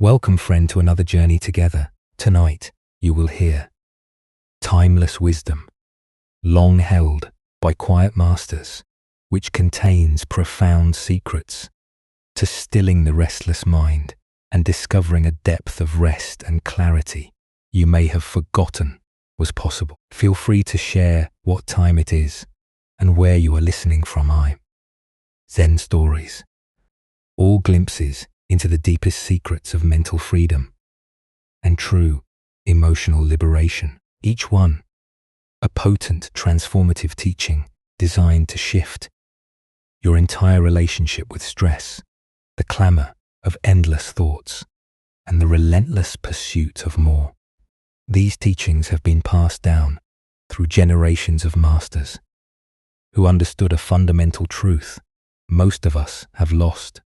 Welcome, friend, to another journey together. Tonight, you will hear timeless wisdom, long held by quiet masters, which contains profound secrets to stilling the restless mind and discovering a depth of rest and clarity you may have forgotten was possible. Feel free to share what time it is and where you are listening from. Zen Stories, all glimpses into the deepest secrets of mental freedom and true emotional liberation. Each one a potent transformative teaching designed to shift your entire relationship with stress, the clamor of endless thoughts, and the relentless pursuit of more. These teachings have been passed down through generations of masters who understood a fundamental truth most of us have lost: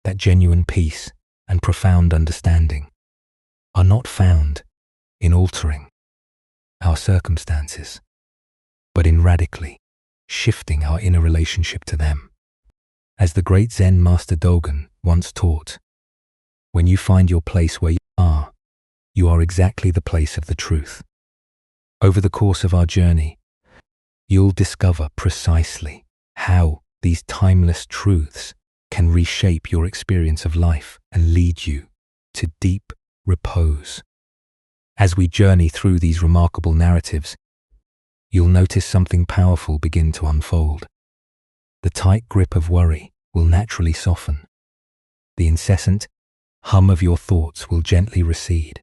that genuine peace and profound understanding are not found in altering our circumstances, but in radically shifting our inner relationship to them. As the great Zen master Dogen once taught, when you find your place where you are exactly the place of the truth. Over the course of our journey, you'll discover precisely how these timeless truths can reshape your experience of life and lead you to deep repose. As we journey through these remarkable narratives, you'll notice something powerful begin to unfold. The tight grip of worry will naturally soften. The incessant hum of your thoughts will gently recede.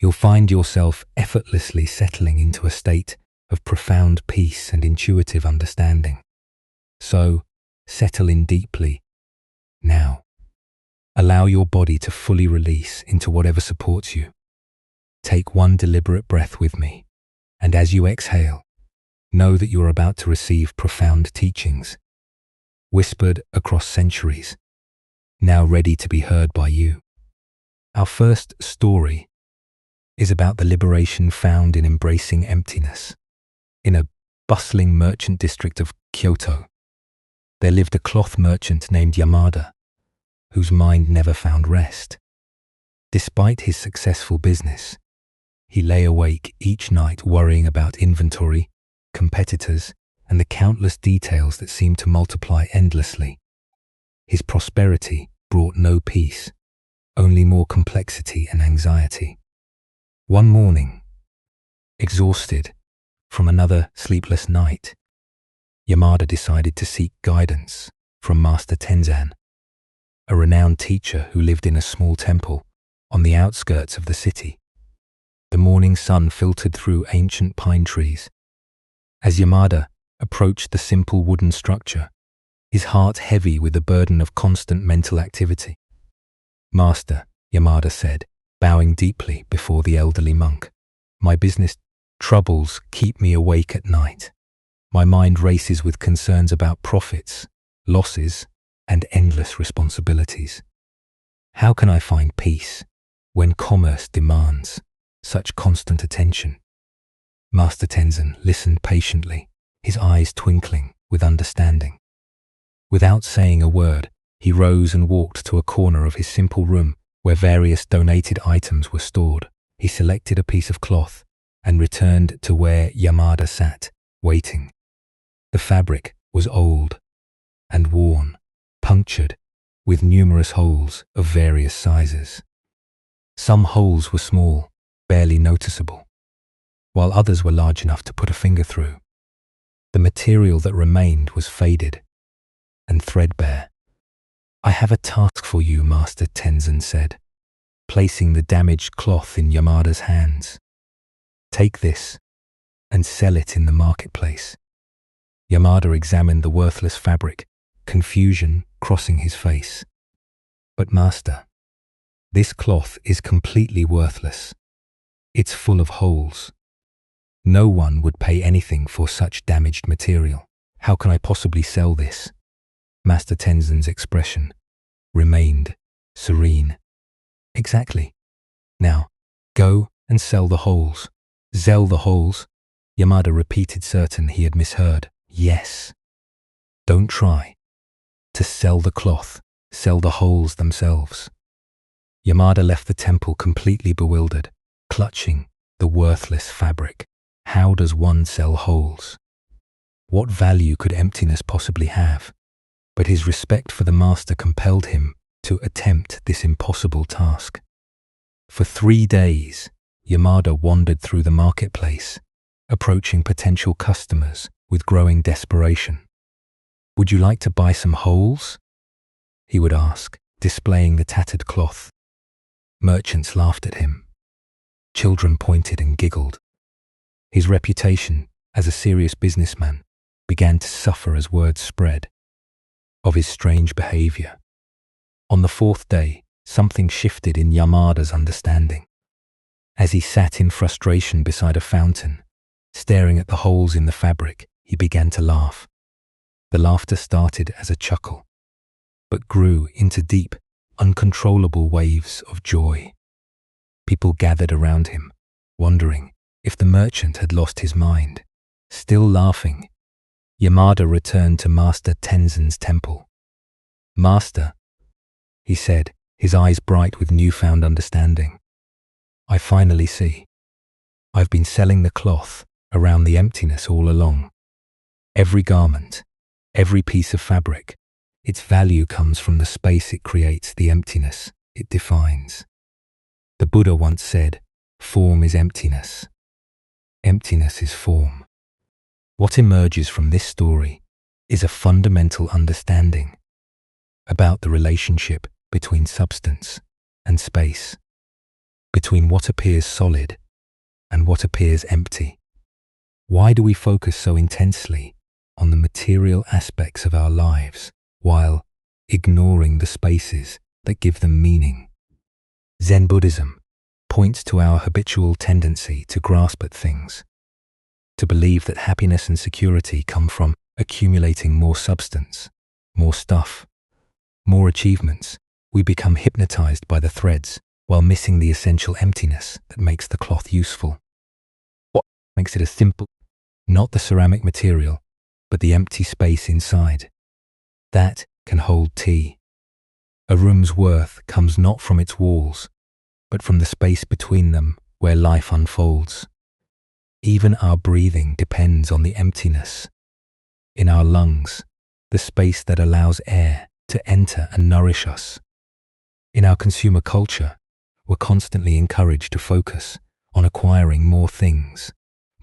You'll find yourself effortlessly settling into a state of profound peace and intuitive understanding. So, settle in deeply now. Allow your body to fully release into whatever supports you. Take one deliberate breath with me, and as you exhale, know that you are about to receive profound teachings, whispered across centuries, now ready to be heard by you. Our first story is about the liberation found in embracing emptiness. In a bustling merchant district of Kyoto, there lived a cloth merchant named Yamada, whose mind never found rest. Despite his successful business, he lay awake each night worrying about inventory, competitors, and the countless details that seemed to multiply endlessly. His prosperity brought no peace, only more complexity and anxiety. One morning, exhausted from another sleepless night, Yamada decided to seek guidance from Master Tenzan, a renowned teacher who lived in a small temple on the outskirts of the city. The morning sun filtered through ancient pine trees. As Yamada approached the simple wooden structure, his heart heavy with the burden of constant mental activity. "Master," Yamada said, bowing deeply before the elderly monk, "my business troubles keep me awake at night. My mind races with concerns about profits, losses, and endless responsibilities. How can I find peace when commerce demands such constant attention?" Master Tenzan listened patiently, his eyes twinkling with understanding. Without saying a word, he rose and walked to a corner of his simple room where various donated items were stored. He selected a piece of cloth and returned to where Yamada sat, waiting. The fabric was old and worn, punctured with numerous holes of various sizes. Some holes were small, barely noticeable, while others were large enough to put a finger through. The material that remained was faded and threadbare. "I have a task for you," Master Tenzan said, placing the damaged cloth in Yamada's hands. "Take this and sell it in the marketplace." Yamada examined the worthless fabric, confusion crossing his face. "But master, this cloth is completely worthless. It's full of holes. No one would pay anything for such damaged material. How can I possibly sell this?" Master Tenzan's expression remained serene. "Exactly. Now, go and sell the holes." "Sell the holes?" Yamada repeated, certain he had misheard. "Yes. Don't try to sell the cloth, sell the holes themselves." Yamada left the temple completely bewildered, clutching the worthless fabric. How does one sell holes? What value could emptiness possibly have? But his respect for the master compelled him to attempt this impossible task. For 3 days, Yamada wandered through the marketplace, approaching potential customers with growing desperation. "Would you like to buy some holes?" he would ask, displaying the tattered cloth. Merchants laughed at him. Children pointed and giggled. His reputation as a serious businessman began to suffer as word spread of his strange behavior. On the 4th day, something shifted in Yamada's understanding. As he sat in frustration beside a fountain, staring at the holes in the fabric, he began to laugh. The laughter started as a chuckle, but grew into deep, uncontrollable waves of joy. People gathered around him, wondering if the merchant had lost his mind. Still laughing, Yamada returned to Master Tenzin's temple. "Master," he said, his eyes bright with newfound understanding, "I finally see. I've been selling the cloth around the emptiness all along. Every garment, every piece of fabric, its value comes from the space it creates, the emptiness it defines. The Buddha once said, 'Form is emptiness. Emptiness is form.' What emerges from this story is a fundamental understanding about the relationship between substance and space, between what appears solid and what appears empty. Why do we focus so intensely on the material aspects of our lives while ignoring the spaces that give them meaning? Zen Buddhism points to our habitual tendency to grasp at things, to believe that happiness and security come from accumulating more substance, more stuff, more achievements. We become hypnotized by the threads while missing the essential emptiness that makes the cloth useful. What makes it a simple, not the ceramic material, but the empty space inside? That can hold tea. A room's worth comes not from its walls, but from the space between them where life unfolds. Even our breathing depends on the emptiness in our lungs, the space that allows air to enter and nourish us. In our consumer culture, we're constantly encouraged to focus on acquiring more things,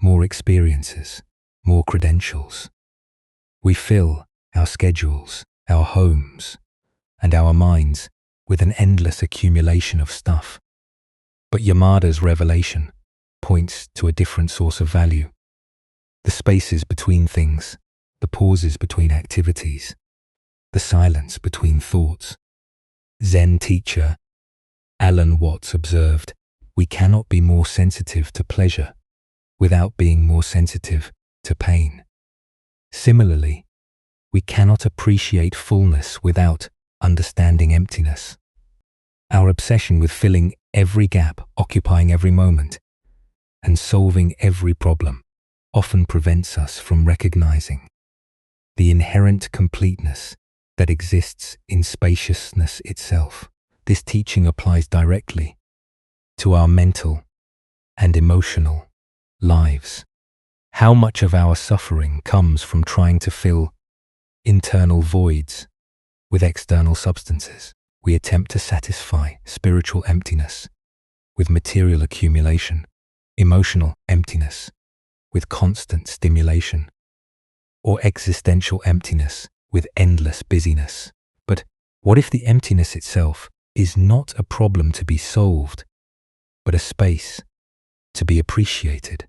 more experiences, more credentials. We fill our schedules, our homes, and our minds with an endless accumulation of stuff. But Yamada's revelation points to a different source of value. The spaces between things, the pauses between activities, the silence between thoughts. Zen teacher Alan Watts observed, "We cannot be more sensitive to pleasure without being more sensitive to pain. Similarly, we cannot appreciate fullness without understanding emptiness. Our obsession with filling every gap, occupying every moment, and solving every problem often prevents us from recognizing the inherent completeness that exists in spaciousness itself." This teaching applies directly to our mental and emotional lives. How much of our suffering comes from trying to fill internal voids with external substances? We attempt to satisfy spiritual emptiness with material accumulation, emotional emptiness with constant stimulation, or existential emptiness with endless busyness. But what if the emptiness itself is not a problem to be solved, but a space to be appreciated?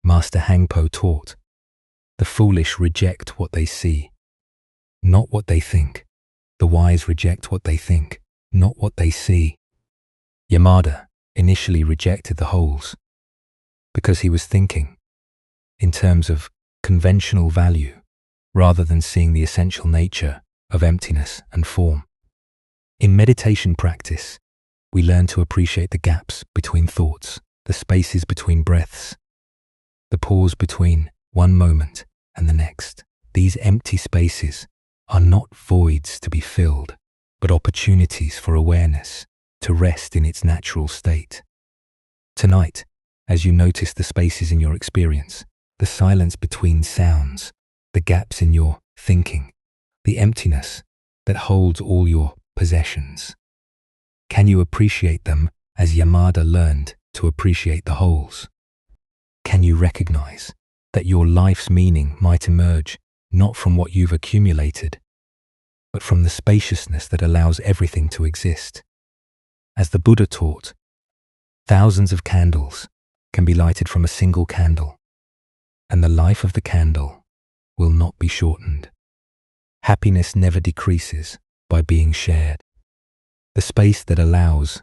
Master Hangpo taught, "The foolish reject what they see, not what they think. The wise reject what they think, not what they see." Yamada initially rejected the holes because he was thinking in terms of conventional value rather than seeing the essential nature of emptiness and form. In meditation practice, we learn to appreciate the gaps between thoughts, the spaces between breaths, the pause between one moment and the next. These empty spaces are not voids to be filled, but opportunities for awareness, to rest in its natural state. Tonight, as you notice the spaces in your experience, the silence between sounds, the gaps in your thinking, the emptiness that holds all your possessions, can you appreciate them as Yamada learned to appreciate the wholes? Can you recognize that your life's meaning might emerge not from what you've accumulated, but from the spaciousness that allows everything to exist? As the Buddha taught, thousands of candles can be lighted from a single candle, and the life of the candle will not be shortened. Happiness never decreases by being shared. The space that allows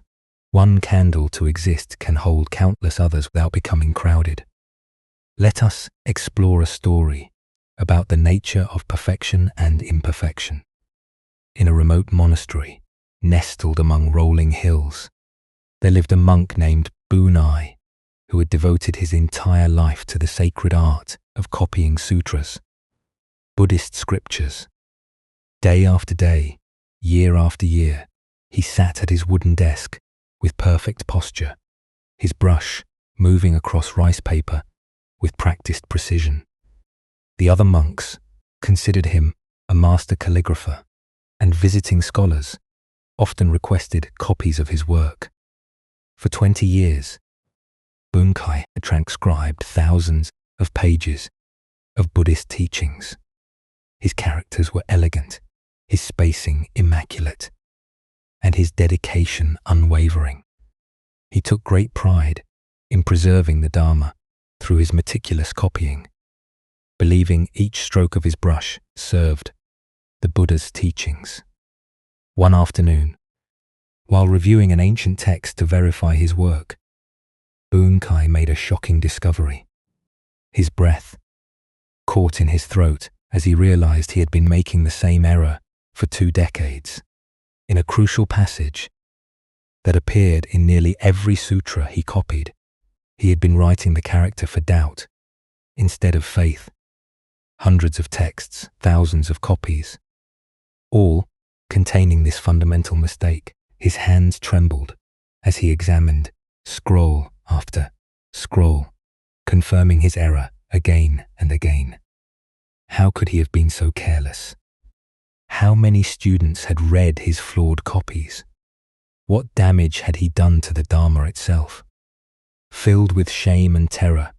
one candle to exist can hold countless others without becoming crowded. Let us explore a story about the nature of perfection and imperfection. In a remote monastery, nestled among rolling hills, there lived a monk named Bunai, who had devoted his entire life to the sacred art of copying sutras, Buddhist scriptures. Day after day, year after year, he sat at his wooden desk with perfect posture, his brush moving across rice paper with practiced precision. The other monks considered him a master calligrapher, and visiting scholars often requested copies of his work. For 20 years, Bunkai had transcribed thousands of pages of Buddhist teachings. His characters were elegant, his spacing immaculate, and his dedication unwavering. He took great pride in preserving the Dharma through his meticulous copying, believing each stroke of his brush served the Buddha's teachings. One afternoon, while reviewing an ancient text to verify his work, Bunkai made a shocking discovery. His breath caught in his throat as he realized he had been making the same error for 2 decades. In a crucial passage that appeared in nearly every sutra he copied, he had been writing the character for doubt instead of faith. Hundreds of texts, thousands of copies, all containing this fundamental mistake. His hands trembled as he examined scroll after scroll, confirming his error again and again. How could he have been so careless? How many students had read his flawed copies? What damage had he done to the Dharma itself? Filled with shame and terror,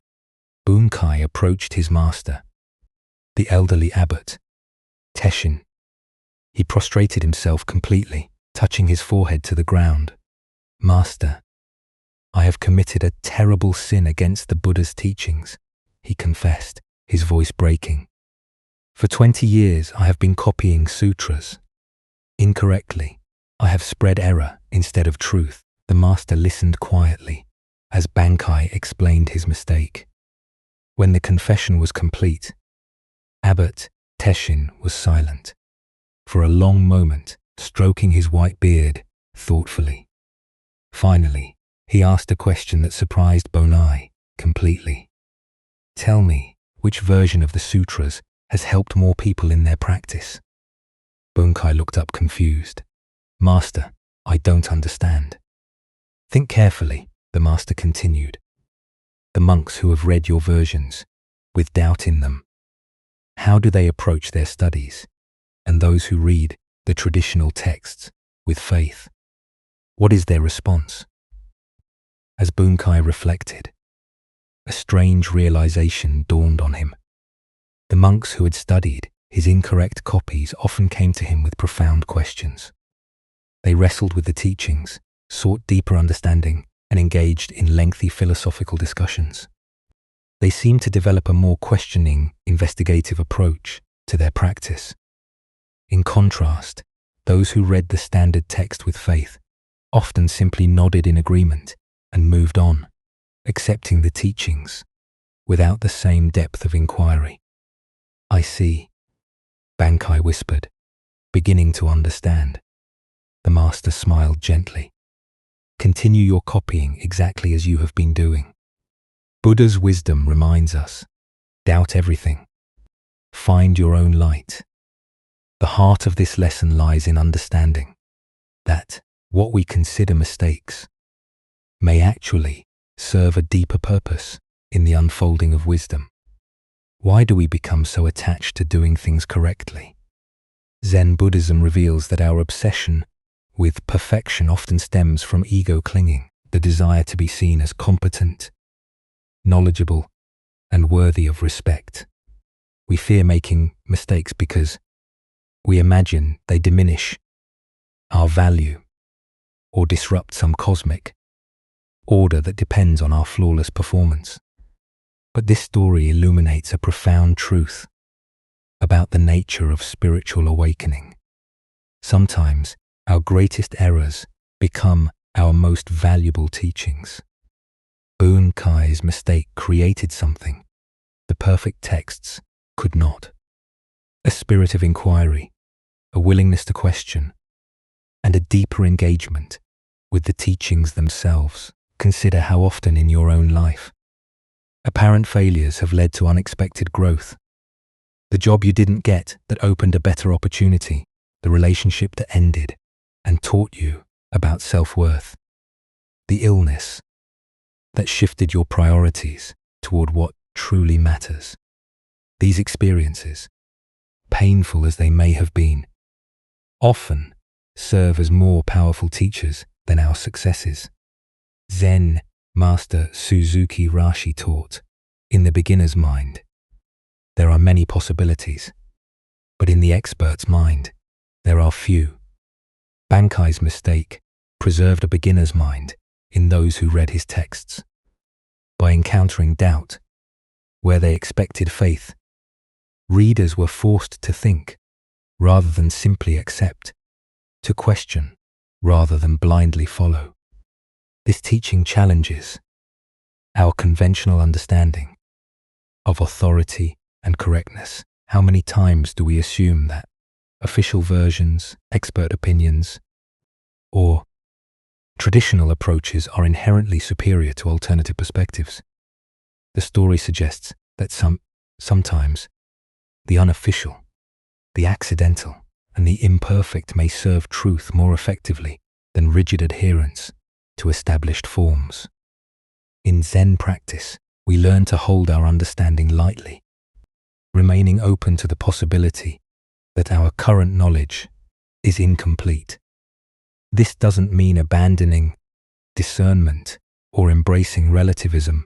Bunkai approached his master, the elderly abbot, Teshin. He prostrated himself completely, touching his forehead to the ground. "Master, I have committed a terrible sin against the Buddha's teachings," he confessed, his voice breaking. "For 20 years I have been copying sutras. Incorrectly, I have spread error instead of truth." The master listened quietly as Bunkai explained his mistake. When the confession was complete, Abbot Teshin was silent, for a long moment, stroking his white beard thoughtfully. Finally, he asked a question that surprised Bunai completely. "Tell me, which version of the sutras has helped more people in their practice?" Bunkai looked up confused. "Master, I don't understand." "Think carefully," the master continued. "The monks who have read your versions, with doubt in them, how do they approach their studies? And those who read the traditional texts with faith, what is their response?" As Bunkai reflected, a strange realization dawned on him. The monks who had studied his incorrect copies often came to him with profound questions. They wrestled with the teachings, sought deeper understanding, and engaged in lengthy philosophical discussions. They seemed to develop a more questioning, investigative approach to their practice. In contrast, those who read the standard text with faith often simply nodded in agreement and moved on, accepting the teachings without the same depth of inquiry. "I see," Bunkai whispered, beginning to understand. The master smiled gently. "Continue your copying exactly as you have been doing. Buddha's wisdom reminds us, doubt everything. Find your own light. The heart of this lesson lies in understanding that what we consider mistakes may actually serve a deeper purpose in the unfolding of wisdom. Why do we become so attached to doing things correctly? Zen Buddhism reveals that our obsession with perfection often stems from ego clinging, the desire to be seen as competent, knowledgeable, and worthy of respect. We fear making mistakes because we imagine they diminish our value or disrupt some cosmic order that depends on our flawless performance. But this story illuminates a profound truth about the nature of spiritual awakening. Sometimes our greatest errors become our most valuable teachings. Bunkai's mistake created something the perfect texts could not. A spirit of inquiry, a willingness to question, and a deeper engagement with the teachings themselves. Consider how often in your own life apparent failures have led to unexpected growth. The job you didn't get that opened a better opportunity, the relationship that ended and taught you about self-worth, the illness that shifted your priorities toward what truly matters. These experiences, painful as they may have been, often serve as more powerful teachers than our successes. Zen Master Suzuki Rashi taught, in the beginner's mind, there are many possibilities, but in the expert's mind, there are few. Bunkai's mistake preserved a beginner's mind in those who read his texts. By encountering doubt, where they expected faith, readers were forced to think rather than simply accept, to question rather than blindly follow. This teaching challenges our conventional understanding of authority and correctness. How many times do we assume that official versions, expert opinions, or traditional approaches are inherently superior to alternative perspectives? The story suggests that sometimes the unofficial, the accidental, and the imperfect may serve truth more effectively than rigid adherence to established forms. In Zen practice, we learn to hold our understanding lightly, remaining open to the possibility that our current knowledge is incomplete. This doesn't mean abandoning discernment or embracing relativism,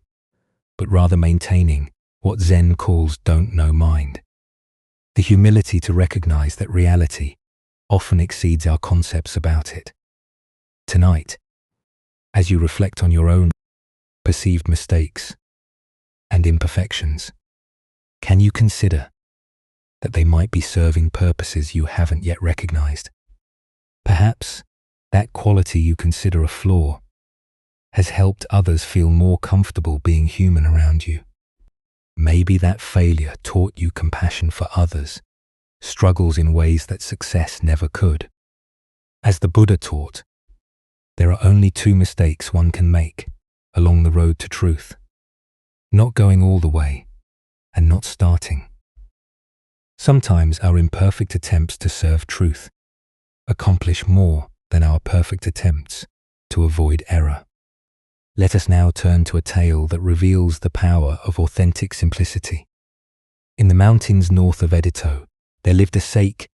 but rather maintaining what Zen calls don't know mind. The humility to recognize that reality often exceeds our concepts about it. Tonight, as you reflect on your own perceived mistakes and imperfections, can you consider that they might be serving purposes you haven't yet recognized? Perhaps that quality you consider a flaw has helped others feel more comfortable being human around you. Maybe that failure taught you compassion for others, struggles in ways that success never could. As the Buddha taught, there are only two mistakes one can make along the road to truth: not going all the way and not starting. Sometimes our imperfect attempts to serve truth accomplish more than our perfect attempts to avoid error. Let us now turn to a tale that reveals the power of authentic simplicity. In the mountains north of Edo, there lived a sake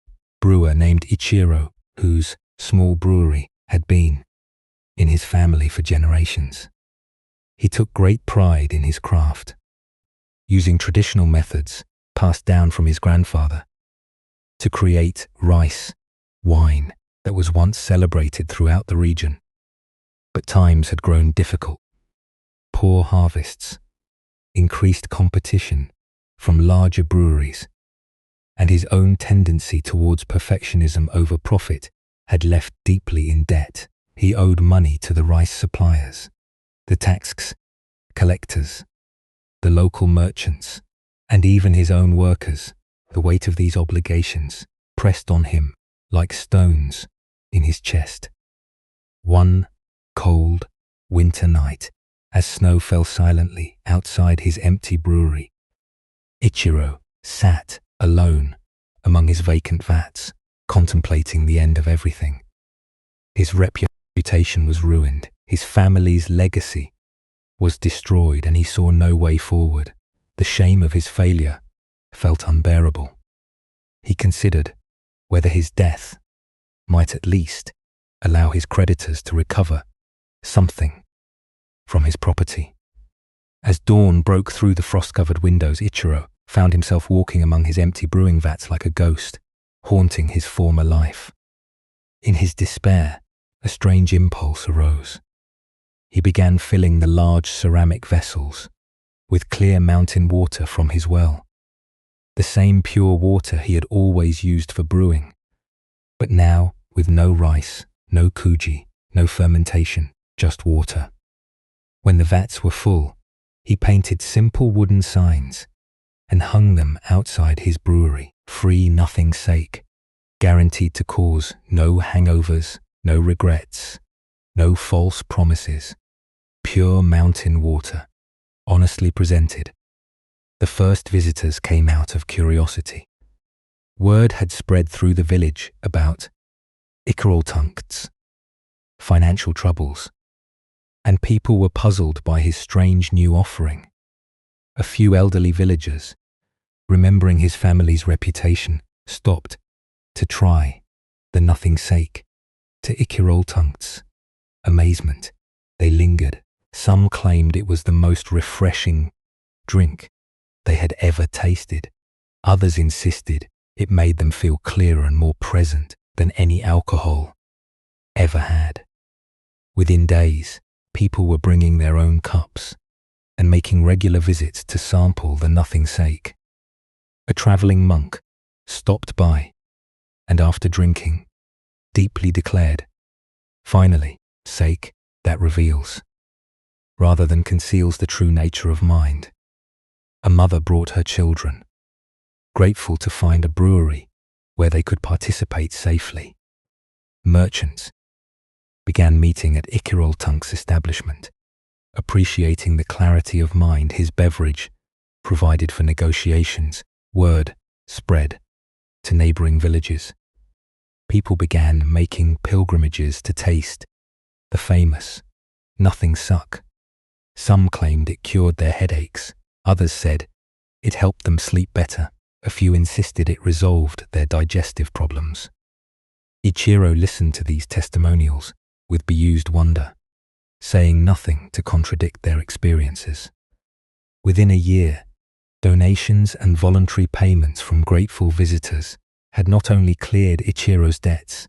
brewer named Ichiro, whose small brewery had been in his family for generations. He took great pride in his craft, using traditional methods passed down from his grandfather to create rice wine that was once celebrated throughout the region. But times had grown difficult. Poor harvests, increased competition from larger breweries, and his own tendency towards perfectionism over profit had left deeply in debt. He owed money to the rice suppliers, the tax collectors, the local merchants, and even his own workers. The weight of these obligations pressed on him like stones in his chest. One cold winter night, as snow fell silently outside his empty brewery, Ichiro sat alone among his vacant vats, contemplating the end of everything. His reputation reputation was ruined, his family's legacy was destroyed, and he saw no way forward. The shame of his failure felt unbearable. He considered whether his death might at least allow his creditors to recover something from his property. As dawn broke through the frost-covered windows, Ichiro found himself walking among his empty brewing vats like a ghost, haunting his former life. In his despair, a strange impulse arose. He began filling the large ceramic vessels with clear mountain water from his well, the same pure water he had always used for brewing, but now with no rice, no kuji, no fermentation, just water. When the vats were full, he painted simple wooden signs and hung them outside his brewery. Free, nothing sake, guaranteed to cause no hangovers, no regrets, no false promises. Pure mountain water, honestly presented. The first visitors came out of curiosity. Word had spread through the village about Ichiroltungt's financial troubles, and people were puzzled by his strange new offering. A few elderly villagers, remembering his family's reputation, stopped to try the nothing sake. To Ichiroltungt's amazement, they lingered. Some claimed it was the most refreshing drink they had ever tasted. Others insisted it made them feel clearer and more present than any alcohol ever had. Within days, people were bringing their own cups and making regular visits to sample the nothing sake. A traveling monk stopped by and, after drinking, deeply declared, "Finally, sake that reveals, rather than conceals, the true nature of mind." A mother brought her children, grateful to find a brewery where they could participate safely. Merchants began meeting at Ichiroltungt's establishment, appreciating the clarity of mind his beverage provided for negotiations. Word spread to neighboring villages. People began making pilgrimages to taste the famous nothing suck. Some claimed it cured their headaches. Others said it helped them sleep better. A few insisted it resolved their digestive problems. Ichiro listened to these testimonials with bemused wonder, saying nothing to contradict their experiences. Within a year, donations and voluntary payments from grateful visitors had not only cleared Ichiro's debts,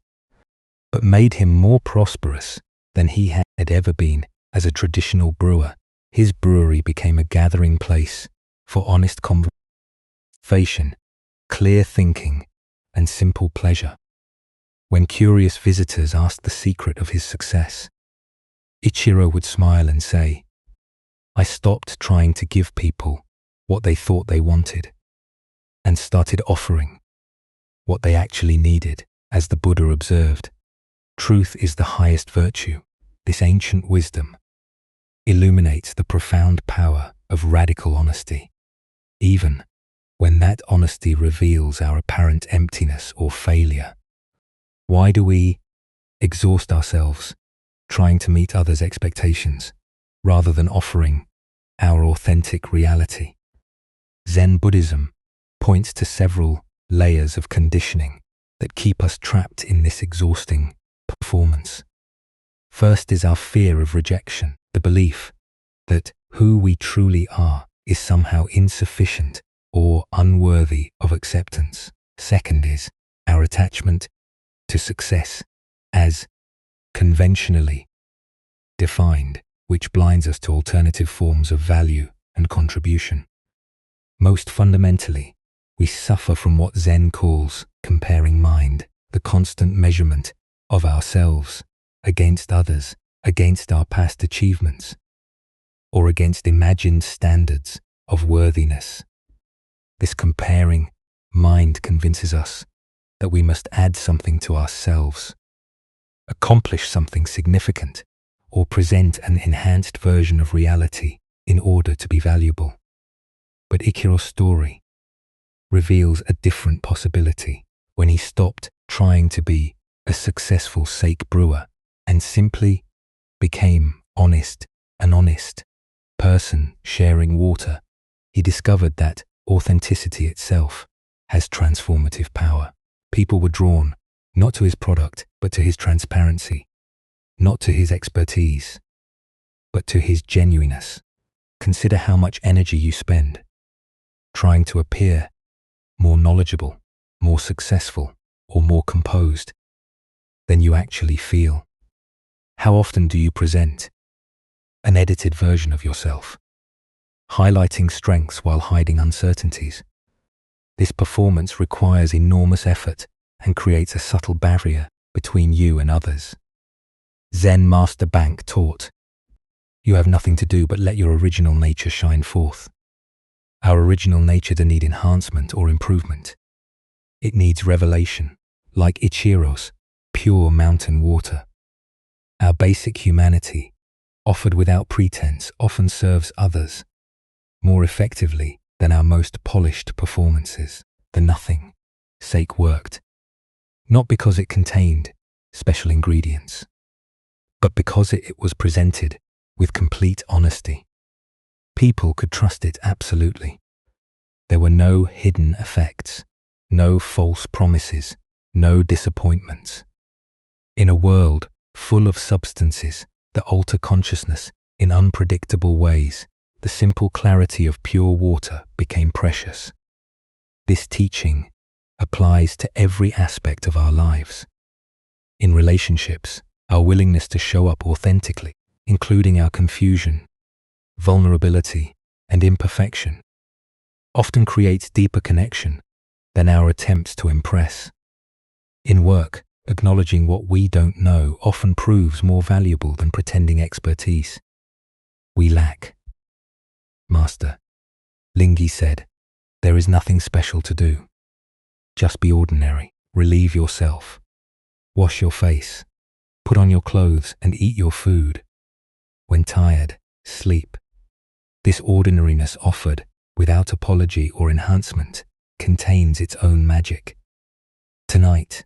but made him more prosperous than he had ever been. As a traditional brewer, his brewery became a gathering place for honest conversation, clear thinking, and simple pleasure. When curious visitors asked the secret of his success, Ichiro would smile and say, "I stopped trying to give people what they thought they wanted and started offering what they actually needed." As the Buddha observed, truth is the highest virtue. This ancient wisdom illuminates the profound power of radical honesty, even when that honesty reveals our apparent emptiness or failure. Why do we exhaust ourselves trying to meet others' expectations rather than offering our authentic reality? Zen Buddhism points to several layers of conditioning that keep us trapped in this exhausting performance. First is our fear of rejection, the belief that who we truly are is somehow insufficient or unworthy of acceptance. Second is our attachment to success as conventionally defined, which blinds us to alternative forms of value and contribution. Most fundamentally, we suffer from what Zen calls comparing mind, the constant measurement of ourselves against others, against our past achievements, or against imagined standards of worthiness. This comparing mind convinces us that we must add something to ourselves, accomplish something significant, or present an enhanced version of reality in order to be valuable. But Ichiro's story reveals a different possibility. When he stopped trying to be a successful sake brewer and simply became an honest person sharing water, he discovered that authenticity itself has transformative power. People were drawn not to his product, but to his transparency, not to his expertise, but to his genuineness. Consider how much energy you spend trying to appear more knowledgeable, more successful, or more composed than you actually feel. How often do you present an edited version of yourself, highlighting strengths while hiding uncertainties? This performance requires enormous effort and creates a subtle barrier between you and others. Zen Master Bank taught, "You have nothing to do but let your original nature shine forth." Our original nature doesn't need enhancement or improvement. It needs revelation, like Ichiro's pure mountain water. Our basic humanity, offered without pretense, often serves others more effectively than our most polished performances. The nothing sake worked, not because it contained special ingredients, but because it was presented with complete honesty. People could trust it absolutely. There were no hidden effects, no false promises, no disappointments. In a world full of substances that alter consciousness in unpredictable ways, the simple clarity of pure water became precious. This teaching applies to every aspect of our lives. In relationships, our willingness to show up authentically, including our confusion, vulnerability, and imperfection, often creates deeper connection than our attempts to impress. In work, acknowledging what we don't know often proves more valuable than pretending expertise we lack. Master Lingi said, "There is nothing special to do. Just be ordinary, relieve yourself, wash your face, put on your clothes and eat your food. When tired, sleep." This ordinariness, offered without apology or enhancement, contains its own magic. Tonight,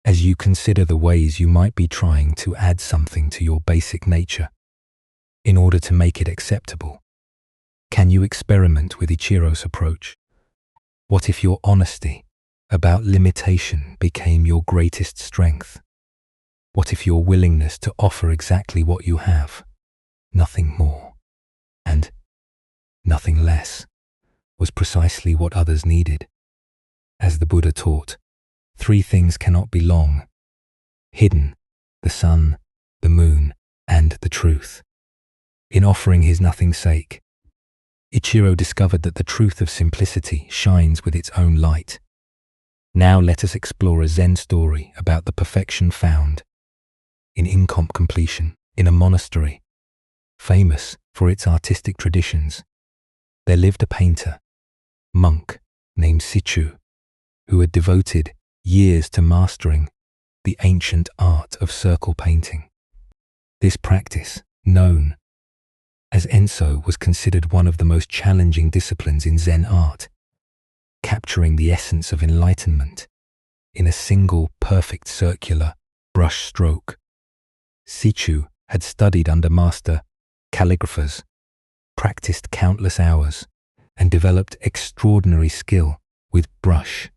as you consider the ways you might be trying to add something to your basic nature in order to make it acceptable, can you experiment with Ichiro's approach? What if your honesty about limitation became your greatest strength? What if your willingness to offer exactly what you have, nothing more and nothing less, was precisely what others needed? As the Buddha taught, 3 things cannot be long hidden: the sun, the moon, and the truth. In offering his nothing sake, Ichiro discovered that the truth of simplicity shines with its own light. Now let us explore a Zen story about the perfection found in incompletion in a monastery famous for its artistic traditions. There lived a painter, monk named Sichu, who had devoted years to mastering the ancient art of circle painting. This practice, known as Enso, was considered one of the most challenging disciplines in Zen art, capturing the essence of enlightenment in a single perfect circular brush stroke. Sichu had studied under master calligraphers, practiced countless hours, and developed extraordinary skill with brush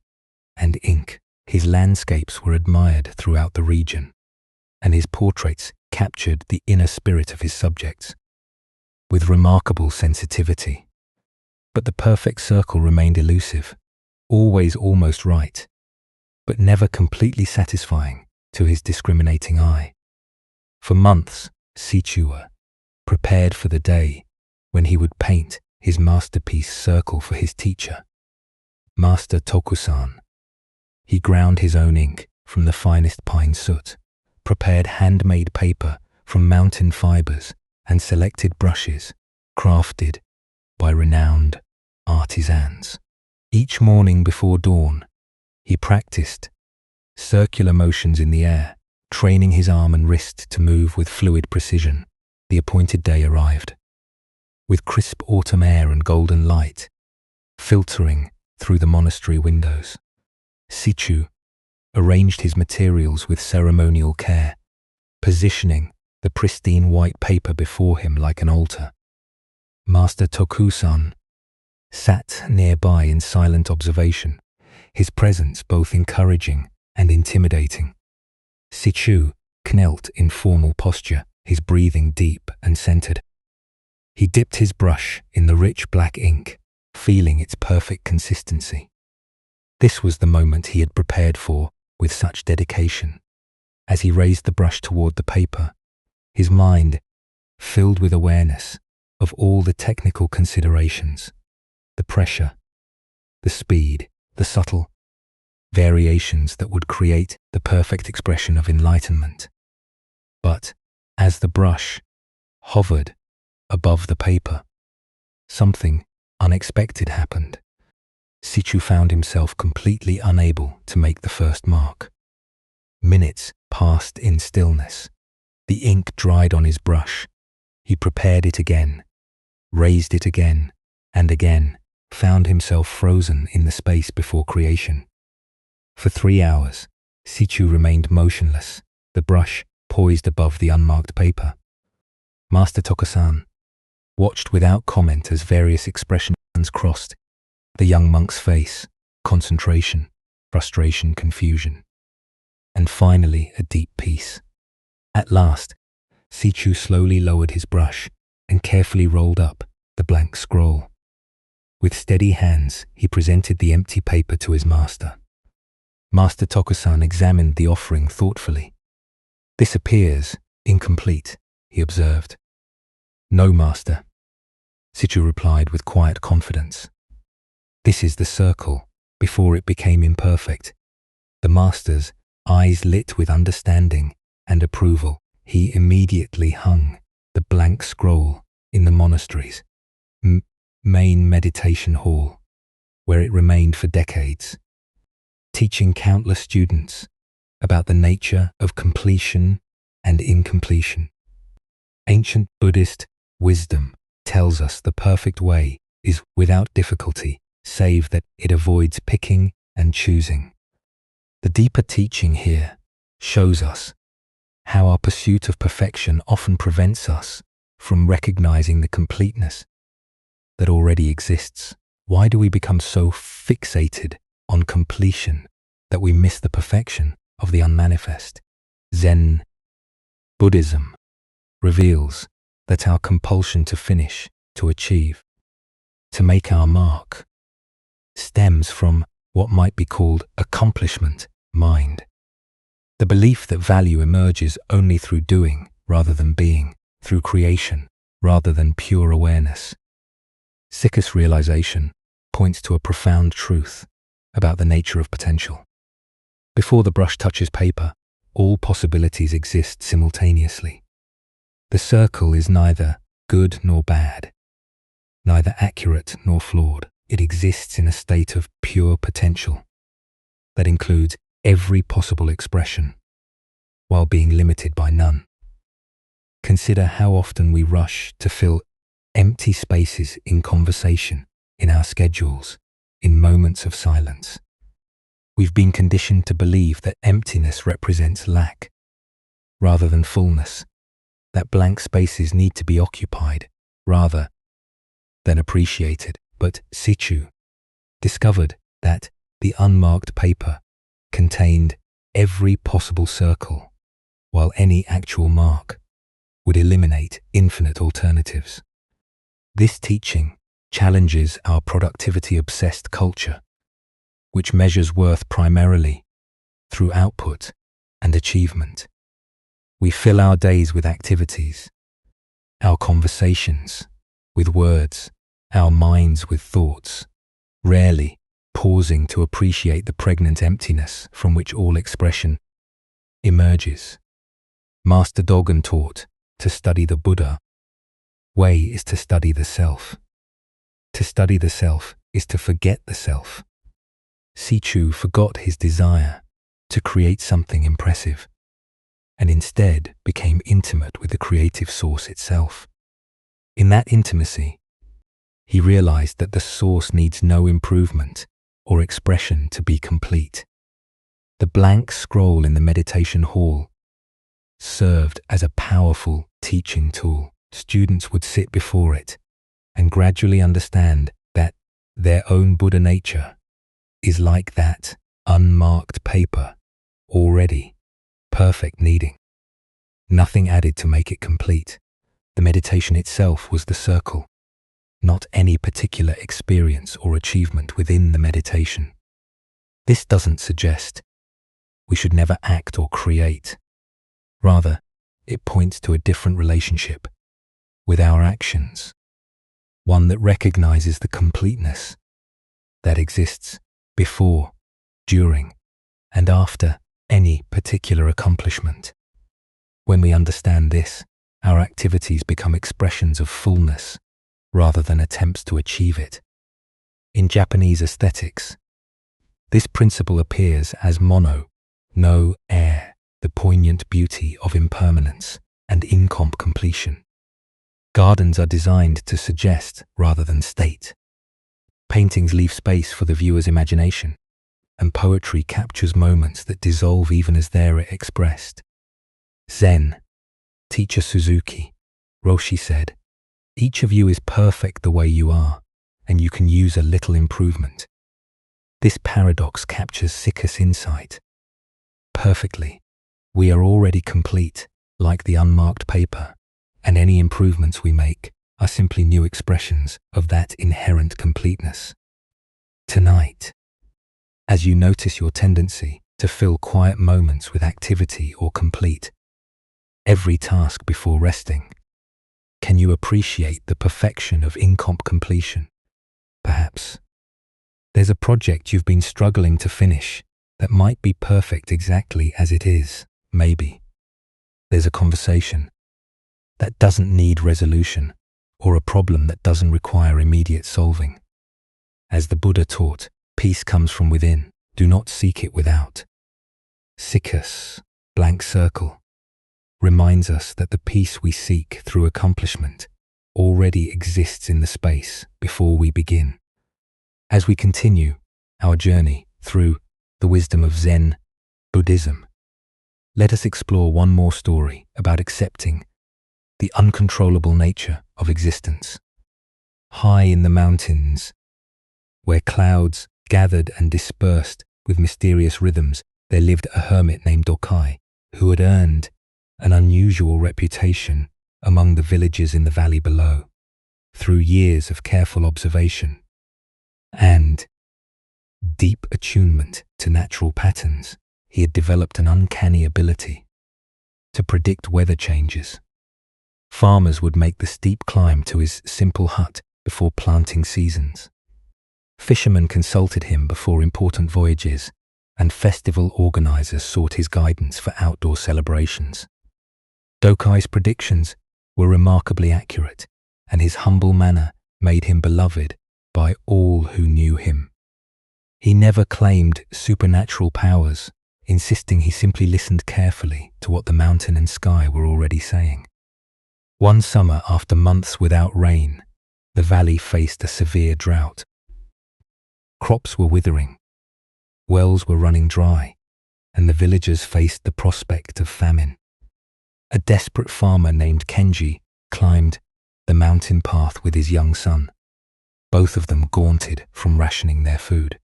and ink. His landscapes were admired throughout the region, and his portraits captured the inner spirit of his subjects with remarkable sensitivity. But the perfect circle remained elusive, always almost right, but never completely satisfying to his discriminating eye. For months, Sichu prepared for the day when he would paint his masterpiece circle for his teacher, Master Tokusan. He ground his own ink from the finest pine soot, prepared handmade paper from mountain fibers, and selected brushes crafted by renowned artisans. Each morning before dawn, he practiced circular motions in the air, training his arm and wrist to move with fluid precision. The appointed day arrived, with crisp autumn air and golden light filtering through the monastery windows. Sichu arranged his materials with ceremonial care, positioning the pristine white paper before him like an altar. Master Tokusan sat nearby in silent observation, his presence both encouraging and intimidating. Sichu knelt in formal posture, his breathing deep and centered. He dipped his brush in the rich black ink, feeling its perfect consistency. This was the moment he had prepared for with such dedication. As he raised the brush toward the paper, his mind filled with awareness of all the technical considerations, the pressure, the speed, the subtle variations that would create the perfect expression of enlightenment. But as the brush hovered above the paper, something unexpected happened. Sichu found himself completely unable to make the first mark. Minutes passed in stillness. The ink dried on his brush. He prepared it again, raised it again, and again, found himself frozen in the space before creation. For 3 hours, Sichu remained motionless, the brush poised above the unmarked paper. Master Tokusan watched without comment as various expressions crossed the young monk's face: concentration, frustration, confusion, and finally a deep peace. At last, Sichu slowly lowered his brush and carefully rolled up the blank scroll. With steady hands, he presented the empty paper to his master. Master Tokusan examined the offering thoughtfully. "This appears incomplete," he observed. "No, master," Sichu replied with quiet confidence. "This is the circle before it became imperfect." The master's eyes lit with understanding and approval. He immediately hung the blank scroll in the monastery's main meditation hall, where it remained for decades, teaching countless students about the nature of completion and incompletion. Ancient Buddhist wisdom tells us the perfect way is without difficulty, save that it avoids picking and choosing. The deeper teaching here shows us how our pursuit of perfection often prevents us from recognizing the completeness that already exists. Why do we become so fixated on completion that we miss the perfection of the unmanifest? Zen Buddhism reveals that our compulsion to finish, to achieve, to make our mark, stems from what might be called accomplishment mind. The belief that value emerges only through doing rather than being, through creation rather than pure awareness. Sikha's realization points to a profound truth about the nature of potential. Before the brush touches paper, all possibilities exist simultaneously. The circle is neither good nor bad, neither accurate nor flawed. It exists in a state of pure potential that includes every possible expression while being limited by none. Consider how often we rush to fill empty spaces in conversation, in our schedules, in moments of silence. We've been conditioned to believe that emptiness represents lack rather than fullness, that blank spaces need to be occupied rather than appreciated. But Sichu discovered that the unmarked paper contained every possible circle, while any actual mark would eliminate infinite alternatives. This teaching challenges our productivity-obsessed culture, which measures worth primarily through output and achievement. We fill our days with activities, our conversations with words, our minds with thoughts, rarely pausing to appreciate the pregnant emptiness from which all expression emerges. Master Dogen taught, to study the Buddha way is to study the self. To study the self is to forget the self. Sichu forgot his desire to create something impressive and instead became intimate with the creative source itself. In that intimacy, he realized that the source needs no improvement or expression to be complete. The blank scroll in the meditation hall served as a powerful teaching tool. Students would sit before it and gradually understand that their own Buddha nature is like that unmarked paper, already perfect, needing nothing added to make it complete. The meditation itself was the circle, not any particular experience or achievement within the meditation. This doesn't suggest we should never act or create. Rather, it points to a different relationship with our actions, one that recognizes the completeness that exists before, during, and after any particular accomplishment. When we understand this, our activities become expressions of fullness rather than attempts to achieve it. In Japanese aesthetics, this principle appears as mono, no air, the poignant beauty of impermanence and incompletion. Gardens are designed to suggest rather than state. Paintings leave space for the viewer's imagination, and poetry captures moments that dissolve even as they're expressed. Zen, teacher Suzuki Roshi said, "Each of you is perfect the way you are, and you can use a little improvement." This paradox captures Sikha's insight perfectly. We are already complete, like the unmarked paper, and any improvements we make are simply new expressions of that inherent completeness. Tonight, as you notice your tendency to fill quiet moments with activity or complete every task before resting, can you appreciate the perfection of incompletion? Perhaps there's a project you've been struggling to finish that might be perfect exactly as it is. Maybe there's a conversation that doesn't need resolution, or a problem that doesn't require immediate solving. As the Buddha taught, peace comes from within. Do not seek it without. Sikha's blank circle reminds us that the peace we seek through accomplishment already exists in the space before we begin. As we continue our journey through the wisdom of Zen Buddhism, let us explore one more story about accepting the uncontrollable nature of existence. High in the mountains, where clouds gathered and dispersed with mysterious rhythms, there lived a hermit named Dokai, who had earned an unusual reputation among the villagers in the valley below. Through years of careful observation and deep attunement to natural patterns, he had developed an uncanny ability to predict weather changes. Farmers would make the steep climb to his simple hut before planting seasons. Fishermen consulted him before important voyages, and festival organizers sought his guidance for outdoor celebrations. Dokai's predictions were remarkably accurate, and his humble manner made him beloved by all who knew him. He never claimed supernatural powers, insisting he simply listened carefully to what the mountain and sky were already saying. One summer, after months without rain, the valley faced a severe drought. Crops were withering, wells were running dry, and the villagers faced the prospect of famine. A desperate farmer named Kenji climbed the mountain path with his young son, both of them gaunted from rationing their food.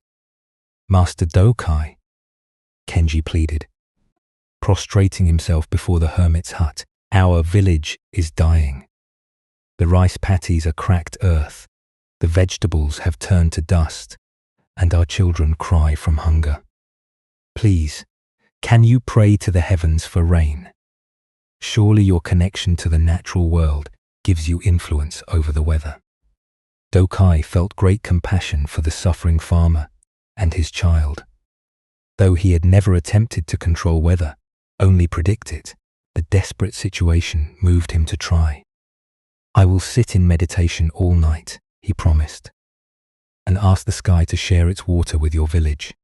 "Master Dokai," Kenji pleaded, prostrating himself before the hermit's hut, "our village is dying. The rice paddies are cracked earth, the vegetables have turned to dust, and our children cry from hunger. Please, can you pray to the heavens for rain? Surely your connection to the natural world gives you influence over the weather." Dokai felt great compassion for the suffering farmer and his child. Though he had never attempted to control weather, only predict it, the desperate situation moved him to try. "I will sit in meditation all night," he promised, "and ask the sky to share its water with your village."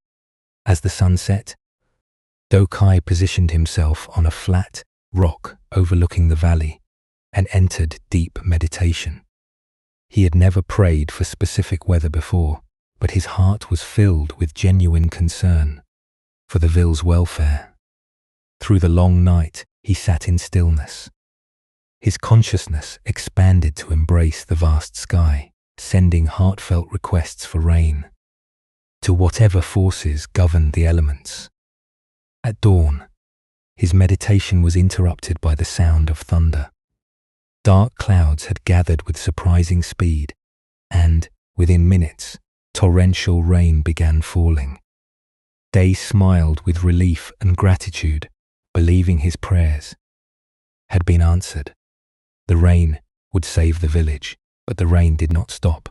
As the sun set, Dokai positioned himself on a flat rock overlooking the valley and entered deep meditation. He had never prayed for specific weather before, but his heart was filled with genuine concern for the ville's welfare. Through the long night, he sat in stillness. His consciousness expanded to embrace the vast sky, sending heartfelt requests for rain to whatever forces governed the elements. At dawn, his meditation was interrupted by the sound of thunder. Dark clouds had gathered with surprising speed, and, within minutes, torrential rain began falling. Day smiled with relief and gratitude, believing his prayers had been answered. The rain would save the village, but the rain did not stop.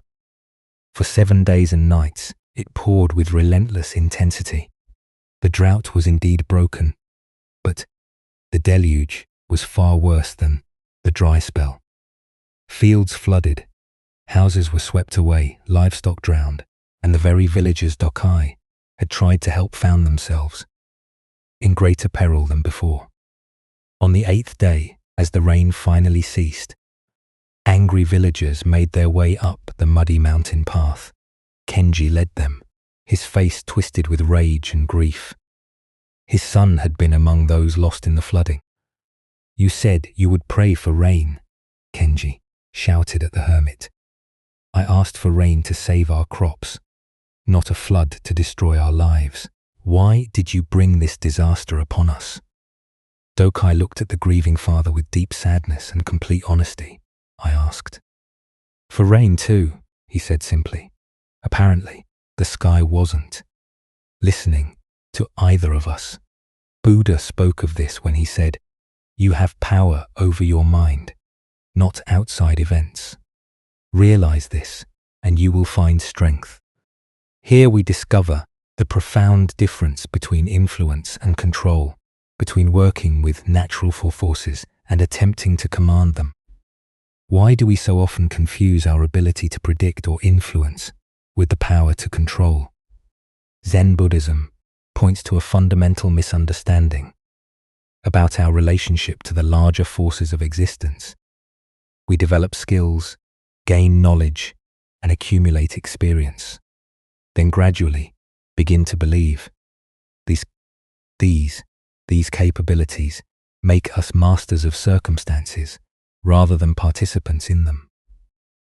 For 7 days and nights, it poured with relentless intensity. The drought was indeed broken, but the deluge was far worse than the dry spell. Fields flooded, houses were swept away, livestock drowned, and the very villagers Dokai had tried to help found themselves in greater peril than before. On the 8th day, as the rain finally ceased, angry villagers made their way up the muddy mountain path. Kenji led them, his face twisted with rage and grief. His son had been among those lost in the flooding. "You said you would pray for rain," Kenji shouted at the hermit. "I asked for rain to save our crops, not a flood to destroy our lives. Why did you bring this disaster upon us?" Dokai looked at the grieving father with deep sadness and complete honesty. "I asked for rain too," he said simply. Apparently, the sky wasn't listening to either of us. Buddha spoke of this when he said, "You have power over your mind, not outside events. Realize this, and you will find strength." Here we discover the profound difference between influence and control, between working with natural forces and attempting to command them. Why do we so often confuse our ability to predict or influence with the power to control? Zen Buddhism points to a fundamental misunderstanding about our relationship to the larger forces of existence. We develop skills, gain knowledge, and accumulate experience, then gradually begin to believe these capabilities make us masters of circumstances rather than participants in them.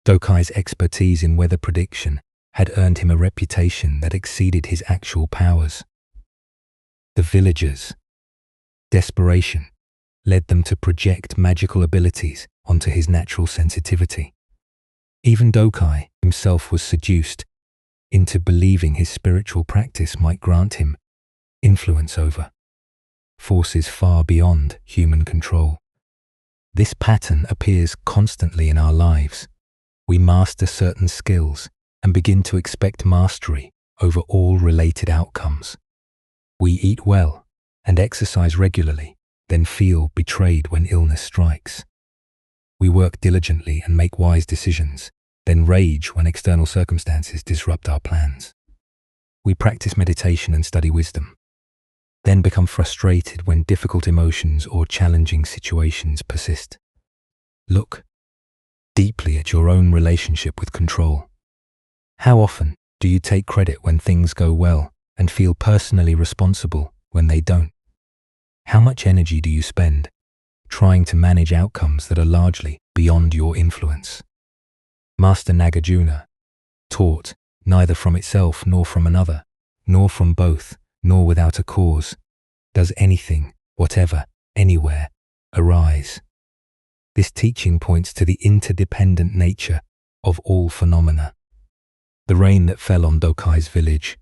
Dokai's expertise in weather prediction had earned him a reputation that exceeded his actual powers. The villagers' desperation led them to project magical abilities onto his natural sensitivity. Even Dokai himself was seduced into believing his spiritual practice might grant him influence over forces far beyond human control. This pattern appears constantly in our lives. We master certain skills and begin to expect mastery over all related outcomes. We eat well and exercise regularly, then feel betrayed when illness strikes. We work diligently and make wise decisions, then rage when external circumstances disrupt our plans. We practice meditation and study wisdom, then become frustrated when difficult emotions or challenging situations persist. Look deeply at your own relationship with control. How often do you take credit when things go well and feel personally responsible when they don't? How much energy do you spend trying to manage outcomes that are largely beyond your influence? Master Nagarjuna taught, neither from itself nor from another, nor from both, nor without a cause, does anything, whatever, anywhere, arise. This teaching points to the interdependent nature of all phenomena. The rain that fell on Dokai's village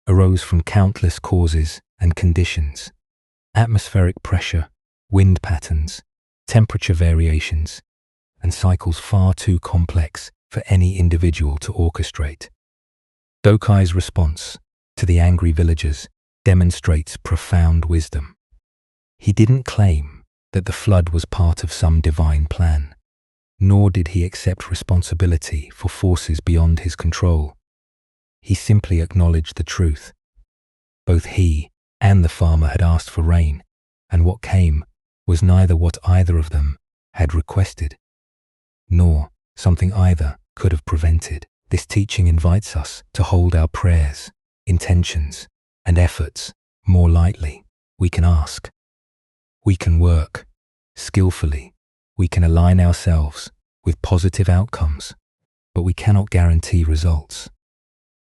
arose from countless causes and conditions: atmospheric pressure, wind patterns, temperature variations, and cycles far too complex for any individual to orchestrate. Dokai's response to the angry villagers demonstrates profound wisdom. He didn't claim that the flood was part of some divine plan, nor did he accept responsibility for forces beyond his control. He simply acknowledged the truth. Both he and the farmer had asked for rain, and what came was neither what either of them had requested, nor something either could have prevented. This teaching invites us to hold our prayers, intentions, and efforts more lightly. We can ask, We can work skillfully. We can align ourselves with positive outcomes, but we cannot guarantee results.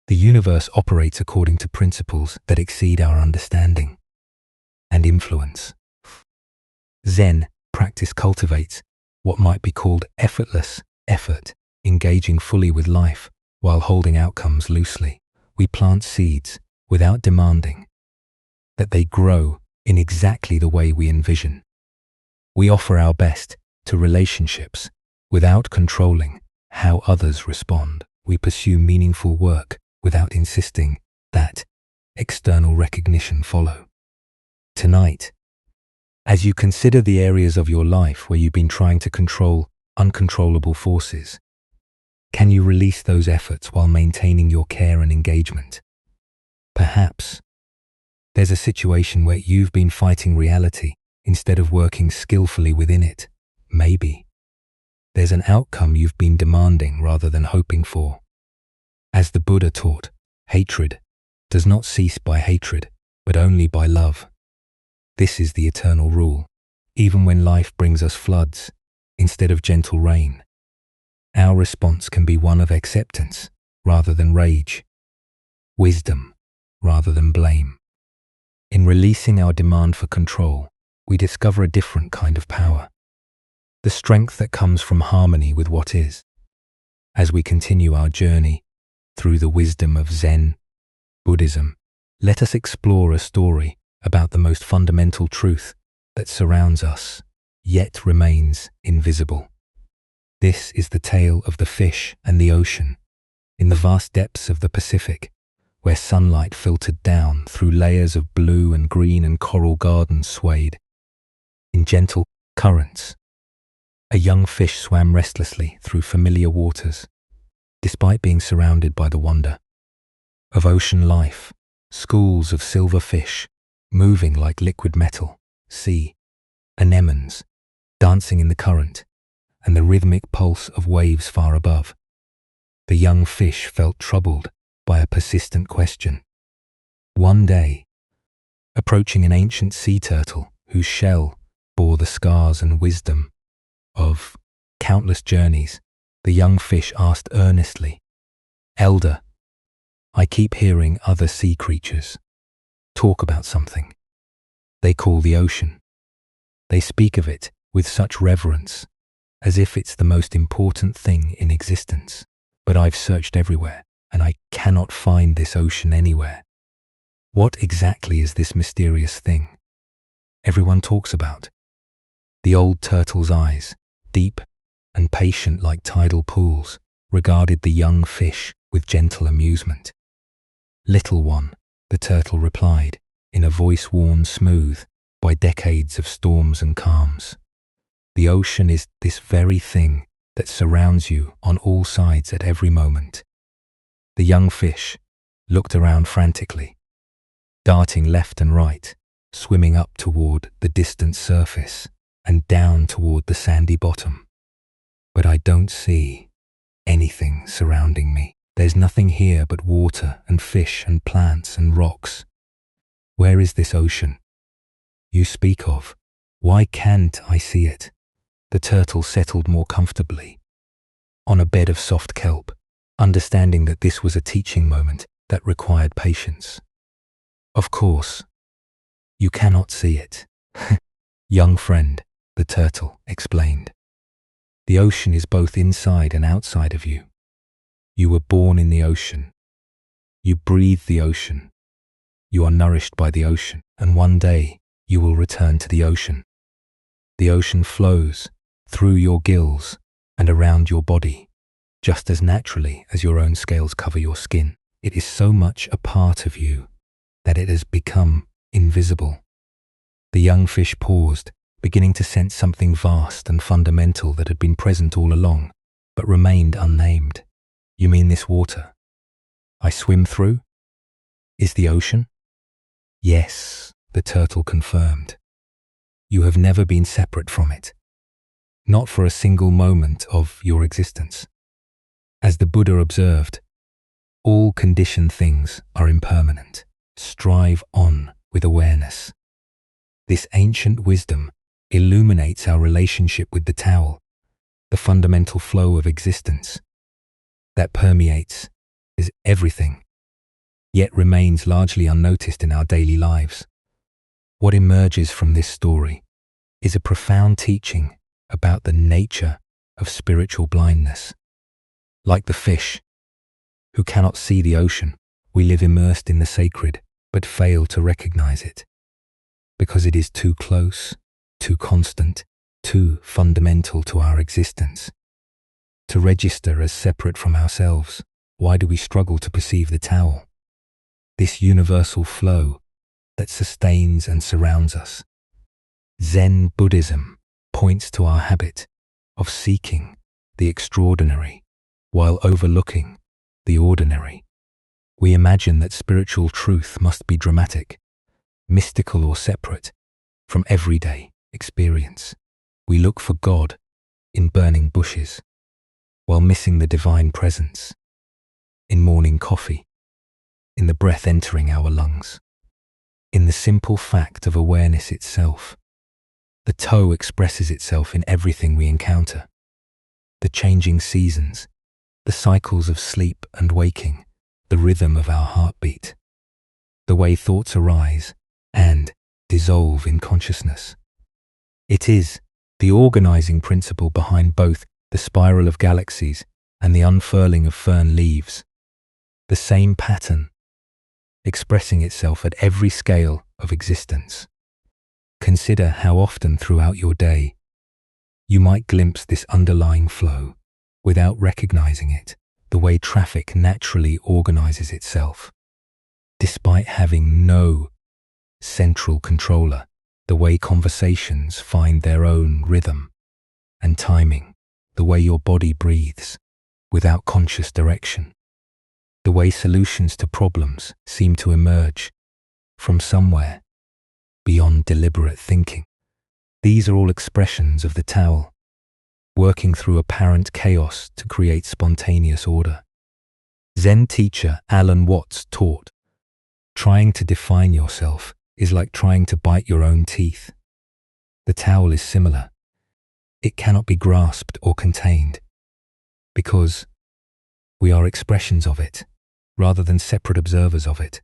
The universe operates according to principles that exceed our understanding and influence. Zen practice cultivates what might be called effortless effort, engaging fully with life while holding outcomes loosely. We plant seeds without demanding that they grow in exactly the way we envision. We offer our best to relationships without controlling how others respond. We pursue meaningful work without insisting that external recognition follow. Tonight, as you consider the areas of your life where you've been trying to control uncontrollable forces, can you release those efforts while maintaining your care and engagement? Perhaps there's a situation where you've been fighting reality instead of working skillfully within it. Maybe there's an outcome you've been demanding rather than hoping for. As the Buddha taught, hatred does not cease by hatred, but only by love. This is the eternal rule. Even when life brings us floods instead of gentle rain, our response can be one of acceptance rather than rage, wisdom rather than blame. In releasing our demand for control, we discover a different kind of power, the strength that comes from harmony with what is. As we continue our journey through the wisdom of Zen, Buddhism, let us explore a story about the most fundamental truth that surrounds us, yet remains invisible. This is the tale of the fish and the ocean. In the vast depths of the Pacific, where sunlight filtered down through layers of blue and green and coral gardens swayed in gentle currents, a young fish swam restlessly through familiar waters, despite being surrounded by the wonder of ocean life, schools of silver fish moving like liquid metal, sea anemones dancing in the current, and the rhythmic pulse of waves far above. The young fish felt troubled by a persistent question. One day, approaching an ancient sea turtle whose shell bore the scars and wisdom of countless journeys, the young fish asked earnestly, "Elder, I keep hearing other sea creatures talk about something they call the ocean. They speak of it with such reverence, as if it's the most important thing in existence. But I've searched everywhere, and I cannot find this ocean anywhere. What exactly is this mysterious thing everyone talks about?" The old turtle's eyes, deep and patient like tidal pools, regarded the young fish with gentle amusement. "Little one," the turtle replied, in a voice worn smooth by decades of storms and calms, "the ocean is this very thing that surrounds you on all sides at every moment." The young fish looked around frantically, darting left and right, swimming up toward the distant surface and down toward the sandy bottom. "But I don't see anything surrounding me. There's nothing here but water and fish and plants and rocks. Where is this ocean you speak of? Why can't I see it?" The turtle settled more comfortably on a bed of soft kelp, understanding that this was a teaching moment that required patience. "Of course, you cannot see it, young friend," the turtle explained. "The ocean is both inside and outside of you. You were born in the ocean. You breathe the ocean. You are nourished by the ocean, and one day you will return to the ocean. The ocean flows through your gills and around your body, just as naturally as your own scales cover your skin. It is so much a part of you that it has become invisible." The young fish paused, beginning to sense something vast and fundamental that had been present all along, but remained unnamed. "You mean this water I swim through is the ocean?" "Yes," the turtle confirmed. "You have never been separate from it, not for a single moment of your existence. As the Buddha observed, all conditioned things are impermanent. Strive on with awareness. This ancient wisdom illuminates our relationship with the towel, the fundamental flow of existence that permeates is everything, yet remains largely unnoticed in our daily lives. What emerges from this story is a profound teaching about the nature of spiritual blindness. Like the fish, who cannot see the ocean, we live immersed in the sacred, but fail to recognize it. Because it is too close, too constant, too fundamental to our existence. To register as separate from ourselves, why do we struggle to perceive the towel? This universal flow that sustains and surrounds us. Zen Buddhism points to our habit of seeking the extraordinary while overlooking the ordinary. We imagine that spiritual truth must be dramatic, mystical or separate from everyday experience. We look for God in burning bushes, while missing the divine presence in morning coffee, in the breath entering our lungs, in the simple fact of awareness itself. The toe expresses itself in everything we encounter. The changing seasons, the cycles of sleep and waking, the rhythm of our heartbeat, the way thoughts arise and dissolve in consciousness. It is the organizing principle behind both the spiral of galaxies and the unfurling of fern leaves. The same pattern, expressing itself at every scale of existence. Consider how often throughout your day you might glimpse this underlying flow without recognizing it, the way traffic naturally organizes itself. Despite having no central controller, the way conversations find their own rhythm and timing, the way your body breathes without conscious direction, the way solutions to problems seem to emerge from somewhere beyond deliberate thinking. These are all expressions of the towel, working through apparent chaos to create spontaneous order. Zen teacher Alan Watts taught, trying to define yourself is like trying to bite your own teeth. The towel is similar. It cannot be grasped or contained, because we are expressions of it, rather than separate observers of it.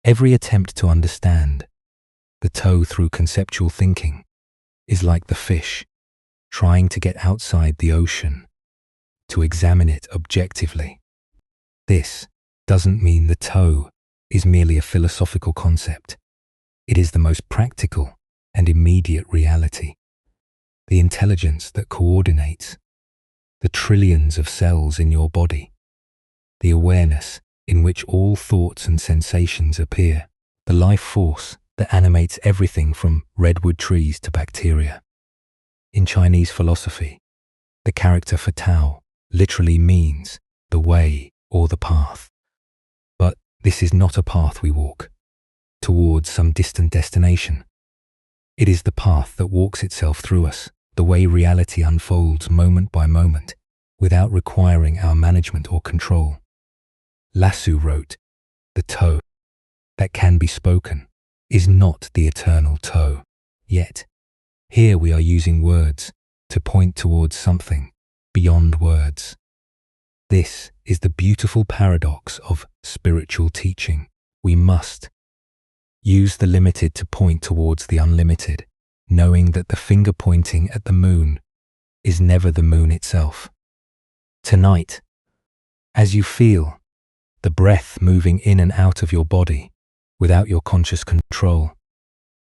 Every attempt to understand the toe through conceptual thinking is like the fish trying to get outside the ocean to examine it objectively. This doesn't mean the toe is merely a philosophical concept. It is the most practical and immediate reality. The intelligence that coordinates the trillions of cells in your body, the awareness in which all thoughts and sensations appear, the life force that animates everything from redwood trees to bacteria. In Chinese philosophy, the character for Tao literally means the way or the path. But this is not a path we walk towards some distant destination. It is the path that walks itself through us, the way reality unfolds moment by moment, without requiring our management or control. Lassu wrote, "The toe that can be spoken is not the eternal toe." Yet, here we are using words to point towards something beyond words. This is the beautiful paradox of spiritual teaching. We must use the limited to point towards the unlimited, knowing that the finger pointing at the moon is never the moon itself. Tonight, as you feel the breath moving in and out of your body without your conscious control,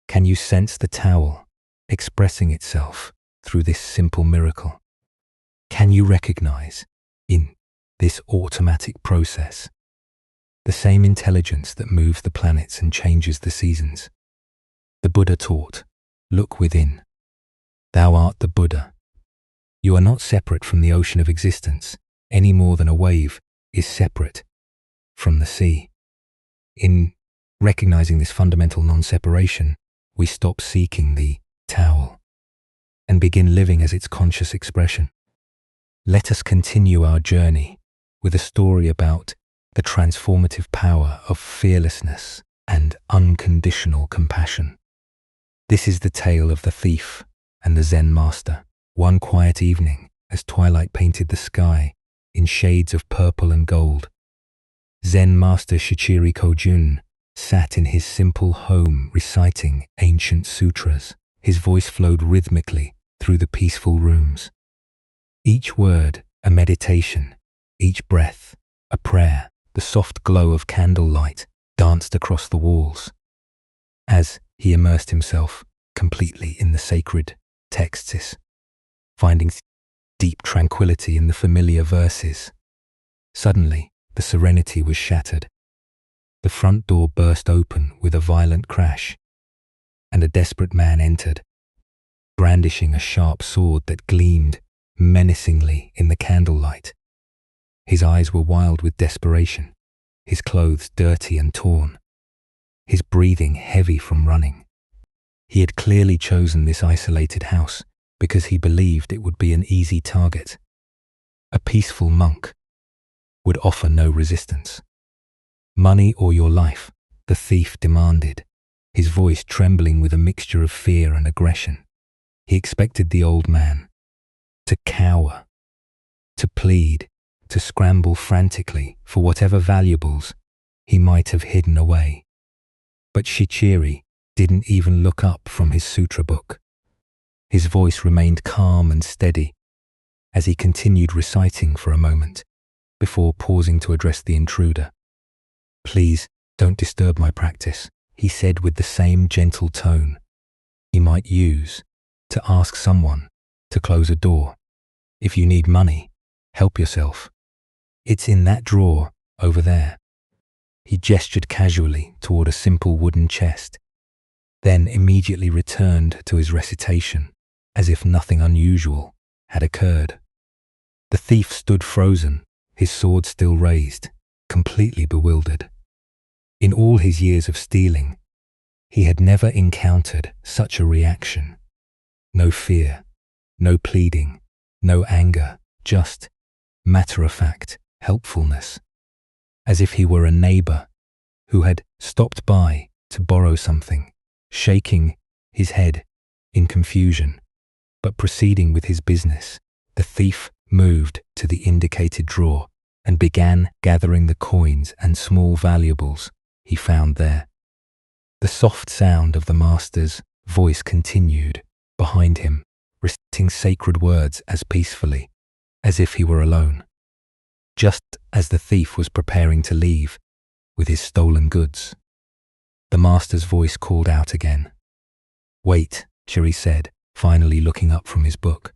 can you sense the towel expressing itself through this simple miracle? Can you recognize in this automatic process the same intelligence that moves the planets and changes the seasons? The Buddha taught, "Look within. Thou art the Buddha." You are not separate from the ocean of existence any more than a wave is separate from the sea. In recognizing this fundamental non-separation, we stop seeking the towel and begin living as its conscious expression. Let us continue our journey with a story about the transformative power of fearlessness and unconditional compassion. This is the tale of the thief and the Zen master. One quiet evening, as twilight painted the sky in shades of purple and gold, Zen master Shichiri Kojun sat in his simple home reciting ancient sutras. His voice flowed rhythmically through the peaceful rooms. Each word a meditation, each breath a prayer. The soft glow of candlelight danced across the walls as he immersed himself completely in the sacred texts, finding deep tranquility in the familiar verses. Suddenly, the serenity was shattered. The front door burst open with a violent crash, and a desperate man entered, brandishing a sharp sword that gleamed menacingly in the candlelight. His eyes were wild with desperation, his clothes dirty and torn, his breathing heavy from running. He had clearly chosen this isolated house because he believed it would be an easy target. A peaceful monk would offer no resistance. "Money or your life," the thief demanded, his voice trembling with a mixture of fear and aggression. He expected the old man to cower, to plead, to scramble frantically for whatever valuables he might have hidden away. But Shichiri didn't even look up from his sutra book. His voice remained calm and steady as he continued reciting for a moment before pausing to address the intruder. "Please don't disturb my practice," he said with the same gentle tone he might use to ask someone to close a door. "If you need money, help yourself. It's in that drawer over there." He gestured casually toward a simple wooden chest, then immediately returned to his recitation as if nothing unusual had occurred. The thief stood frozen, his sword still raised, completely bewildered. In all his years of stealing, he had never encountered such a reaction. No fear, no pleading, no anger, just matter-of-fact helpfulness, as if he were a neighbor who had stopped by to borrow something, shaking his head in confusion, but proceeding with his business. The thief moved to the indicated drawer and began gathering the coins and small valuables he found there. The soft sound of the master's voice continued behind him, reciting sacred words as peacefully as if he were alone. Just as the thief was preparing to leave with his stolen goods, the master's voice called out again. "Wait," Shiri said, finally looking up from his book.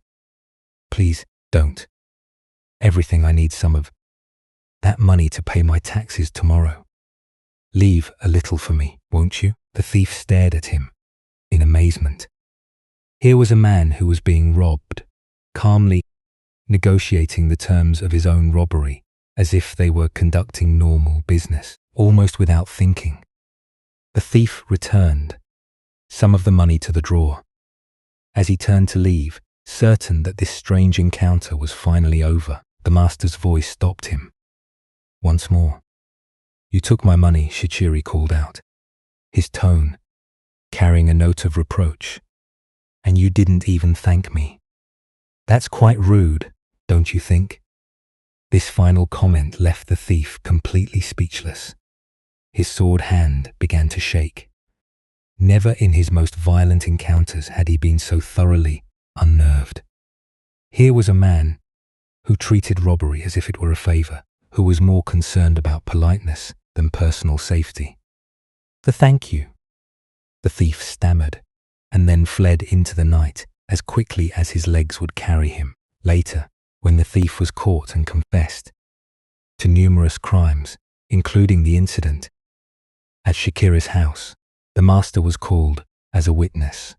"Please don't. Everything I need some of that money to pay my taxes tomorrow. Leave a little for me, won't you?" The thief stared at him in amazement. Here was a man who was being robbed, calmly negotiating the terms of his own robbery as if they were conducting normal business, almost without thinking. The thief returned some of the money to the drawer. As he turned to leave, certain that this strange encounter was finally over, the master's voice stopped him. "Once more. You took my money," Shichiri called out, his tone carrying a note of reproach. "And you didn't even thank me. That's quite rude, don't you think?" This final comment left the thief completely speechless. His sword hand began to shake. Never in his most violent encounters had he been so thoroughly unnerved. Here was a man who treated robbery as if it were a favor, who was more concerned about politeness than personal safety. "Thank you," the thief stammered, and then fled into the night as quickly as his legs would carry him. Later, when the thief was caught and confessed to numerous crimes, including the incident at Shikira's house, the master was called as a witness.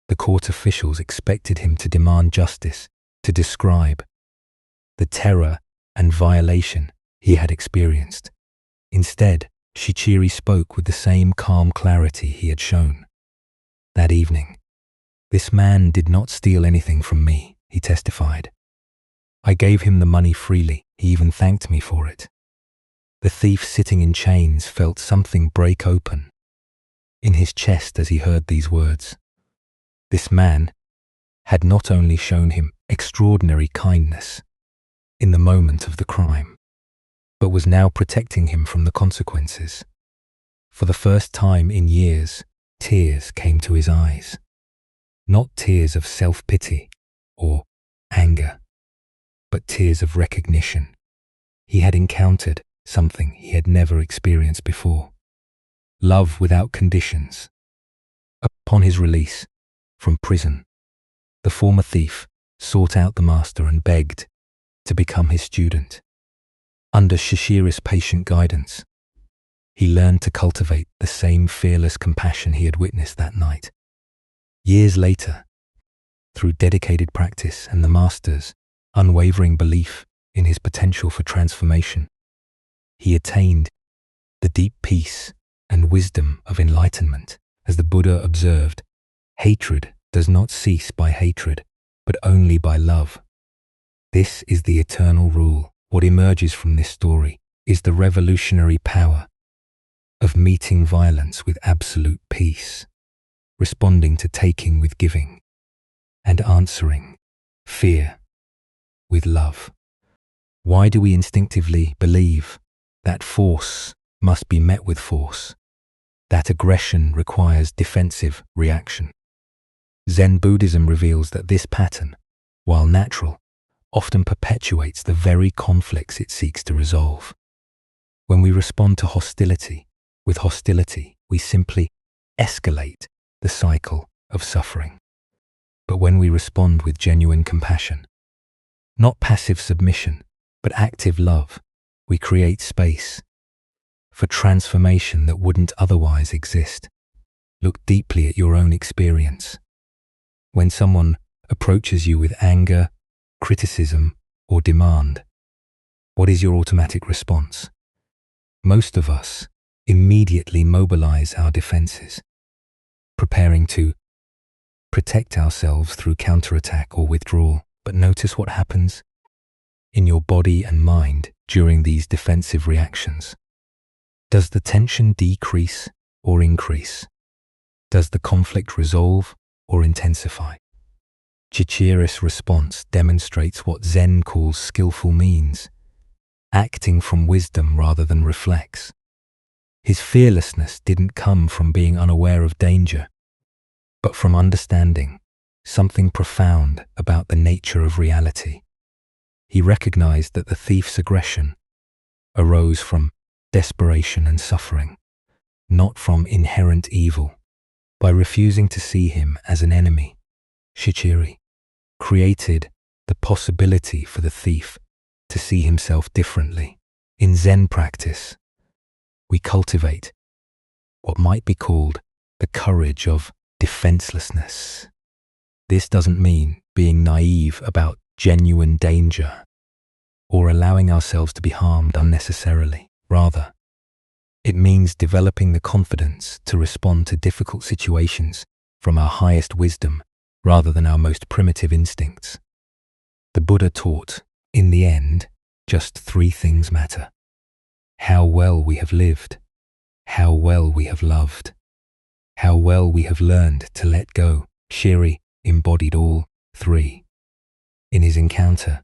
The court officials expected him to demand justice, to describe the terror and violation he had experienced. Instead, Shichiri spoke with the same calm clarity he had shown. That evening, "This man did not steal anything from me," he testified. "I gave him the money freely. He even thanked me for it." The thief sitting in chains felt something break open in his chest as he heard these words. This man had not only shown him extraordinary kindness in the moment of the crime, but was now protecting him from the consequences. For the first time in years, tears came to his eyes. Not tears of self-pity or anger, but tears of recognition. He had encountered something he had never experienced before. Love without conditions. Upon his release from prison, the former thief sought out the master and begged to become his student. Under Shishira's patient guidance, he learned to cultivate the same fearless compassion he had witnessed that night. Years later, through dedicated practice and the master's unwavering belief in his potential for transformation, he attained the deep peace and wisdom of enlightenment. As the Buddha observed, hatred does not cease by hatred, but only by love. This is the eternal rule. What emerges from this story is the revolutionary power of meeting violence with absolute peace, responding to taking with giving, and answering fear with love. Why do we instinctively believe that force must be met with force, that aggression requires defensive reaction? Zen Buddhism reveals that this pattern, while natural, often perpetuates the very conflicts it seeks to resolve. When we respond to hostility with hostility, we simply escalate the cycle of suffering. But when we respond with genuine compassion, not passive submission, but active love, we create space for transformation that wouldn't otherwise exist. Look deeply at your own experience. When someone approaches you with anger, criticism, or demand, what is your automatic response? Most of us immediately mobilize our defenses, preparing to protect ourselves through counterattack or withdrawal. But notice what happens in your body and mind during these defensive reactions. Does the tension decrease or increase? Does the conflict resolve or intensify? Chichira's response demonstrates what Zen calls skillful means, acting from wisdom rather than reflex. His fearlessness didn't come from being unaware of danger, but from understanding something profound about the nature of reality. He recognized that the thief's aggression arose from desperation and suffering, not from inherent evil. By refusing to see him as an enemy, Shichiri created the possibility for the thief to see himself differently. In Zen practice, we cultivate what might be called the courage of defenselessness. This doesn't mean being naive about genuine danger or allowing ourselves to be harmed unnecessarily. Rather, it means developing the confidence to respond to difficult situations from our highest wisdom rather than our most primitive instincts. The Buddha taught, in the end, just 3 things matter: how well we have lived, how well we have loved, how well we have learned to let go. Shiri embodied all 3. In his encounter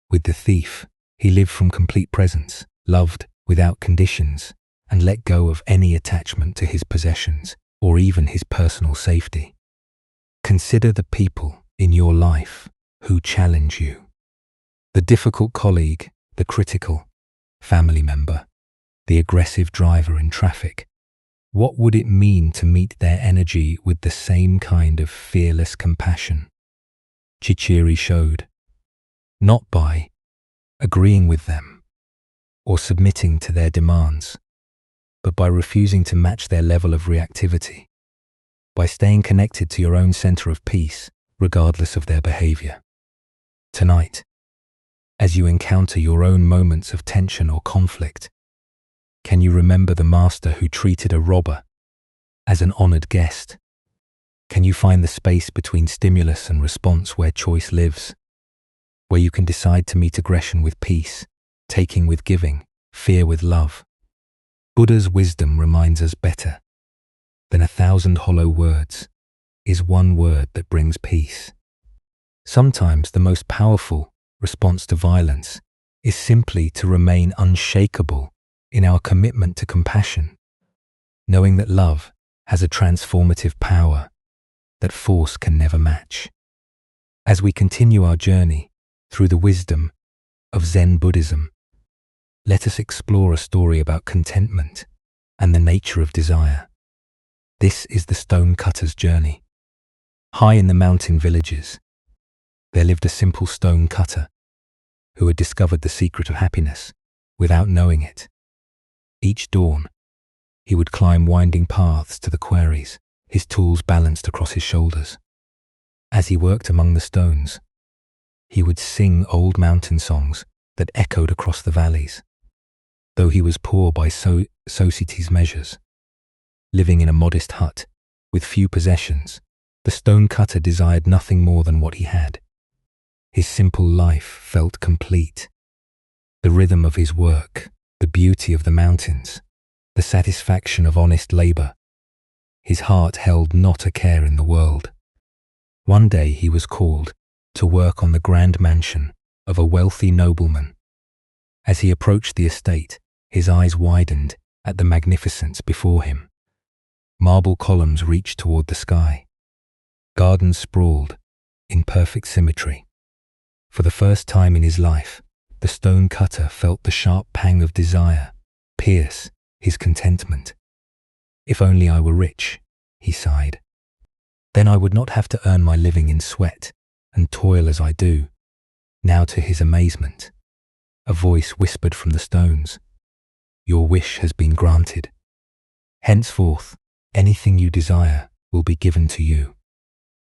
with the thief, he lived from complete presence, loved without conditions, and let go of any attachment to his possessions or even his personal safety. Consider the people in your life who challenge you. The difficult colleague, the critical family member, the aggressive driver in traffic. What would it mean to meet their energy with the same kind of fearless compassion Chichiri showed? Not by agreeing with them or submitting to their demands, but by refusing to match their level of reactivity, by staying connected to your own center of peace, regardless of their behavior. Tonight, as you encounter your own moments of tension or conflict, can you remember the master who treated a robber as an honored guest? Can you find the space between stimulus and response where choice lives, where you can decide to meet aggression with peace, taking with giving, fear with love? Buddha's wisdom reminds us better than 1,000 hollow words is one word that brings peace. Sometimes the most powerful response to violence is simply to remain unshakable in our commitment to compassion, knowing that love has a transformative power that force can never match. As we continue our journey through the wisdom of Zen Buddhism, let us explore a story about contentment and the nature of desire. This is the stone-cutter's journey. High in the mountain villages, there lived a simple stone cutter who had discovered the secret of happiness without knowing it. Each dawn, he would climb winding paths to the quarries, his tools balanced across his shoulders. As he worked among the stones, he would sing old mountain songs that echoed across the valleys. Though he was poor by society's measures, living in a modest hut with few possessions, the stone-cutter desired nothing more than what he had. His simple life felt complete. The rhythm of his work, the beauty of the mountains, the satisfaction of honest labor. His heart held not a care in the world. One day he was called to work on the grand mansion of a wealthy nobleman. As he approached the estate, his eyes widened at the magnificence before him. Marble columns reached toward the sky. Gardens sprawled in perfect symmetry. For the first time in his life, the stone cutter felt the sharp pang of desire pierce his contentment. If only I were rich, he sighed. Then I would not have to earn my living in sweat and toil as I do. Now, to his amazement, a voice whispered from the stones, "Your wish has been granted. Henceforth, anything you desire will be given to you."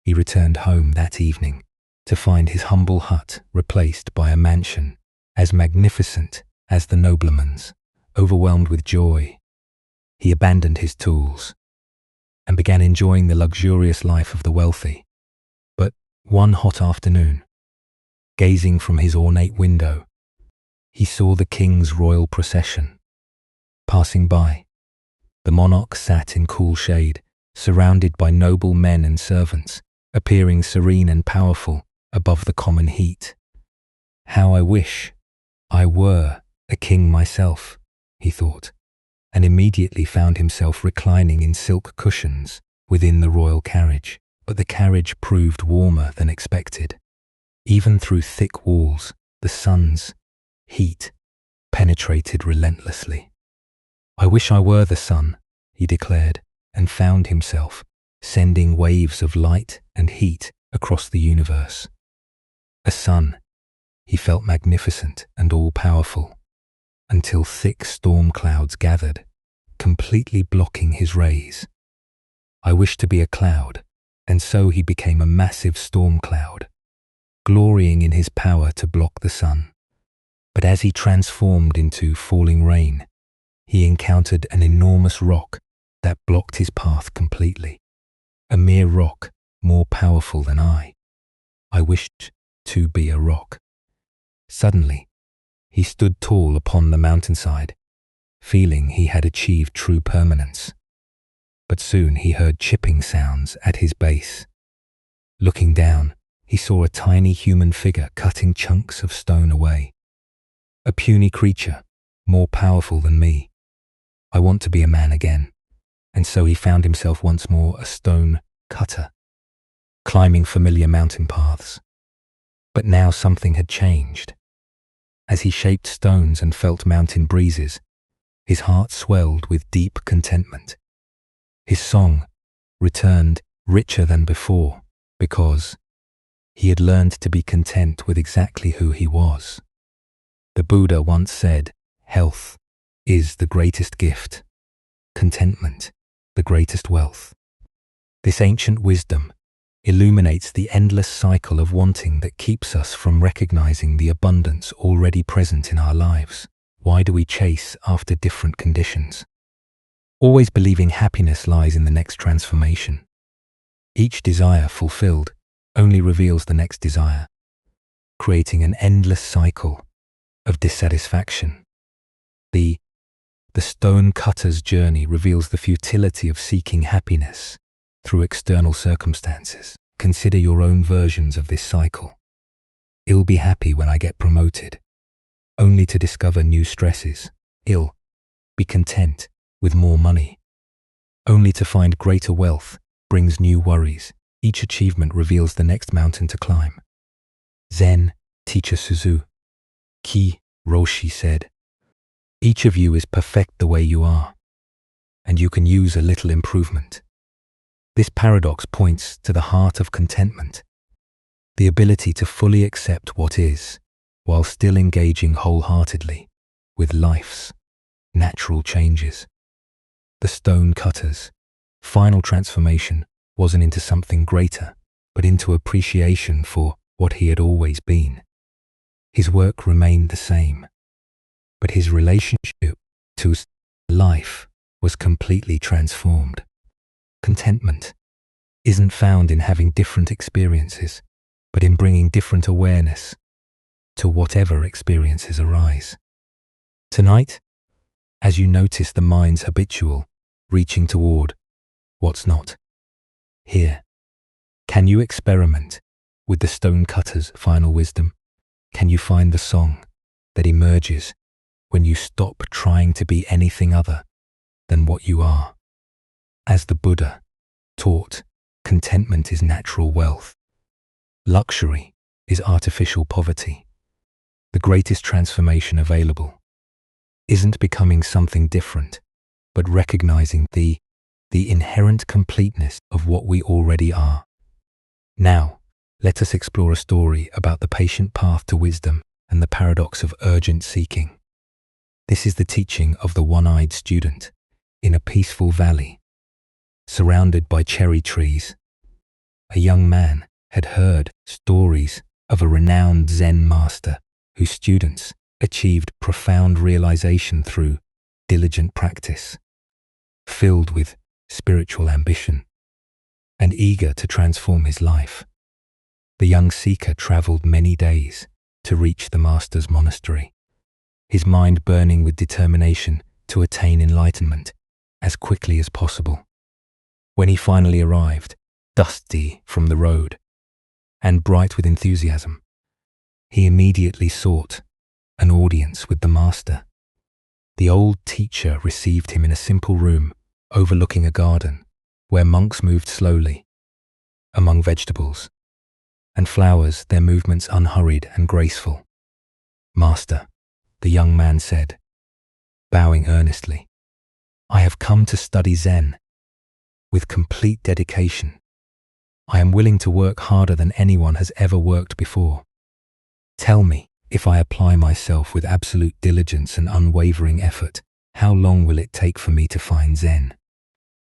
He returned home that evening to find his humble hut replaced by a mansion as magnificent as the nobleman's. Overwhelmed with joy, he abandoned his tools and began enjoying the luxurious life of the wealthy. But one hot afternoon, gazing from his ornate window, he saw the king's royal procession passing by. The monarch sat in cool shade, surrounded by noble men and servants, appearing serene and powerful above the common heat. "How I wish I were a king myself," he thought, and immediately found himself reclining in silk cushions within the royal carriage. But the carriage proved warmer than expected. Even through thick walls, the sun's heat penetrated relentlessly. "I wish I were the sun," he declared, and found himself sending waves of light and heat across the universe. A sun, he felt magnificent and all-powerful, until thick storm clouds gathered, completely blocking his rays. "I wish to be a cloud," and so he became a massive storm cloud, glorying in his power to block the sun. But as he transformed into falling rain, he encountered an enormous rock that blocked his path completely. A mere rock, more powerful than I. I wished to be a rock. Suddenly, he stood tall upon the mountainside, feeling he had achieved true permanence. But soon he heard chipping sounds at his base. Looking down, he saw a tiny human figure cutting chunks of stone away. A puny creature, more powerful than me. I want to be a man again. And so he found himself once more a stone cutter, climbing familiar mountain paths. But now something had changed. As he shaped stones and felt mountain breezes, his heart swelled with deep contentment. His song returned richer than before because he had learned to be content with exactly who he was. The Buddha once said, "Health is the greatest gift, contentment the greatest wealth." This ancient wisdom illuminates the endless cycle of wanting that keeps us from recognizing the abundance already present in our lives. Why do we chase after different conditions? Always believing happiness lies in the next transformation. Each desire fulfilled only reveals the next desire, creating an endless cycle of dissatisfaction. The The stone cutter's journey reveals the futility of seeking happiness through external circumstances. Consider your own versions of this cycle. I'll be happy when I get promoted, only to discover new stresses. I'll be content with more money, only to find greater wealth brings new worries. Each achievement reveals the next mountain to climb. Zen teacher Suzu Ki Roshi said, "Each of you is perfect the way you are, and you can use a little improvement." This paradox points to the heart of contentment, the ability to fully accept what is, while still engaging wholeheartedly with life's natural changes. The stone cutter's final transformation wasn't into something greater, but into appreciation for what he had always been. His work remained the same, but his relationship to life was completely transformed. Contentment isn't found in having different experiences, but in bringing different awareness to whatever experiences arise. Tonight, as you notice the mind's habitual reaching toward what's not here, can you experiment with the stone cutter's final wisdom? Can you find the song that emerges when you stop trying to be anything other than what you are? As the Buddha taught, contentment is natural wealth. Luxury is artificial poverty. The greatest transformation available isn't becoming something different, but recognizing the inherent completeness of what we already are. Now, let us explore a story about the patient path to wisdom and the paradox of urgent seeking. This is the teaching of the one-eyed student in a peaceful valley, surrounded by cherry trees. A young man had heard stories of a renowned Zen master whose students achieved profound realization through diligent practice. Filled with spiritual ambition and eager to transform his life, the young seeker traveled many days to reach the master's monastery, his mind burning with determination to attain enlightenment as quickly as possible. When he finally arrived, dusty from the road and bright with enthusiasm, he immediately sought an audience with the master. The old teacher received him in a simple room overlooking a garden where monks moved slowly among vegetables and flowers, their movements unhurried and graceful. "Master," the young man said, bowing earnestly, "I have come to study Zen with complete dedication. I am willing to work harder than anyone has ever worked before. Tell me, if I apply myself with absolute diligence and unwavering effort, how long will it take for me to find Zen?"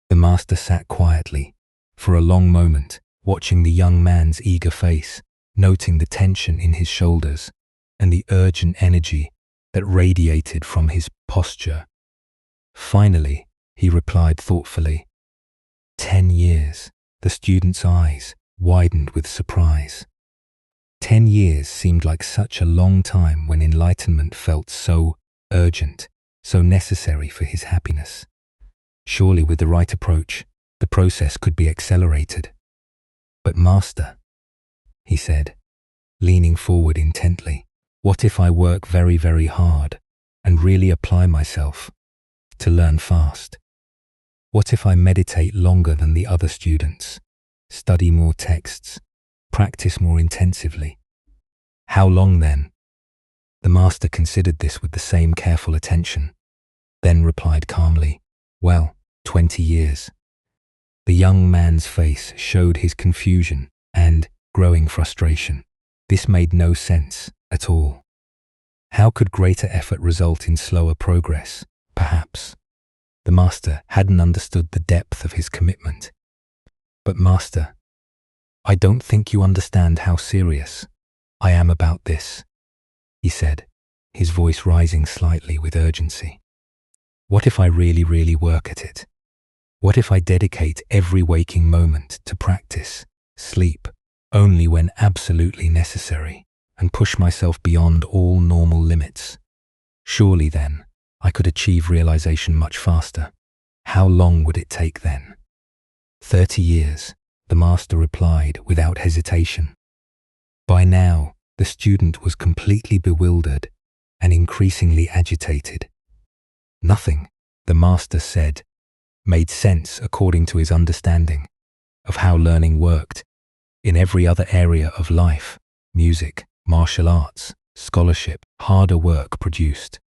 The master sat quietly for a long moment, watching the young man's eager face, noting the tension in his shoulders and the urgent energy that radiated from his posture. Finally, he replied thoughtfully, 10 years." The student's eyes widened with surprise. 10 years seemed like such a long time when enlightenment felt so urgent, so necessary for his happiness. Surely with the right approach, the process could be accelerated. "But master," he said, leaning forward intently, "what if I work very, very hard and really apply myself to learn fast? What if I meditate longer than the other students, study more texts, practice more intensively? How long then?" The master considered this with the same careful attention, then replied calmly, "Well, 20 years." The young man's face showed his confusion and growing frustration. This made no sense at all. How could greater effort result in slower progress? Perhaps the master hadn't understood the depth of his commitment. "But master, I don't think you understand how serious I am about this," he said, his voice rising slightly with urgency. "What if I really, really work at it? What if I dedicate every waking moment to practice, sleep only when absolutely necessary, and push myself beyond all normal limits? Surely then, I could achieve realization much faster. How long would it take then? 30 years, the master replied without hesitation. By now, the student was completely bewildered and increasingly agitated. Nothing, the master said, made sense according to his understanding of how learning worked in every other area of life: music, martial arts, scholarship. Harder work produced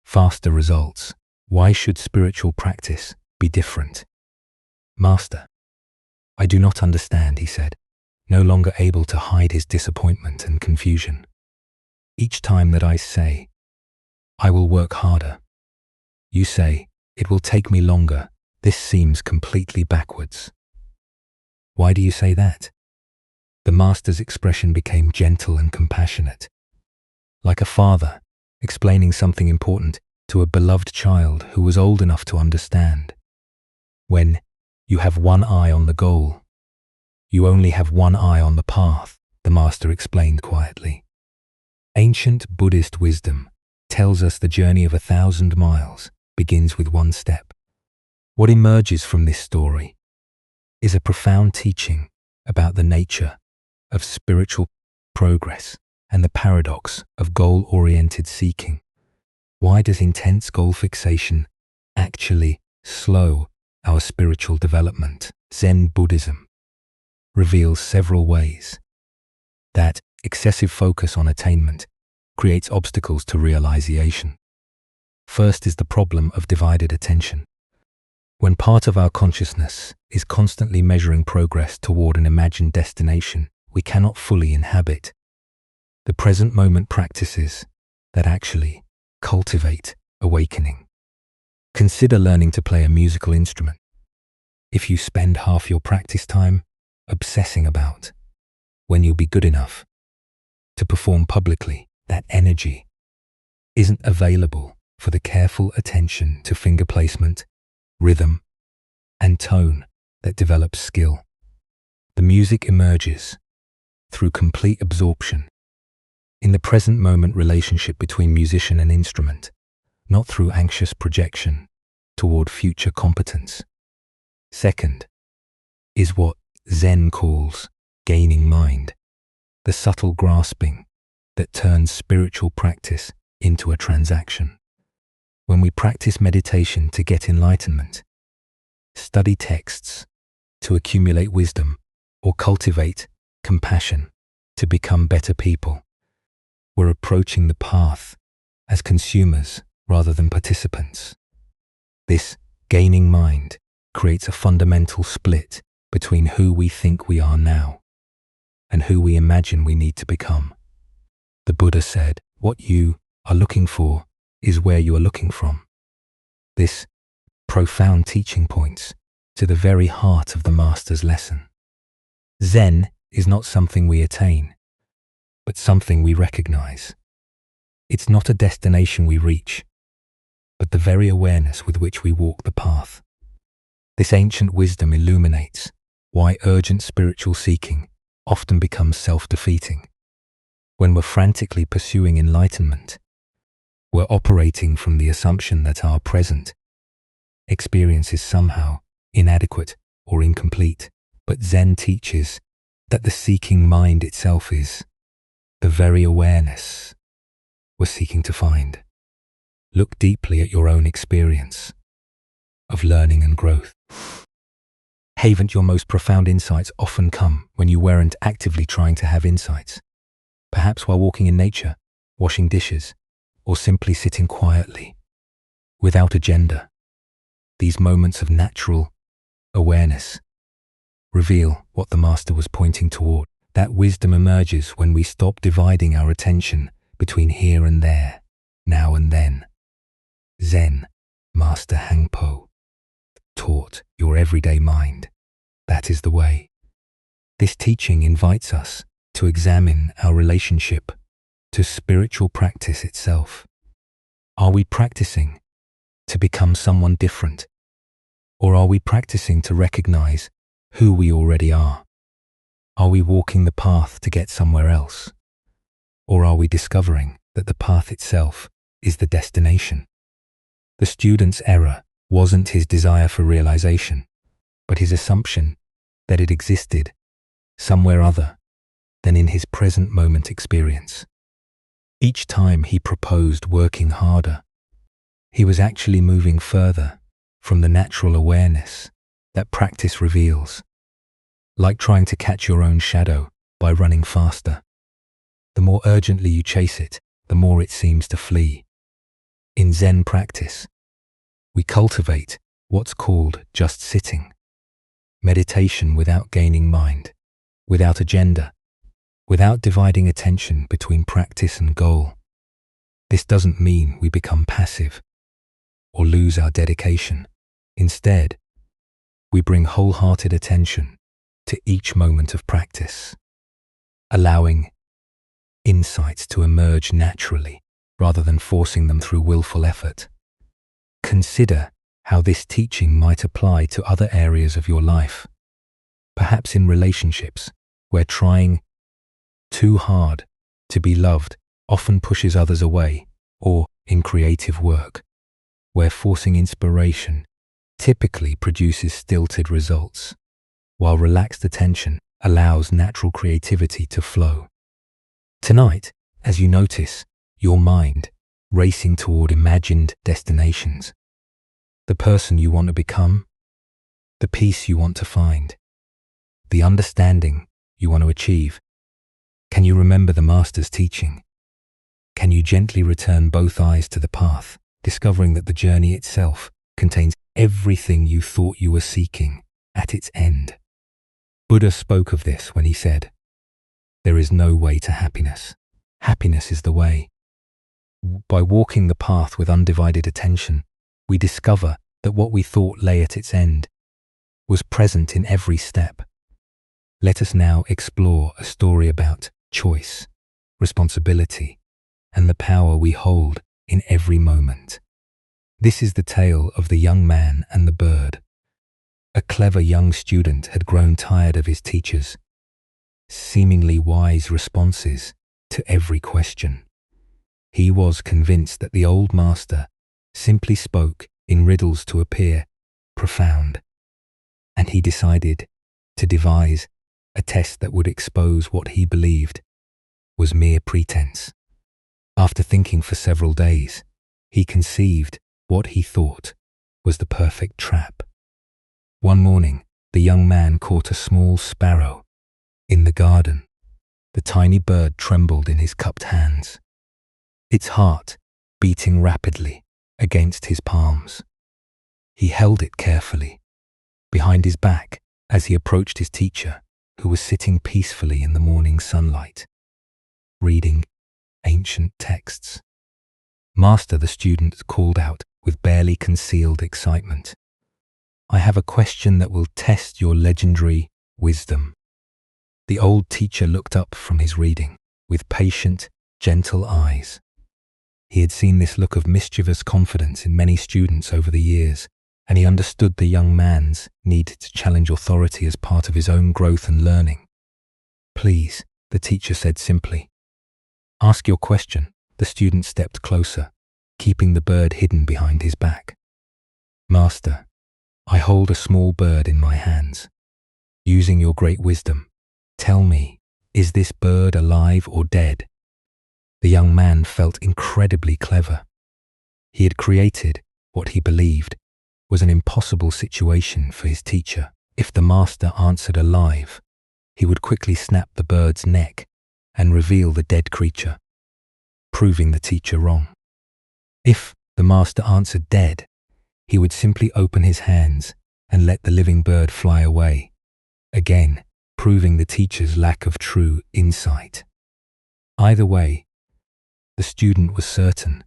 faster results. Why should spiritual practice be different? Master, I do not understand, he said, no longer able to hide his disappointment and confusion. Each time that I say, I will work harder, you say, it will take me longer. This seems completely backwards. Why do you say that? The master's expression became gentle and compassionate, like a father explaining something important to a beloved child who was old enough to understand. When you have one eye on the goal, you only have one eye on the path, the master explained quietly. Ancient Buddhist wisdom tells us the journey of 1,000 miles begins with one step. What emerges from this story is a profound teaching about the nature of spiritual progress and the paradox of goal-oriented seeking. Why does intense goal fixation actually slow our spiritual development? Zen Buddhism reveals several ways that excessive focus on attainment creates obstacles to realization. First is the problem of divided attention. When part of our consciousness is constantly measuring progress toward an imagined destination we cannot fully inhabit the present moment practices that actually cultivate awakening. Consider learning to play a musical instrument. If you spend half your practice time obsessing about when you'll be good enough to perform publicly, that energy isn't available for the careful attention to finger placement, rhythm, and tone that develops skill. The music emerges through complete absorption in the present moment relationship between musician and instrument, not through anxious projection toward future competence. Second is what Zen calls gaining mind, the subtle grasping that turns spiritual practice into a transaction. When we practice meditation to get enlightenment, study texts to accumulate wisdom, or cultivate compassion to become better people, we're approaching the path as consumers rather than participants. This gaining mind creates a fundamental split between who we think we are now and who we imagine we need to become. The Buddha said, what you are looking for is where you are looking from. This profound teaching points to the very heart of the master's lesson. Zen is not something we attain, but something we recognize. It's not a destination we reach, but the very awareness with which we walk the path. This ancient wisdom illuminates why urgent spiritual seeking often becomes self-defeating. When we're frantically pursuing enlightenment, we're operating from the assumption that our present experience is somehow inadequate or incomplete. But Zen teaches that the seeking mind itself is the very awareness we're seeking to find. Look deeply at your own experience of learning and growth. Haven't your most profound insights often come when you weren't actively trying to have insights? Perhaps while walking in nature, washing dishes, or simply sitting quietly, without agenda. These moments of natural awareness reveal what the master was pointing toward. That wisdom emerges when we stop dividing our attention between here and there, now and then. Zen, Master Hangpo, taught your everyday mind. That is the way. This teaching invites us to examine our relationship to spiritual practice itself. Are we practicing to become someone different? Or are we practicing to recognize who we already are? Are we walking the path to get somewhere else? Or are we discovering that the path itself is the destination? The student's error wasn't his desire for realization, but his assumption that it existed somewhere other than in his present moment experience. Each time he proposed working harder, he was actually moving further from the natural awareness that practice reveals, like trying to catch your own shadow by running faster. The more urgently you chase it, the more it seems to flee. In Zen practice, we cultivate what's called just sitting, meditation without gaining mind, without agenda, without dividing attention between practice and goal. This doesn't mean we become passive or lose our dedication. Instead, we bring wholehearted attention to each moment of practice, allowing insights to emerge naturally rather than forcing them through willful effort. Consider how this teaching might apply to other areas of your life, perhaps in relationships where trying too hard to be loved often pushes others away, or in creative work, where forcing inspiration typically produces stilted results, while relaxed attention allows natural creativity to flow. Tonight, as you notice your mind racing toward imagined destinations, the person you want to become, the peace you want to find, the understanding you want to achieve, can you remember the Master's teaching? Can you gently return both eyes to the path, discovering that the journey itself contains everything you thought you were seeking at its end? Buddha spoke of this when he said, "There is no way to happiness. Happiness is the way." By walking the path with undivided attention, we discover that what we thought lay at its end was present in every step. Let us now explore a story about choice, responsibility, and the power we hold in every moment. This is the tale of the young man and the bird. A clever young student had grown tired of his teacher's seemingly wise responses to every question. He was convinced that the old master simply spoke in riddles to appear profound, and he decided to devise a test that would expose what he believed was mere pretense. After thinking for several days, he conceived what he thought was the perfect trap. One morning, the young man caught a small sparrow in the garden. The tiny bird trembled in his cupped hands, its heart beating rapidly against his palms. He held it carefully behind his back as he approached his teacher, who was sitting peacefully in the morning sunlight, reading ancient texts. "Master," the student called out with barely concealed excitement, "I have a question that will test your legendary wisdom." The old teacher looked up from his reading with patient, gentle eyes. He had seen this look of mischievous confidence in many students over the years, and he understood the young man's need to challenge authority as part of his own growth and learning. "Please," the teacher said simply. "Ask your question." The student stepped closer, keeping the bird hidden behind his back. "Master, I hold a small bird in my hands. Using your great wisdom, tell me, is this bird alive or dead?" The young man felt incredibly clever. He had created what he believed was an impossible situation for his teacher. If the master answered alive, he would quickly snap the bird's neck and reveal the dead creature, proving the teacher wrong. If the master answered dead, he would simply open his hands and let the living bird fly away, again proving the teacher's lack of true insight. Either way, the student was certain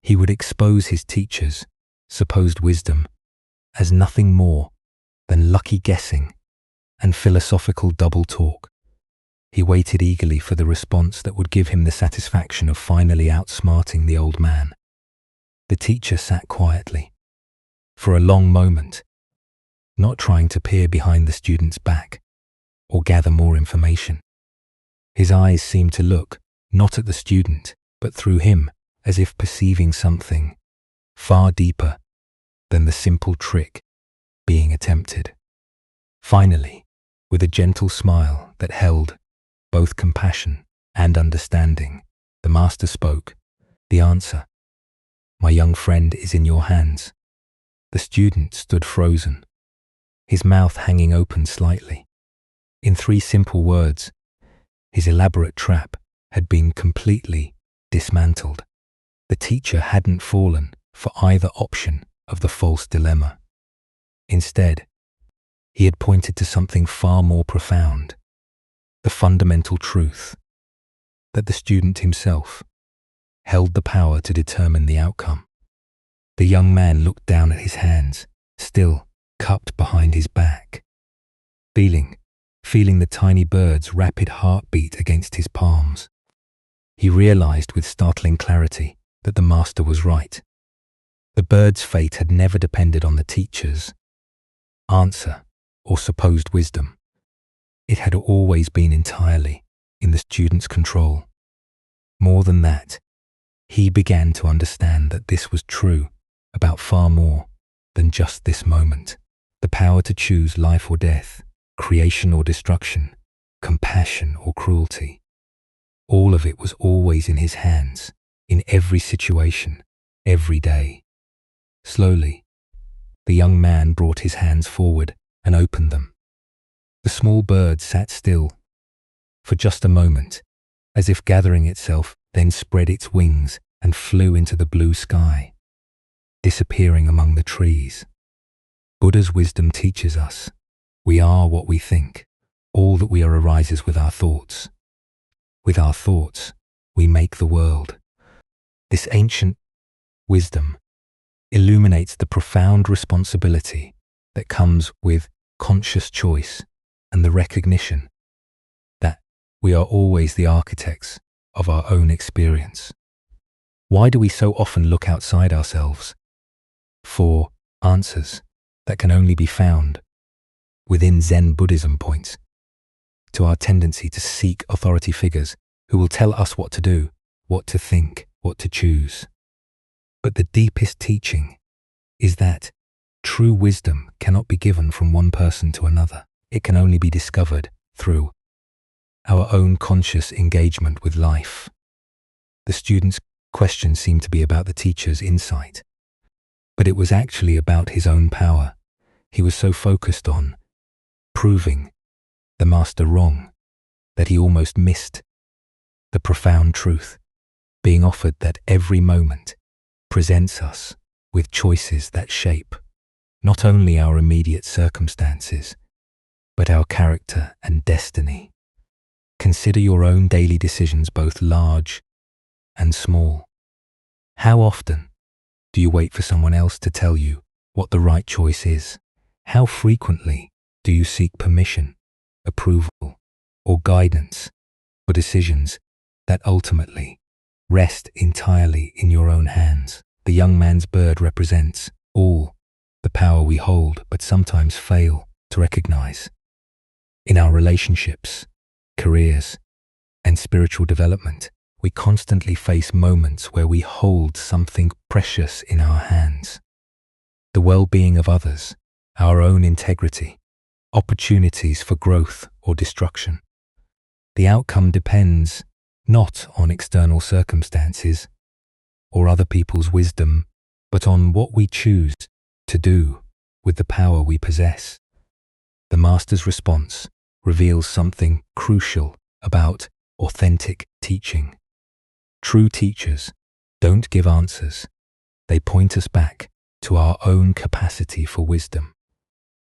he would expose his teacher's supposed wisdom as nothing more than lucky guessing and philosophical double talk. He waited eagerly for the response that would give him the satisfaction of finally outsmarting the old man. The teacher sat quietly for a long moment, not trying to peer behind the student's back or gather more information. His eyes seemed to look not at the student, but through him, as if perceiving something far deeper than the simple trick being attempted. Finally, with a gentle smile that held both compassion and understanding, the master spoke, "The answer, my young friend, is in your hands." The student stood frozen, his mouth hanging open slightly. In 3 simple words, his elaborate trap had been completely dismantled. The teacher hadn't fallen for either option of the false dilemma. Instead, he had pointed to something far more profound, the fundamental truth that the student himself held the power to determine the outcome. The young man looked down at his hands, still cupped behind his back, feeling the tiny bird's rapid heartbeat against his palms. He realized with startling clarity that the master was right. The bird's fate had never depended on the teacher's answer or supposed wisdom. It had always been entirely in the student's control. More than that, he began to understand that this was true about far more than just this moment. The power to choose life or death, creation or destruction, compassion or cruelty. All of it was always in his hands, in every situation, every day. Slowly, the young man brought his hands forward and opened them. The small bird sat still for just a moment, as if gathering itself, then spread its wings and flew into the blue sky, disappearing among the trees. Buddha's wisdom teaches us, we are what we think. All that we are arises with our thoughts. With our thoughts, we make the world. This ancient wisdom illuminates the profound responsibility that comes with conscious choice and the recognition that we are always the architects of our own experience. Why do we so often look outside ourselves for answers that can only be found within Zen Buddhism? Points to our tendency to seek authority figures who will tell us what to do, what to think, what to choose. But the deepest teaching is that true wisdom cannot be given from one person to another. It can only be discovered through our own conscious engagement with life. The student's question seemed to be about the teacher's insight, but it was actually about his own power. He was so focused on proving the master wrong that he almost missed the profound truth being offered that every moment presents us with choices that shape not only our immediate circumstances, but our character and destiny. Consider your own daily decisions, both large and small. How often do you wait for someone else to tell you what the right choice is? How frequently do you seek permission, approval, or guidance for decisions that ultimately rest entirely in your own hands? The young man's bird represents all the power we hold but sometimes fail to recognize. In our relationships, careers, and spiritual development, we constantly face moments where we hold something precious in our hands. The well-being of others, our own integrity, opportunities for growth or destruction. The outcome depends not on external circumstances or other people's wisdom, but on what we choose to do with the power we possess. The master's response reveals something crucial about authentic teaching. True teachers don't give answers. They point us back to our own capacity for wisdom.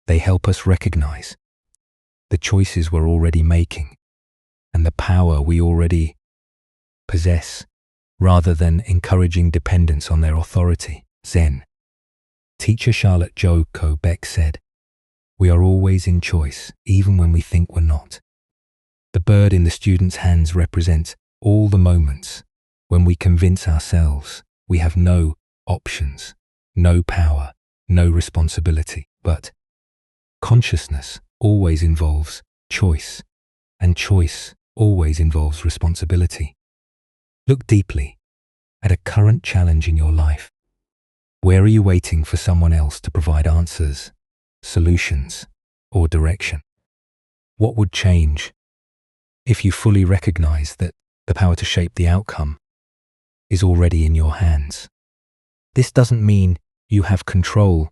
They help us recognize the choices we're already making and the power we already possess, rather than encouraging dependence on their authority. Zen teacher Charlotte Joko Beck said, "We are always in choice, even when we think we're not." The bird in the student's hands represents all the moments when we convince ourselves we have no options, no power, no responsibility. But consciousness always involves choice, and choice always involves responsibility. Look deeply at a current challenge in your life. Where are you waiting for someone else to provide answers, solutions, or direction? What would change if you fully recognize that the power to shape the outcome is already in your hands? This doesn't mean you have control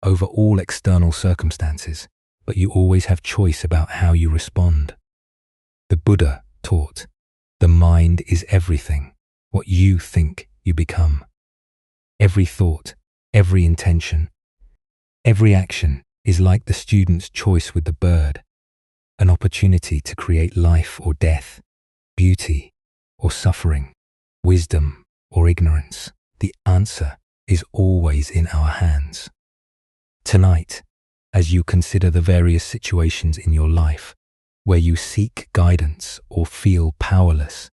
over all external circumstances, but you always have choice about how you respond. The Buddha taught, the mind is everything. What you think, you become. Every thought, every intention, every action is like the student's choice with the bird, an opportunity to create life or death, beauty or suffering, wisdom or ignorance. The answer is always in our hands. Tonight, as you consider the various situations in your life where you seek guidance or feel powerless,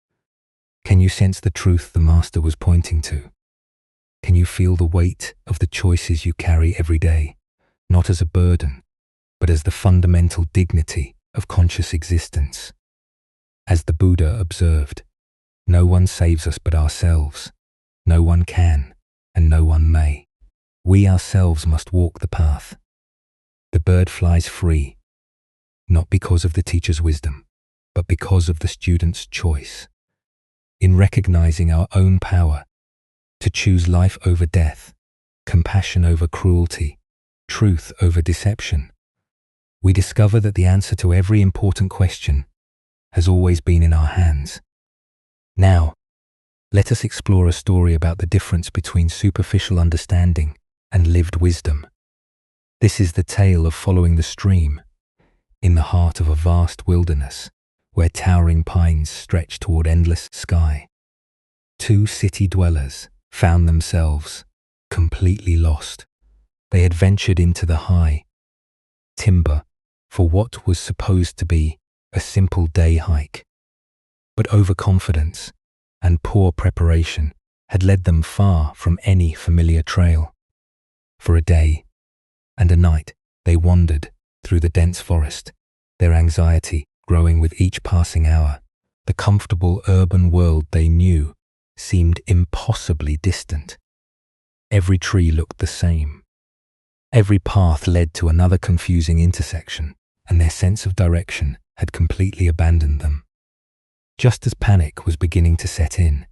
can you sense the truth the Master was pointing to? Can you feel the weight of the choices you carry every day, not as a burden, but as the fundamental dignity of conscious existence? As the Buddha observed, no one saves us but ourselves. No one can, and no one may. We ourselves must walk the path. The bird flies free, not because of the teacher's wisdom, but because of the student's choice. In recognizing our own power to choose life over death, compassion over cruelty, truth over deception, we discover that the answer to every important question has always been in our hands. Now, let us explore a story about the difference between superficial understanding and lived wisdom. This is the tale of following the stream in the heart of a vast wilderness where towering pines stretch toward endless sky. Two city dwellers found themselves completely lost. They had ventured into the high timber for what was supposed to be a simple day hike, but overconfidence and poor preparation had led them far from any familiar trail. For a day and a night they wandered through the dense forest, their anxiety growing with each passing hour. The comfortable urban world they knew seemed impossibly distant. Every tree looked the same. Every path led to another confusing intersection, and their sense of direction had completely abandoned them. Just as panic was beginning to set in,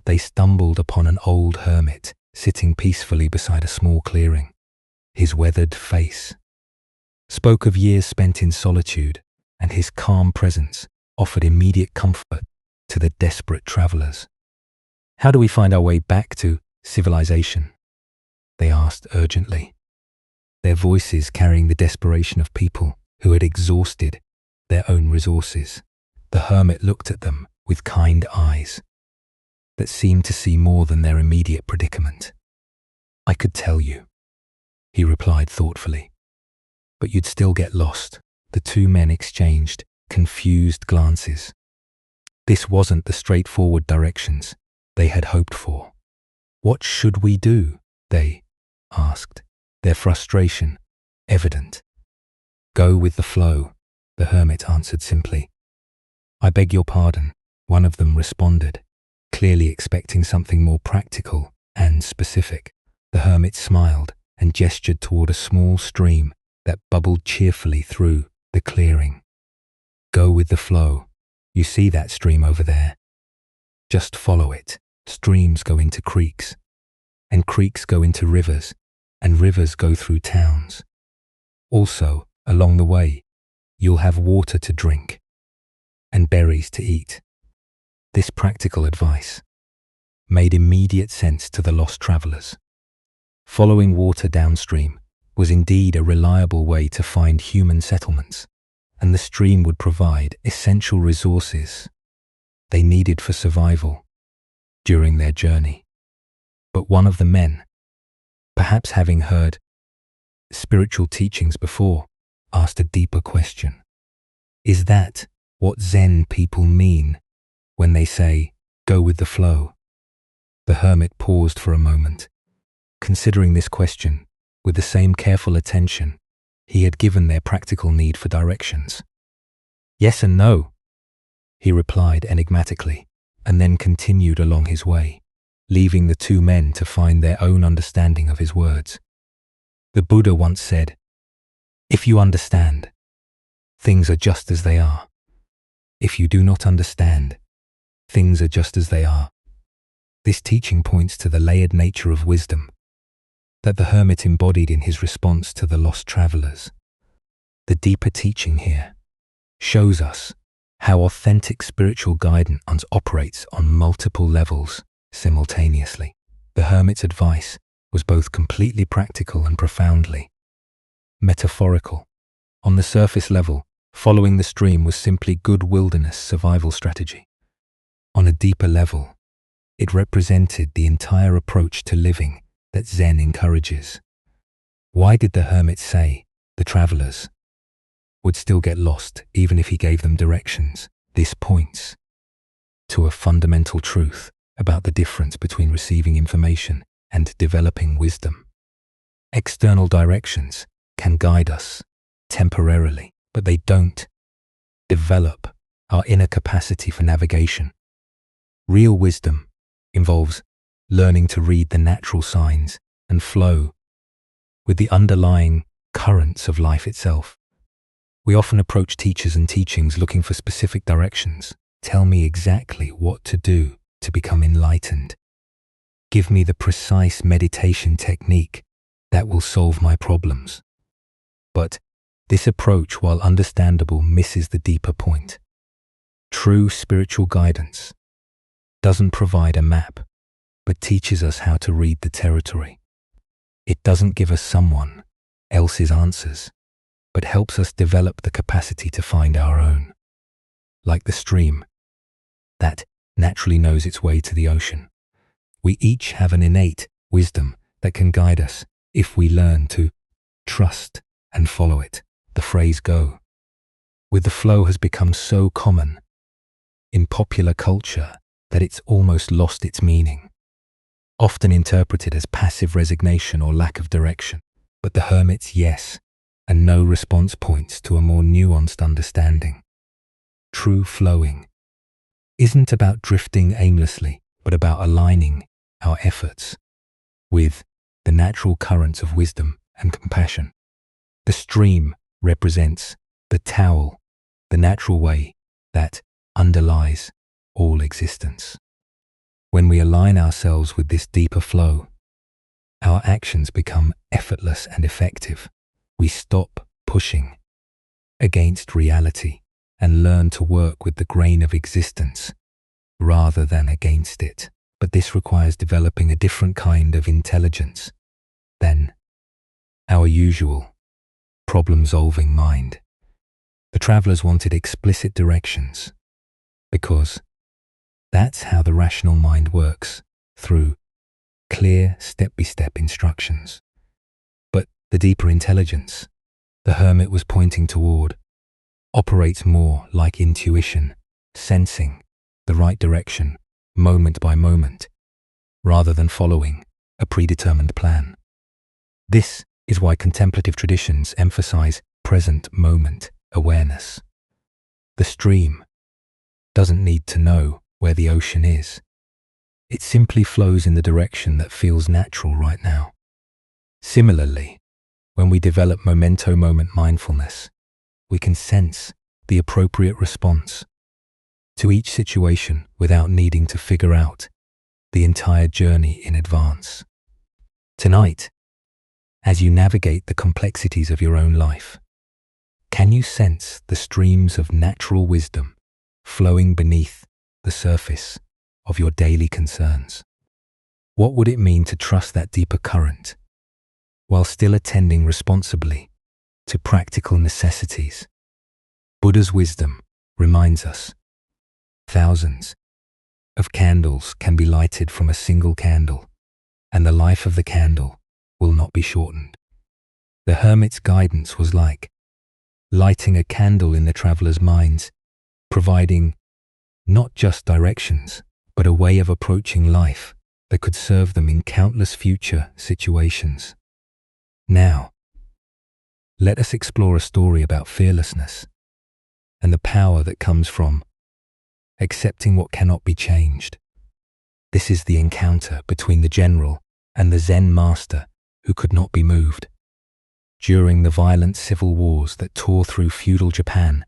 they stumbled upon an old hermit sitting peacefully beside a small clearing. His weathered face spoke of years spent in solitude, and his calm presence offered immediate comfort to the desperate travelers. "How do we find our way back to civilization?" they asked urgently, their voices carrying the desperation of people who had exhausted their own resources. The hermit looked at them with kind eyes that seemed to see more than their immediate predicament. "I could tell you," he replied thoughtfully, "but you'd still get lost." The two men exchanged confused glances. This wasn't the straightforward directions they had hoped for. "What should we do?" they asked, their frustration evident. "Go with the flow," the hermit answered simply. "I beg your pardon," one of them responded, clearly expecting something more practical and specific. The hermit smiled and gestured toward a small stream that bubbled cheerfully through the clearing. "Go with the flow. You see that stream over there? Just follow it. Streams go into creeks, and creeks go into rivers, and rivers go through towns. Also, along the way, you'll have water to drink and berries to eat." This practical advice made immediate sense to the lost travelers. Following water downstream was indeed a reliable way to find human settlements, and the stream would provide essential resources they needed for survival during their journey. But one of the men, perhaps having heard spiritual teachings before, asked a deeper question. "Is that what Zen people mean when they say, 'Go with the flow'?" The hermit paused for a moment, considering this question with the same careful attention he had given their practical need for directions. "Yes and no," he replied enigmatically, and then continued along his way, leaving the two men to find their own understanding of his words. The Buddha once said, "If you understand, things are just as they are. If you do not understand, things are just as they are." This teaching points to the layered nature of wisdom that the hermit embodied in his response to the lost travelers. The deeper teaching here shows us how authentic spiritual guidance operates on multiple levels simultaneously. The hermit's advice was both completely practical and profoundly metaphorical. On the surface level, following the stream was simply good wilderness survival strategy. On a deeper level, it represented the entire approach to living that Zen encourages. Why did the hermit say the travelers would still get lost even if he gave them directions? This points to a fundamental truth about the difference between receiving information and developing wisdom. External directions can guide us temporarily, but they don't develop our inner capacity for navigation. Real wisdom involves learning to read the natural signs and flow with the underlying currents of life itself. We often approach teachers and teachings looking for specific directions. Tell me exactly what to do to become enlightened. Give me the precise meditation technique that will solve my problems. But this approach, while understandable, misses the deeper point. True spiritual guidance doesn't provide a map, but teaches us how to read the territory. It doesn't give us someone else's answers, but helps us develop the capacity to find our own. Like the stream that naturally knows its way to the ocean, we each have an innate wisdom that can guide us if we learn to trust and follow it. The phrase "go with the flow" has become so common in popular culture that it's almost lost its meaning, often interpreted as passive resignation or lack of direction. But the hermit's yes and no response points to a more nuanced understanding. True flowing isn't about drifting aimlessly, but about aligning our efforts with the natural currents of wisdom and compassion. The stream represents the towel, the natural way that underlies all existence. When we align ourselves with this deeper flow, our actions become effortless and effective. We stop pushing against reality and learn to work with the grain of existence rather than against it. But this requires developing a different kind of intelligence than our usual problem-solving mind. The travelers wanted explicit directions because that's how the rational mind works, through clear step-by-step instructions. But the deeper intelligence the hermit was pointing toward operates more like intuition, sensing the right direction moment by moment, rather than following a predetermined plan. This is why contemplative traditions emphasize present moment awareness. The stream doesn't need to know where the ocean is. It simply flows in the direction that feels natural right now. Similarly, when we develop memento moment mindfulness, we can sense the appropriate response to each situation without needing to figure out the entire journey in advance. Tonight, as you navigate the complexities of your own life, can you sense the streams of natural wisdom flowing beneath the surface of your daily concerns? What would it mean to trust that deeper current while still attending responsibly to practical necessities? Buddha's wisdom reminds us thousands of candles can be lighted from a single candle, and the life of the candle will not be shortened. The hermit's guidance was like lighting a candle in the travelers' minds, providing not just directions, but a way of approaching life that could serve them in countless future situations. Now, let us explore a story about fearlessness and the power that comes from accepting what cannot be changed. This is the encounter between the general and the Zen master who could not be moved. During the violent civil wars that tore through feudal Japan,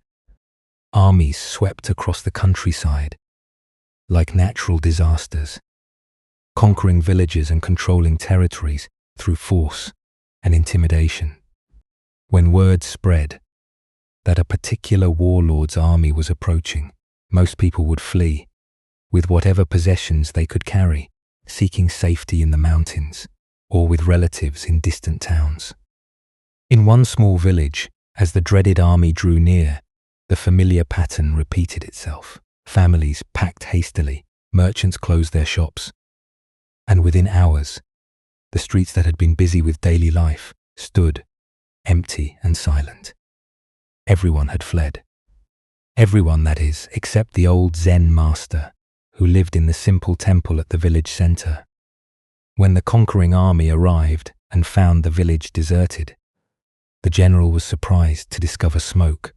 armies swept across the countryside like natural disasters, conquering villages and controlling territories through force and intimidation. When word spread that a particular warlord's army was approaching, most people would flee with whatever possessions they could carry, seeking safety in the mountains or with relatives in distant towns. In one small village, as the dreaded army drew near, the familiar pattern repeated itself. Families packed hastily, merchants closed their shops, and within hours, the streets that had been busy with daily life stood empty and silent. Everyone had fled. Everyone, that is, except the old Zen master, who lived in the simple temple at the village center. When the conquering army arrived and found the village deserted, the general was surprised to discover smoke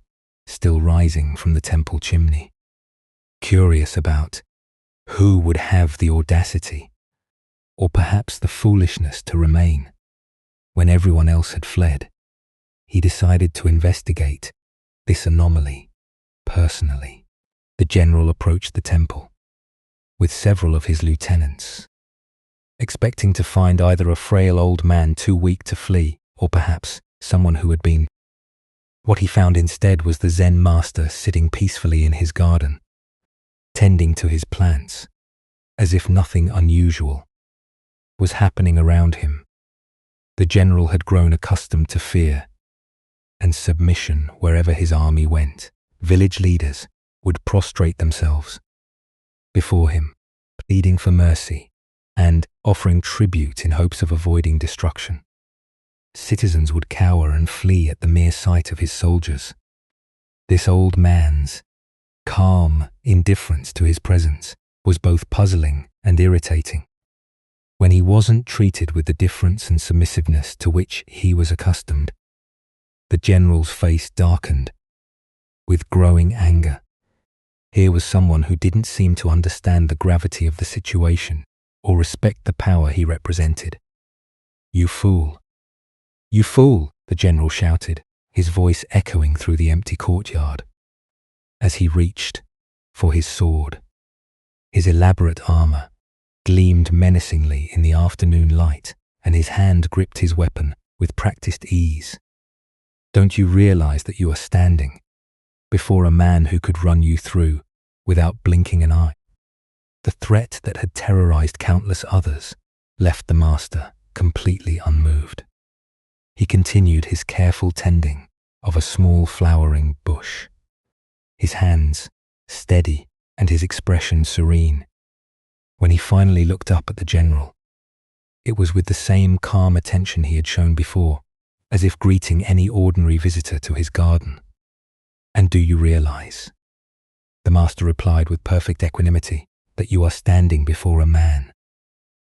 still rising from the temple chimney. Curious about who would have the audacity, or perhaps the foolishness to remain when everyone else had fled, he decided to investigate this anomaly personally. The general approached the temple with several of his lieutenants, expecting to find either a frail old man too weak to flee or perhaps someone who had been. What he found instead was the Zen master sitting peacefully in his garden, tending to his plants, as if nothing unusual was happening around him. The general had grown accustomed to fear and submission wherever his army went. Village leaders would prostrate themselves before him, pleading for mercy and offering tribute in hopes of avoiding destruction. Citizens would cower and flee at the mere sight of his soldiers. This old man's calm indifference to his presence was both puzzling and irritating. When he wasn't treated with the deference and submissiveness to which he was accustomed, the general's face darkened with growing anger. Here was someone who didn't seem to understand the gravity of the situation or respect the power he represented. "You fool! You fool!" the general shouted, his voice echoing through the empty courtyard. As he reached for his sword, his elaborate armor gleamed menacingly in the afternoon light, and his hand gripped his weapon with practiced ease. "Don't you realize that you are standing before a man who could run you through without blinking an eye?" The threat that had terrorized countless others left the master completely unmoved. He continued his careful tending of a small flowering bush, his hands steady and his expression serene. When he finally looked up at the general, it was with the same calm attention he had shown before, as if greeting any ordinary visitor to his garden. "And do you realize," the master replied with perfect equanimity, "that you are standing before a man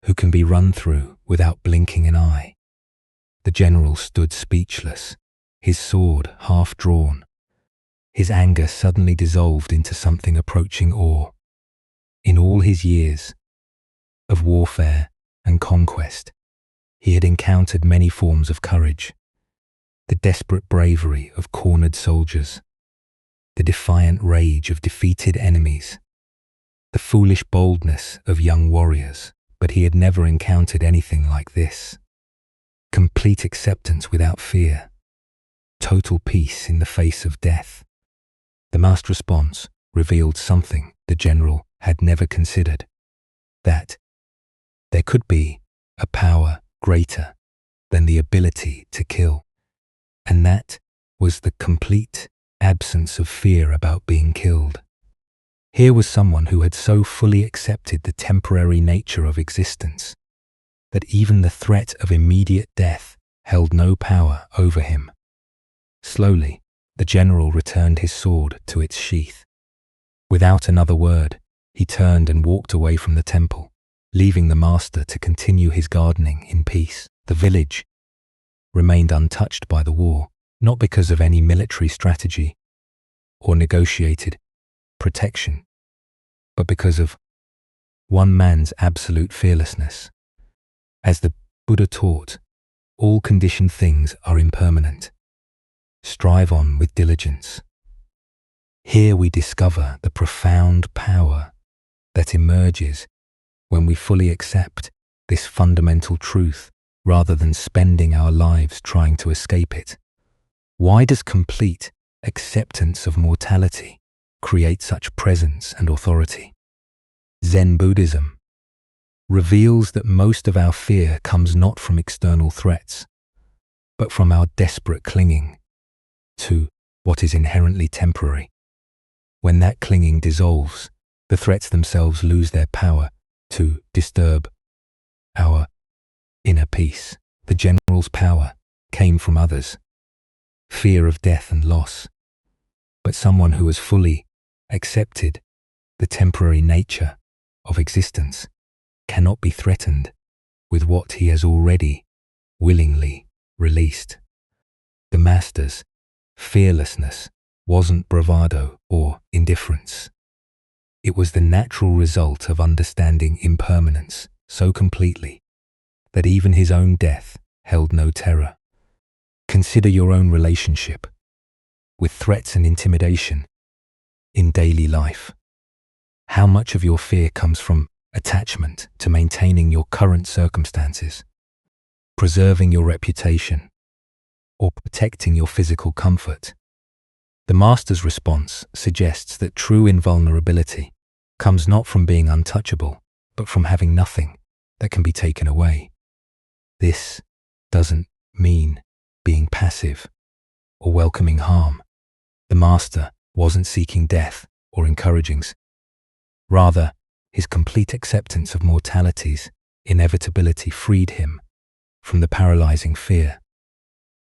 who can be run through without blinking an eye?" The general stood speechless, his sword half drawn. His anger suddenly dissolved into something approaching awe. In all his years of warfare and conquest, he had encountered many forms of courage: the desperate bravery of cornered soldiers, the defiant rage of defeated enemies, the foolish boldness of young warriors, but he had never encountered anything like this. Complete acceptance without fear, total peace in the face of death. The master's response revealed something the general had never considered: that there could be a power greater than the ability to kill, and that was the complete absence of fear about being killed. Here was someone who had so fully accepted the temporary nature of existence that even the threat of immediate death held no power over him. Slowly, the general returned his sword to its sheath. Without another word, he turned and walked away from the temple, leaving the master to continue his gardening in peace. The village remained untouched by the war, not because of any military strategy or negotiated protection, but because of one man's absolute fearlessness. As the Buddha taught, all conditioned things are impermanent. Strive on with diligence. Here we discover the profound power that emerges when we fully accept this fundamental truth rather than spending our lives trying to escape it. Why does complete acceptance of mortality create such presence and authority? Zen Buddhism reveals that most of our fear comes not from external threats, but from our desperate clinging to what is inherently temporary. When that clinging dissolves, the threats themselves lose their power to disturb our inner peace. The general's power came from others, fear of death and loss. But someone who has fully accepted the temporary nature of existence cannot be threatened with what he has already willingly released. The master's fearlessness wasn't bravado or indifference. It was the natural result of understanding impermanence so completely that even his own death held no terror. Consider your own relationship with threats and intimidation in daily life. How much of your fear comes from attachment to maintaining your current circumstances, preserving your reputation, or protecting your physical comfort? The master's response suggests that true invulnerability comes not from being untouchable, but from having nothing that can be taken away. This doesn't mean being passive or welcoming harm. The master wasn't seeking death or encouraging. Rather, his complete acceptance of mortality's inevitability freed him from the paralyzing fear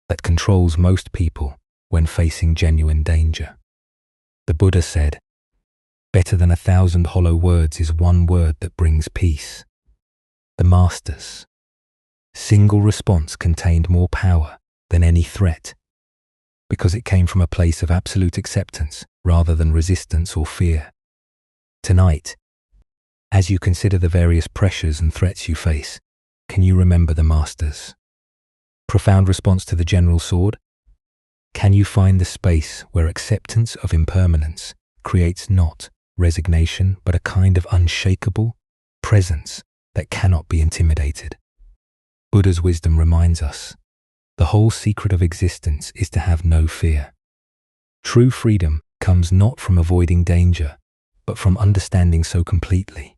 that controls most people when facing genuine danger. The Buddha said, "Better than 1,000 hollow words is one word that brings peace." The master's single response contained more power than any threat because it came from a place of absolute acceptance rather than resistance or fear. Tonight, as you consider the various pressures and threats you face, can you remember the master's profound response to the general sword? Can you find the space where acceptance of impermanence creates not resignation, but a kind of unshakable presence that cannot be intimidated? Buddha's wisdom reminds us, the whole secret of existence is to have no fear. True freedom comes not from avoiding danger, but from understanding so completely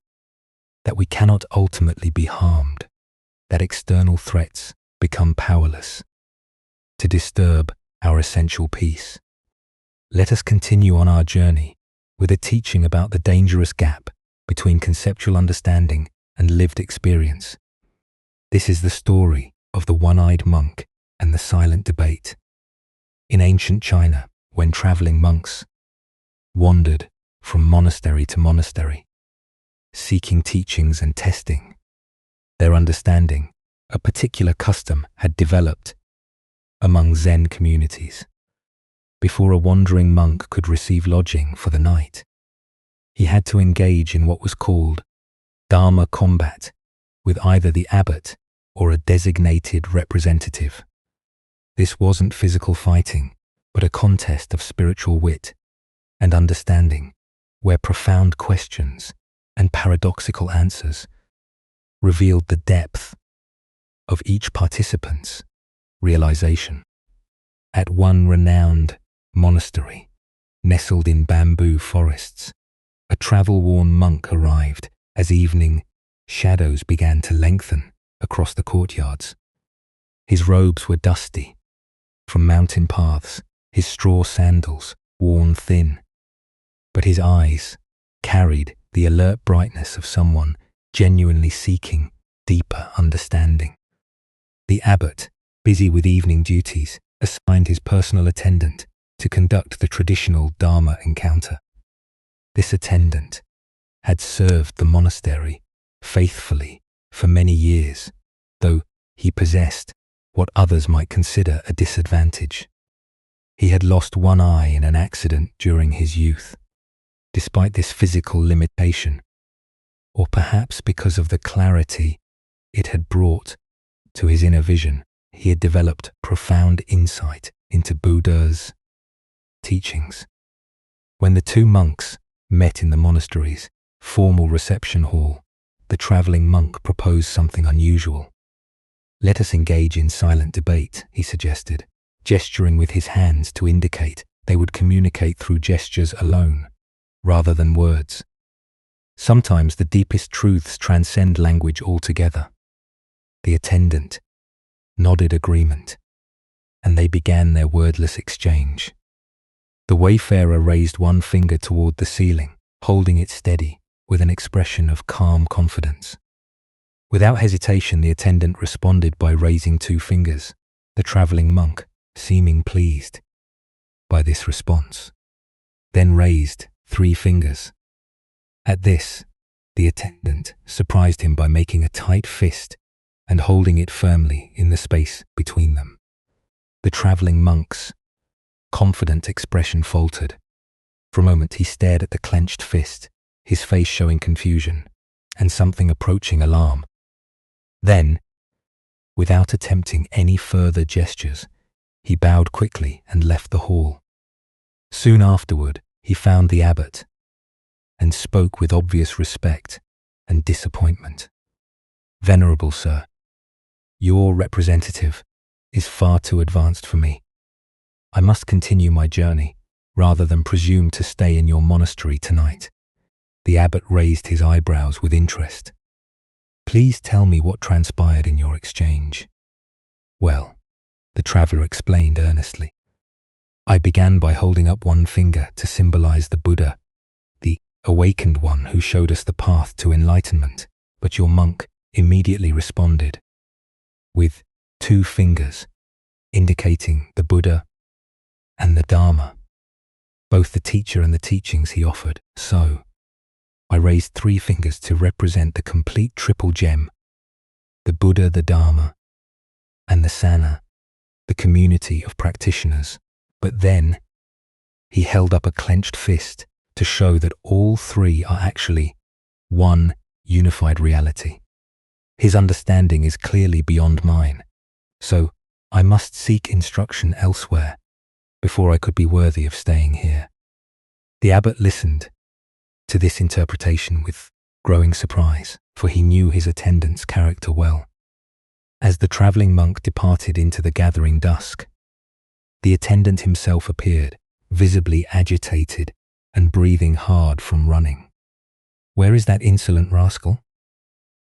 that we cannot ultimately be harmed, that external threats become powerless to disturb our essential peace. Let us continue on our journey with a teaching about the dangerous gap between conceptual understanding and lived experience. This is the story of the one-eyed monk and the silent debate. In ancient China, when traveling monks wandered from monastery to monastery, seeking teachings and testing their understanding, a particular custom had developed among Zen communities. Before a wandering monk could receive lodging for the night, he had to engage in what was called Dharma combat with either the abbot or a designated representative. This wasn't physical fighting, but a contest of spiritual wit and understanding, where profound questions and paradoxical answers revealed the depth of each participant's realization. At one renowned monastery, nestled in bamboo forests, a travel-worn monk arrived as evening shadows began to lengthen across the courtyards. His robes were dusty from mountain paths, his straw sandals worn thin, but his eyes carried the alert brightness of someone genuinely seeking deeper understanding. The abbot, busy with evening duties, assigned his personal attendant to conduct the traditional Dharma encounter. This attendant had served the monastery faithfully for many years, though he possessed what others might consider a disadvantage. He had lost one eye in an accident during his youth. Despite this physical limitation, or perhaps because of the clarity it had brought to his inner vision, he had developed profound insight into Buddha's teachings. When the two monks met in the monastery's formal reception hall, the traveling monk proposed something unusual. "Let us engage in silent debate," he suggested, gesturing with his hands to indicate they would communicate through gestures alone, rather than words. Sometimes the deepest truths transcend language altogether. The attendant nodded agreement, and they began their wordless exchange. The wayfarer raised one finger toward the ceiling, holding it steady with an expression of calm confidence. Without hesitation, the attendant responded by raising two fingers, the traveling monk seeming pleased by this response, then raised 3 fingers. At this, the attendant surprised him by making a tight fist and holding it firmly in the space between them. The traveling monk's confident expression faltered. For a moment he stared at the clenched fist, his face showing confusion and something approaching alarm. Then, without attempting any further gestures, he bowed quickly and left the hall. Soon afterward, he found the abbot and spoke with obvious respect and disappointment. "Venerable sir, your representative is far too advanced for me. I must continue my journey rather than presume to stay in your monastery tonight." The abbot raised his eyebrows with interest. "Please tell me what transpired in your exchange." "Well," the traveler explained earnestly, "I began by holding up one finger to symbolize the Buddha, the awakened one who showed us the path to enlightenment, but your monk immediately responded with 2 fingers, indicating the Buddha and the Dharma, both the teacher and the teachings he offered. So, I raised 3 fingers to represent the complete triple gem, the Buddha, the Dharma, and the Sangha, the community of practitioners. But then, he held up a clenched fist to show that all 3 are actually one unified reality. His understanding is clearly beyond mine, so I must seek instruction elsewhere before I could be worthy of staying here." The abbot listened to this interpretation with growing surprise, for he knew his attendant's character well. As the traveling monk departed into the gathering dusk, the attendant himself appeared, visibly agitated and breathing hard from running. "Where is that insolent rascal?"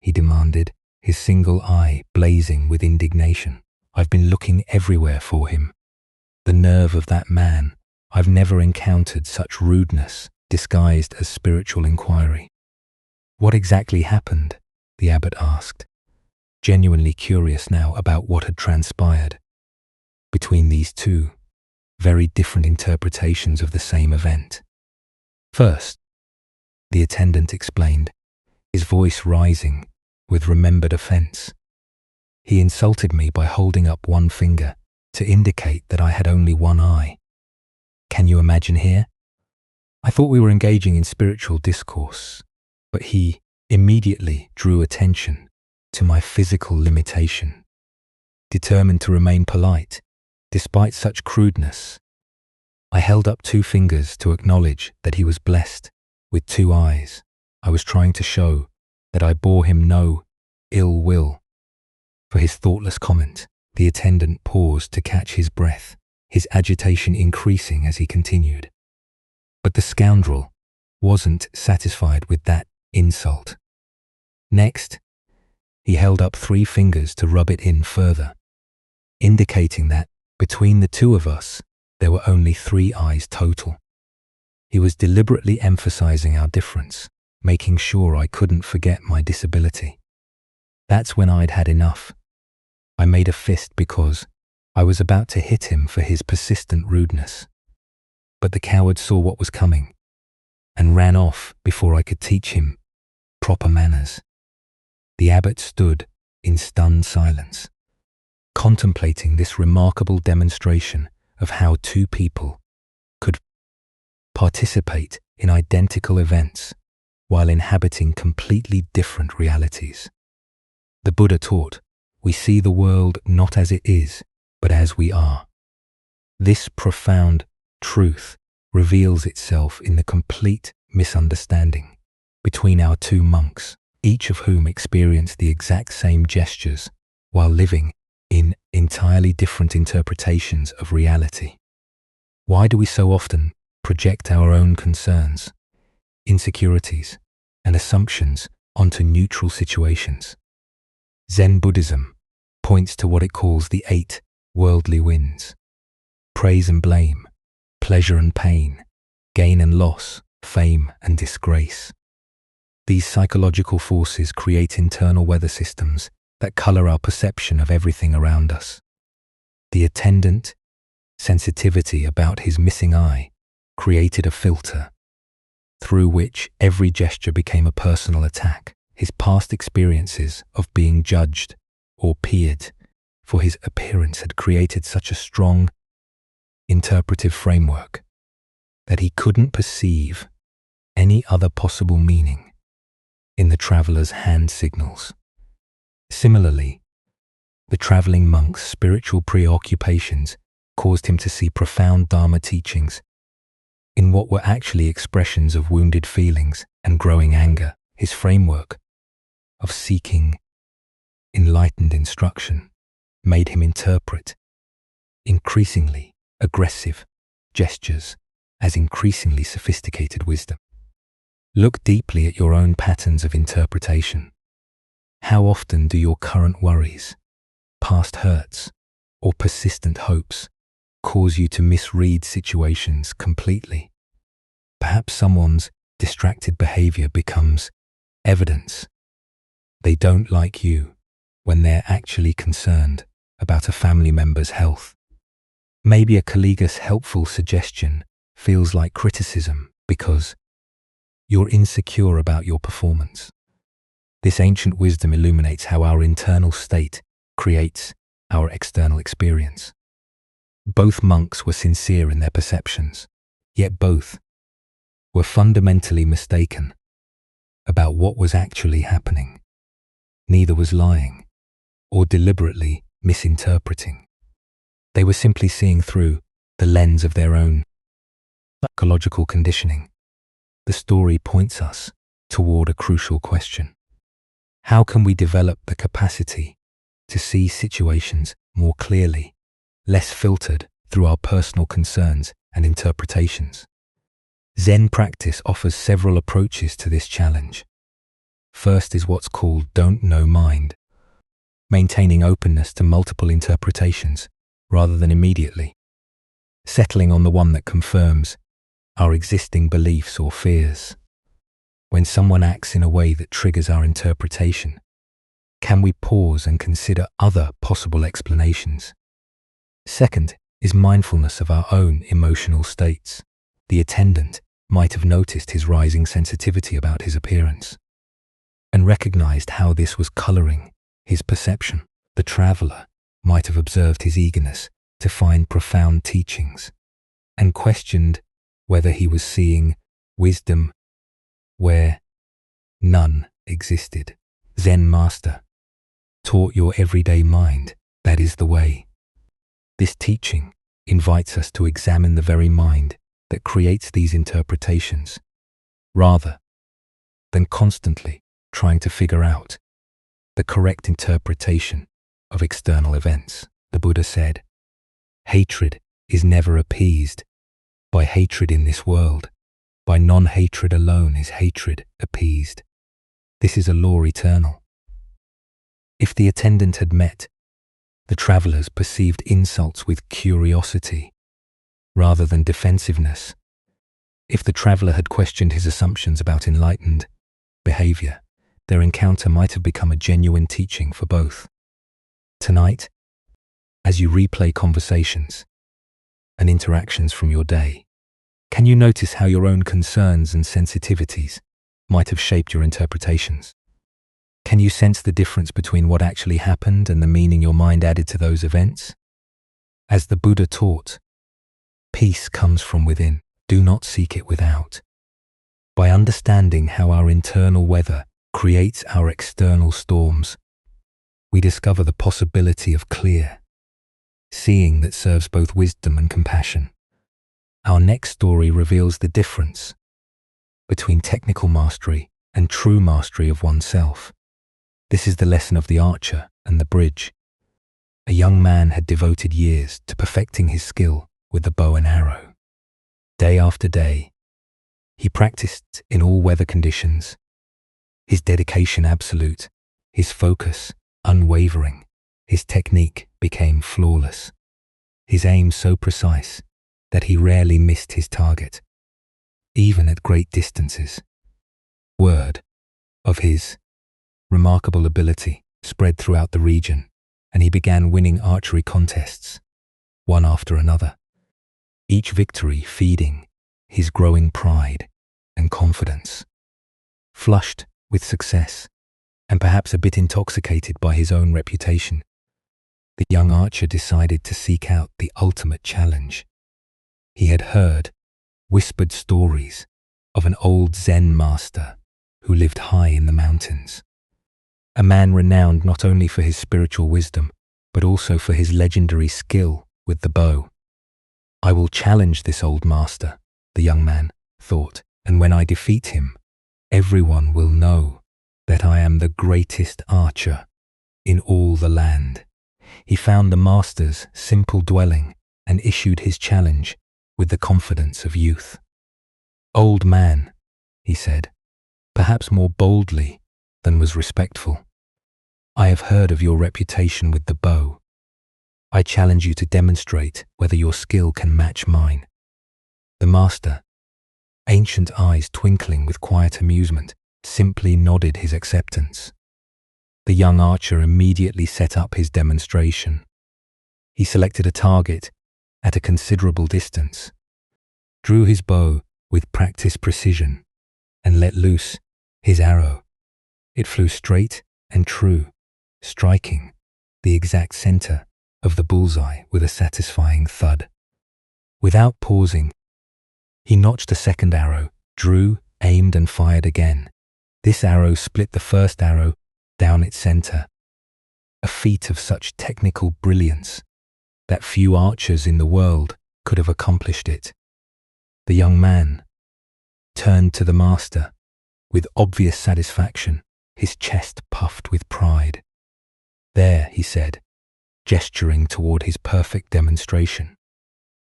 he demanded, his single eye blazing with indignation. "I've been looking everywhere for him. The nerve of that man. I've never encountered such rudeness disguised as spiritual inquiry." "What exactly happened?" the abbot asked, genuinely curious now about what had transpired between these 2 very different interpretations of the same event. "First," the attendant explained, his voice rising with remembered offense, "he insulted me by holding up one finger to indicate that I had only one eye. Can you imagine here? I thought we were engaging in spiritual discourse, but he immediately drew attention to my physical limitation. Determined to remain polite, despite such crudeness, I held up 2 fingers to acknowledge that he was blessed with 2 eyes. I was trying to show that I bore him no ill will." For his thoughtless comment, the attendant paused to catch his breath, his agitation increasing as he continued. But the scoundrel wasn't satisfied with that insult. Next, he held up 3 fingers to rub it in further, indicating that between the 2 of us, there were only 3 eyes total. He was deliberately emphasizing our difference, making sure I couldn't forget my disability. That's when I'd had enough. I made a fist because I was about to hit him for his persistent rudeness. But the coward saw what was coming and ran off before I could teach him proper manners. The abbot stood in stunned silence, contemplating this remarkable demonstration of how 2 people could participate in identical events while inhabiting completely different realities. The Buddha taught, we see the world not as it is, but as we are. This profound truth reveals itself in the complete misunderstanding between our two monks, each of whom experienced the exact same gestures while living in entirely different interpretations of reality. Why do we so often project our own concerns, insecurities, and assumptions onto neutral situations? Zen Buddhism points to what it calls the 8 worldly winds: praise and blame, pleasure and pain, gain and loss, fame and disgrace. These psychological forces create internal weather systems that color our perception of everything around us. The attendant sensitivity about his missing eye created a filter through which every gesture became a personal attack. His past experiences of being judged or peered for his appearance had created such a strong interpretive framework that he couldn't perceive any other possible meaning in the traveler's hand signals. Similarly, the traveling monk's spiritual preoccupations caused him to see profound Dharma teachings in what were actually expressions of wounded feelings and growing anger. His framework of seeking enlightened instruction made him interpret increasingly aggressive gestures as increasingly sophisticated wisdom. Look deeply at your own patterns of interpretation. How often do your current worries, past hurts, or persistent hopes cause you to misread situations completely? Perhaps someone's distracted behavior becomes evidence they don't like you when they're actually concerned about a family member's health. Maybe a colleague's helpful suggestion feels like criticism because you're insecure about your performance. This ancient wisdom illuminates how our internal state creates our external experience. Both monks were sincere in their perceptions, yet both were fundamentally mistaken about what was actually happening. Neither was lying or deliberately misinterpreting. They were simply seeing through the lens of their own psychological conditioning. The story points us toward a crucial question. How can we develop the capacity to see situations more clearly, less filtered through our personal concerns and interpretations? Zen practice offers several approaches to this challenge. First is what's called don't know mind, maintaining openness to multiple interpretations rather than immediately settling on the one that confirms our existing beliefs or fears. When someone acts in a way that triggers our interpretation, can we pause and consider other possible explanations? Second is mindfulness of our own emotional states. The attendant might have noticed his rising sensitivity about his appearance and recognized how this was coloring his perception. The traveler might have observed his eagerness to find profound teachings and questioned whether he was seeing wisdom where none existed. Zen master taught your everyday mind that is the way. This teaching invites us to examine the very mind that creates these interpretations, rather than constantly trying to figure out the correct interpretation of external events. The Buddha said, hatred is never appeased by hatred in this world. By non-hatred alone is hatred appeased. This is a law eternal. If the attendant had met the traveler's perceived insults with curiosity rather than defensiveness, if the traveler had questioned his assumptions about enlightened behavior, their encounter might have become a genuine teaching for both. Tonight, as you replay conversations and interactions from your day, can you notice how your own concerns and sensitivities might have shaped your interpretations? Can you sense the difference between what actually happened and the meaning your mind added to those events? As the Buddha taught, peace comes from within. Do not seek it without. By understanding how our internal weather creates our external storms, we discover the possibility of clear seeing that serves both wisdom and compassion. Our next story reveals the difference between technical mastery and true mastery of oneself. This is the lesson of the archer and the bridge. A young man had devoted years to perfecting his skill with the bow and arrow. Day after day, he practiced in all weather conditions, his dedication absolute, his focus unwavering, his technique became flawless, his aim so precise that he rarely missed his target, even at great distances. Word of his remarkable ability spread throughout the region, and he began winning archery contests, one after another, each victory feeding his growing pride and confidence. Flushed with success, and perhaps a bit intoxicated by his own reputation, the young archer decided to seek out the ultimate challenge. He had heard whispered stories of an old Zen master who lived high in the mountains, a man renowned not only for his spiritual wisdom, but also for his legendary skill with the bow. I will challenge this old master, the young man thought, and when I defeat him, everyone will know that I am the greatest archer in all the land. He found the master's simple dwelling and issued his challenge with the confidence of youth. "Old man," he said, perhaps more boldly than was respectful, "I have heard of your reputation with the bow. I challenge you to demonstrate whether your skill can match mine." The master, ancient eyes twinkling with quiet amusement, simply nodded his acceptance. The young archer immediately set up his demonstration. He selected a target at a considerable distance, drew his bow with practiced precision, and let loose his arrow. It flew straight and true, striking the exact center of the bullseye with a satisfying thud. Without pausing, he notched a second arrow, drew, aimed, and fired again. This arrow split the first arrow down its center, a feat of such technical brilliance that few archers in the world could have accomplished it. The young man turned to the master with obvious satisfaction, his chest puffed with pride. "There," he said, gesturing toward his perfect demonstration.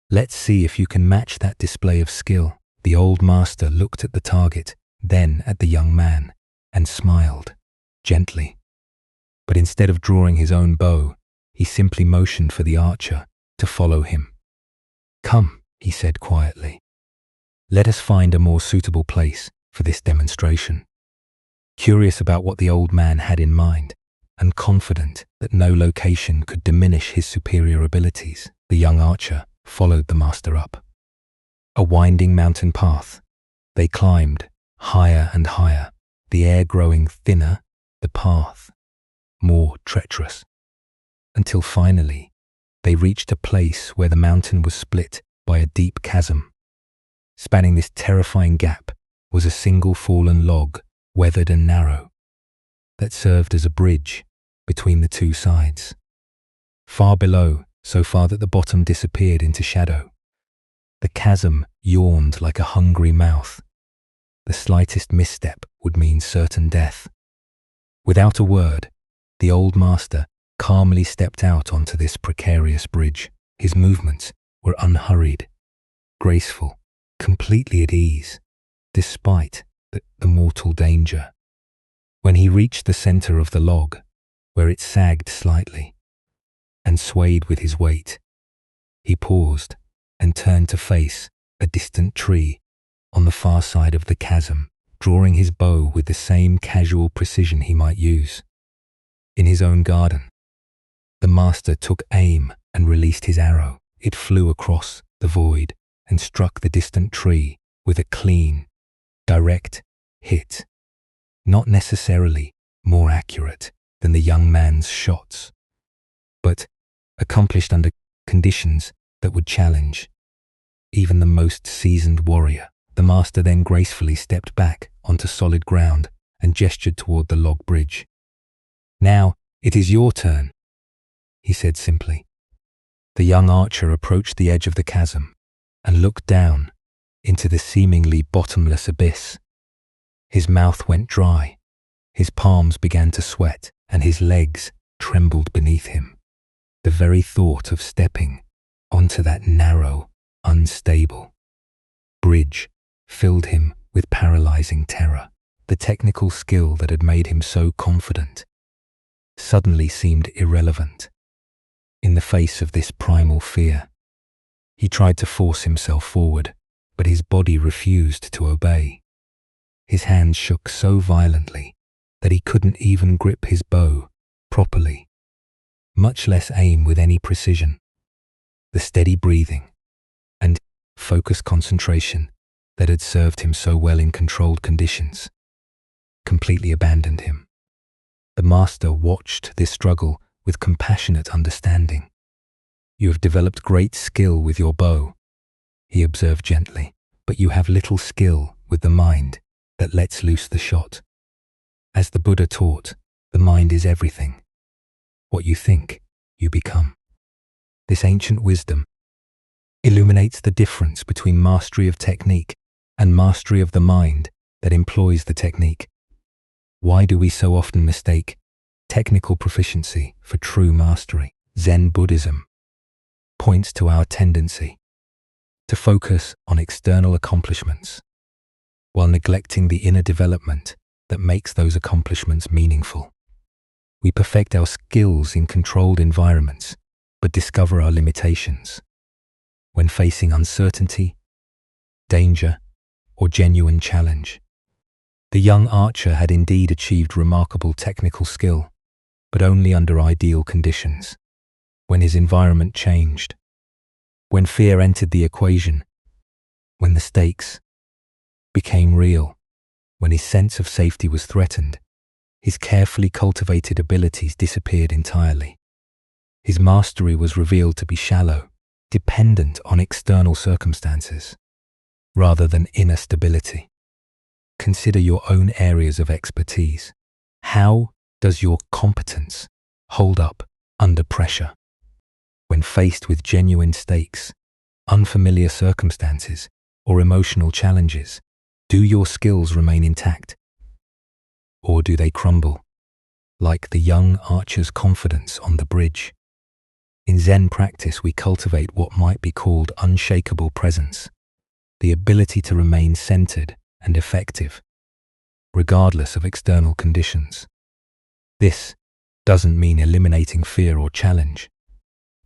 "Let's see if you can match that display of skill." The old master looked at the target, then at the young man, and smiled gently. But instead of drawing his own bow, he simply motioned for the archer to follow him. "Come," he said quietly. "Let us find a more suitable place for this demonstration." Curious about what the old man had in mind, and confident that no location could diminish his superior abilities, the young archer followed the master up a winding mountain path. They climbed higher and higher, the air growing thinner, the path more treacherous, until finally they reached a place where the mountain was split by a deep chasm. Spanning this terrifying gap was a single fallen log, weathered and narrow, that served as a bridge between the two sides. Far below, so far that the bottom disappeared into shadow, the chasm yawned like a hungry mouth. The slightest misstep would mean certain death. Without a word, the old master calmly stepped out onto this precarious bridge. His movements were unhurried, graceful, completely at ease, despite the mortal danger. When he reached the center of the log, where it sagged slightly and swayed with his weight, he paused and turned to face a distant tree on the far side of the chasm, drawing his bow with the same casual precision he might use in his own garden. The master took aim and released his arrow. It flew across the void and struck the distant tree with a clean, direct hit, not necessarily more accurate than the young man's shots, but accomplished under conditions that would challenge even the most seasoned warrior. The master then gracefully stepped back onto solid ground and gestured toward the log bridge. "Now, it is your turn," he said simply. The young archer approached the edge of the chasm and looked down into the seemingly bottomless abyss. His mouth went dry, his palms began to sweat, and his legs trembled beneath him. The very thought of stepping onto that narrow, unstable bridge filled him with paralyzing terror. The technical skill that had made him so confident suddenly seemed irrelevant in the face of this primal fear. He tried to force himself forward, but his body refused to obey. His hands shook so violently that he couldn't even grip his bow properly, much less aim with any precision. The steady breathing and focused concentration that had served him so well in controlled conditions completely abandoned him. The master watched this struggle with compassionate understanding. "You have developed great skill with your bow," he observed gently, "but you have little skill with the mind that lets loose the shot. As the Buddha taught, the mind is everything. What you think, you become." This ancient wisdom illuminates the difference between mastery of technique and mastery of the mind that employs the technique. Why do we so often mistake technical proficiency for true mastery? Zen Buddhism points to our tendency to focus on external accomplishments while neglecting the inner development that makes those accomplishments meaningful. We perfect our skills in controlled environments, but discover our limitations when facing uncertainty, danger, or genuine challenge. The young archer had indeed achieved remarkable technical skill, but only under ideal conditions. When his environment changed, when fear entered the equation, when the stakes became real, when his sense of safety was threatened, his carefully cultivated abilities disappeared entirely. His mastery was revealed to be shallow, dependent on external circumstances, rather than inner stability. Consider your own areas of expertise. How does your competence hold up under pressure? When faced with genuine stakes, unfamiliar circumstances, or emotional challenges, do your skills remain intact? Or do they crumble, like the young archer's confidence on the bridge? In Zen practice, we cultivate what might be called unshakable presence, the ability to remain centered and effective, regardless of external conditions. This doesn't mean eliminating fear or challenge,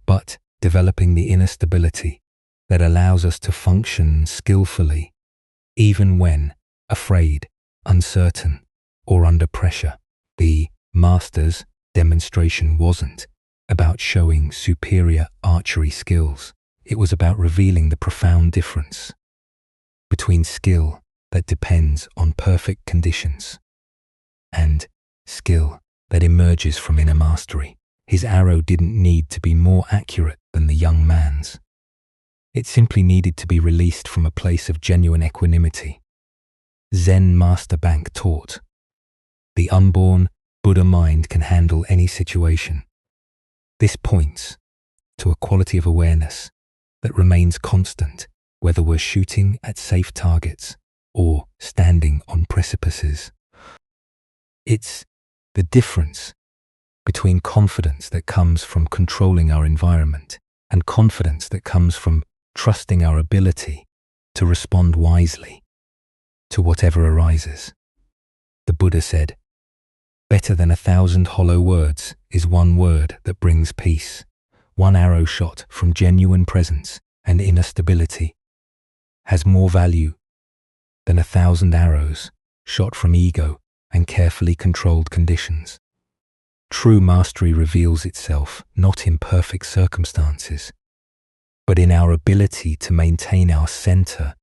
but developing the inner stability that allows us to function skillfully, even when afraid, uncertain, or under pressure. The master's demonstration wasn't about showing superior archery skills. It was about revealing the profound difference between skill that depends on perfect conditions and skill that emerges from inner mastery. His arrow didn't need to be more accurate than the young man's. It simply needed to be released from a place of genuine equanimity. Zen Master Bank taught, the unborn Buddha mind can handle any situation. This points to a quality of awareness that remains constant, whether we're shooting at safe targets or standing on precipices. It's the difference between confidence that comes from controlling our environment and confidence that comes from trusting our ability to respond wisely to whatever arises. The Buddha said, "Better than 1,000 hollow words is one word that brings peace." One arrow shot from genuine presence and inner stability has more value than 1,000 arrows shot from ego and carefully controlled conditions. True mastery reveals itself not in perfect circumstances, but in our ability to maintain our center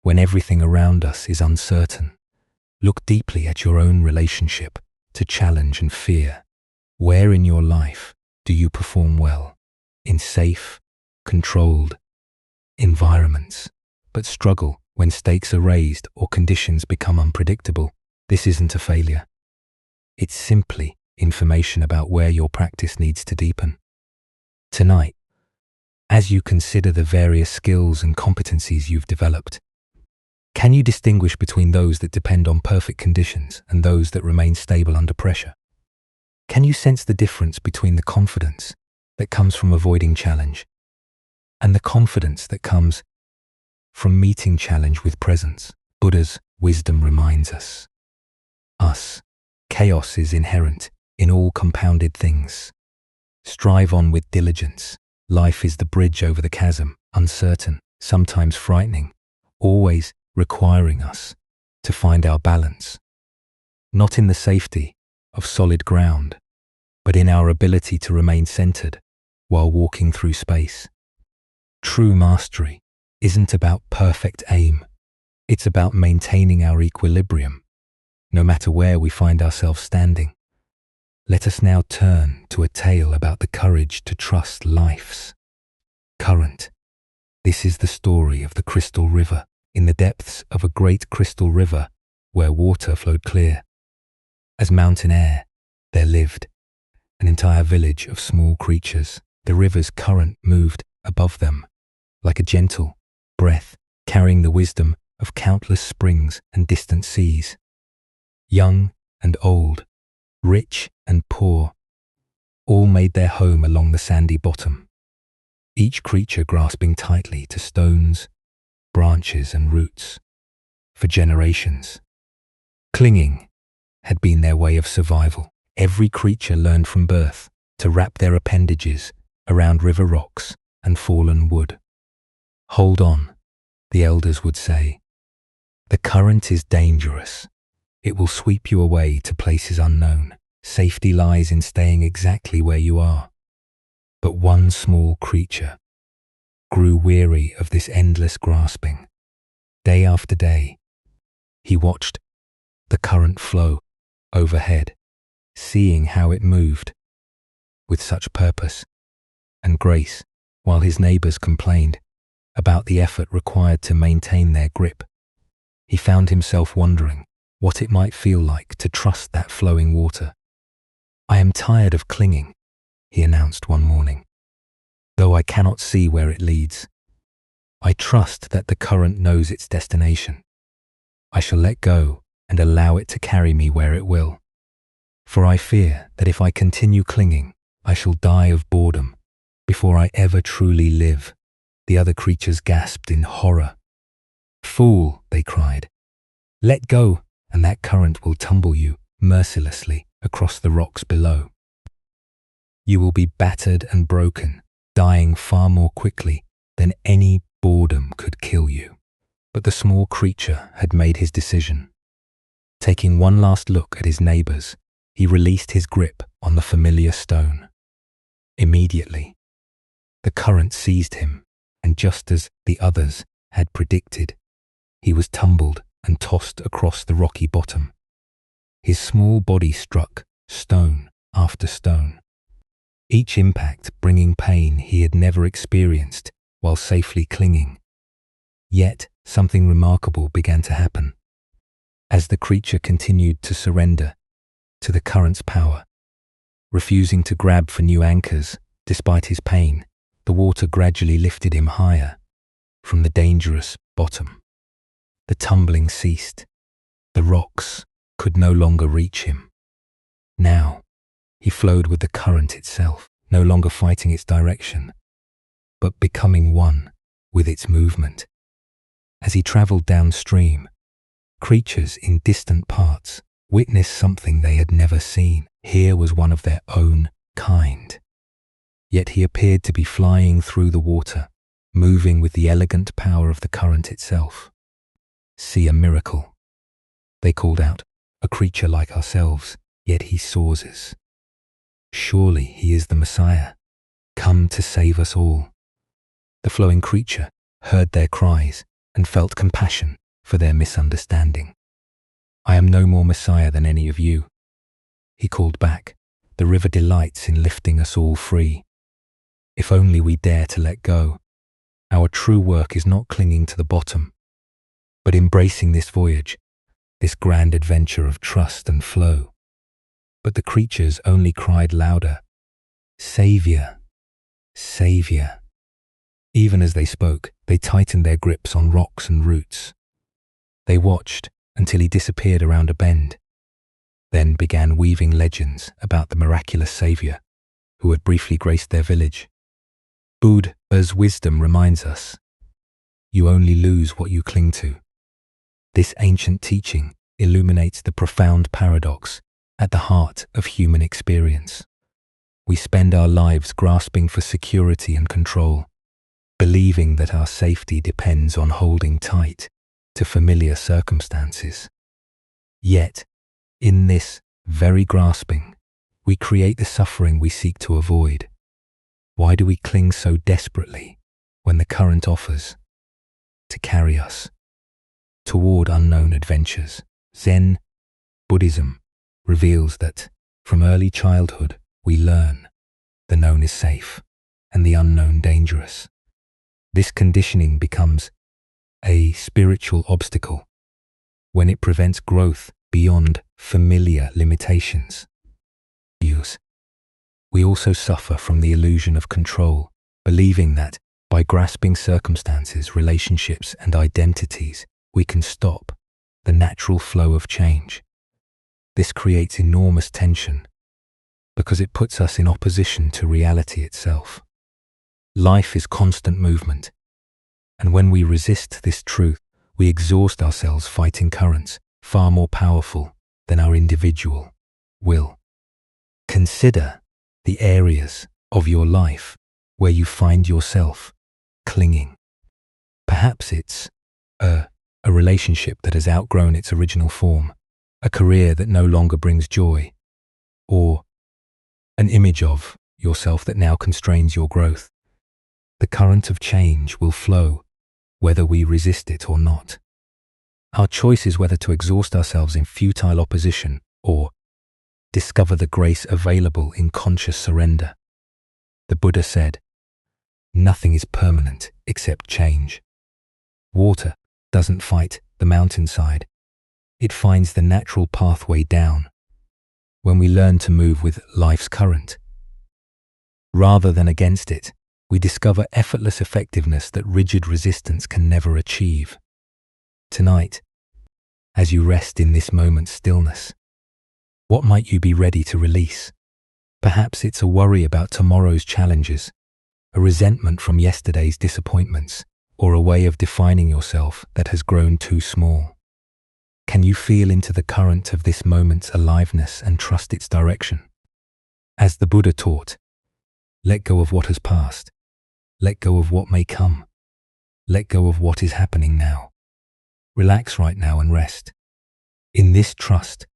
when everything around us is uncertain. Look deeply at your own relationship to challenge and fear. Where in your life do you perform well? In safe, controlled environments, but struggle When stakes are raised or conditions become unpredictable, this isn't a failure. It's simply information about where your practice needs to deepen. Tonight, as you consider the various skills and competencies you've developed, can you distinguish between those that depend on perfect conditions and those that remain stable under pressure? Can you sense the difference between the confidence that comes from avoiding challenge and the confidence that comes from meeting challenge with presence? Buddha's wisdom reminds us, chaos is inherent in all compounded things. Strive on with diligence. Life is the bridge over the chasm, uncertain, sometimes frightening, always requiring us to find our balance, not in the safety of solid ground, but in our ability to remain centered while walking through space. True mastery isn't about perfect aim. It's about maintaining our equilibrium, no matter where we find ourselves standing. Let us now turn to a tale about the courage to trust life's current. This is the story of the crystal river. In the depths of a great crystal river where water flowed clear as mountain air, there lived an entire village of small creatures. The river's current moved above them like a gentle breath, carrying the wisdom of countless springs and distant seas. Young and old, rich and poor, all made their home along the sandy bottom, each creature grasping tightly to stones, branches and roots. For generations, clinging had been their way of survival. Every creature learned from birth to wrap their appendages around river rocks and fallen wood. Hold on, the elders would say. The current is dangerous. It will sweep you away to places unknown. Safety lies in staying exactly where you are. But one small creature grew weary of this endless grasping. Day after day, he watched the current flow overhead, seeing how it moved with such purpose and grace, while his neighbors complained about the effort required to maintain their grip. He found himself wondering what it might feel like to trust that flowing water. "I am tired of clinging," he announced one morning. "Though I cannot see where it leads, I trust that the current knows its destination. I shall let go and allow it to carry me where it will. For I fear that if I continue clinging, I shall die of boredom before I ever truly live." The other creatures gasped in horror. "Fool," they cried. "Let go, and that current will tumble you mercilessly across the rocks below. You will be battered and broken, dying far more quickly than any boredom could kill you." But the small creature had made his decision. Taking one last look at his neighbors, he released his grip on the familiar stone. Immediately, the current seized him, and just as the others had predicted, he was tumbled and tossed across the rocky bottom. His small body struck stone after stone, each impact bringing pain he had never experienced while safely clinging. Yet something remarkable began to happen. As the creature continued to surrender to the current's power, refusing to grab for new anchors despite his pain, the water gradually lifted him higher from the dangerous bottom. The tumbling ceased. The rocks could no longer reach him. Now, he flowed with the current itself, no longer fighting its direction, but becoming one with its movement. As he traveled downstream, creatures in distant parts witnessed something they had never seen. Here was one of their own kind. Yet he appeared to be flying through the water, moving with the elegant power of the current itself. "See a miracle," they called out. "A creature like ourselves, yet he soars us. Surely he is the Messiah, come to save us all." The flowing creature heard their cries and felt compassion for their misunderstanding. "I am no more Messiah than any of you," he called back. "The river delights in lifting us all free. If only we dare to let go. Our true work is not clinging to the bottom, but embracing this voyage, this grand adventure of trust and flow. But the creatures only cried louder, "Savior, Savior." Even as they spoke, they tightened their grips on rocks and roots. They watched until he disappeared around a bend, then began weaving legends about the miraculous Savior who had briefly graced their village. Buddha's wisdom reminds us, you only lose what you cling to. This ancient teaching illuminates the profound paradox at the heart of human experience. We spend our lives grasping for security and control, believing that our safety depends on holding tight to familiar circumstances. Yet, in this very grasping, we create the suffering we seek to avoid. Why do we cling so desperately when the current offers to carry us toward unknown adventures? Zen Buddhism reveals that from early childhood we learn the known is safe and the unknown dangerous. This conditioning becomes a spiritual obstacle when it prevents growth beyond familiar limitations. We also suffer from the illusion of control, believing that by grasping circumstances, relationships, and identities, we can stop the natural flow of change. This creates enormous tension because it puts us in opposition to reality itself. Life is constant movement, and when we resist this truth, we exhaust ourselves fighting currents far more powerful than our individual will. Consider the areas of your life where you find yourself clinging. Perhaps it's a relationship that has outgrown its original form, a career that no longer brings joy, or an image of yourself that now constrains your growth. The current of change will flow whether we resist it or not. Our choice is whether to exhaust ourselves in futile opposition or discover the grace available in conscious surrender. The Buddha said, "Nothing is permanent except change." Water doesn't fight the mountainside. It finds the natural pathway down. When we learn to move with life's current, rather than against it, we discover effortless effectiveness that rigid resistance can never achieve. Tonight, as you rest in this moment's stillness, what might you be ready to release? Perhaps it's a worry about tomorrow's challenges, a resentment from yesterday's disappointments, or a way of defining yourself that has grown too small. Can you feel into the current of this moment's aliveness and trust its direction? As the Buddha taught, let go of what has passed. Let go of what may come. Let go of what is happening now. Relax right now and rest. In this trust,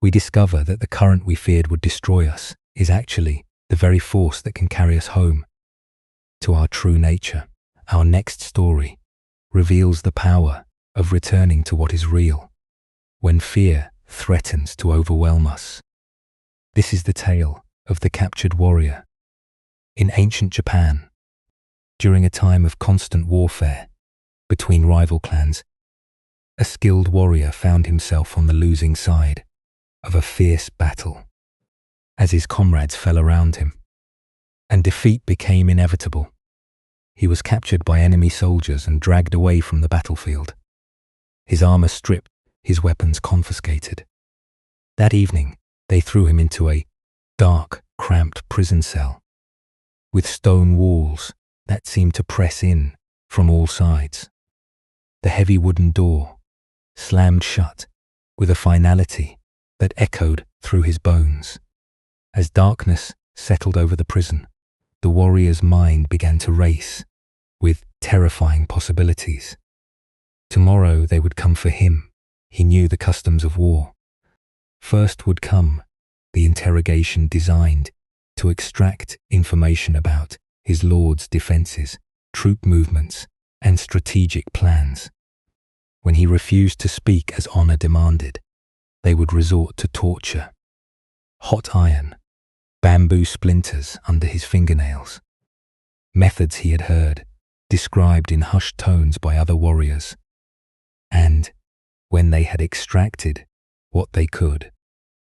we discover that the current we feared would destroy us is actually the very force that can carry us home to our true nature. Our next story reveals the power of returning to what is real when fear threatens to overwhelm us. This is the tale of the captured warrior. In ancient Japan, during a time of constant warfare between rival clans, a skilled warrior found himself on the losing side of a fierce battle as his comrades fell around him, and defeat became inevitable. He was captured by enemy soldiers and dragged away from the battlefield. His armor stripped, his weapons confiscated. That evening, they threw him into a dark, cramped prison cell with stone walls that seemed to press in from all sides. The heavy wooden door slammed shut with a finality that echoed through his bones. As darkness settled over the prison, the warrior's mind began to race with terrifying possibilities. Tomorrow they would come for him. He knew the customs of war. First would come the interrogation designed to extract information about his lord's defenses, troop movements, and strategic plans. When he refused to speak as honor demanded, they would resort to torture. Hot iron, bamboo splinters under his fingernails. Methods he had heard, described in hushed tones by other warriors. And when they had extracted what they could,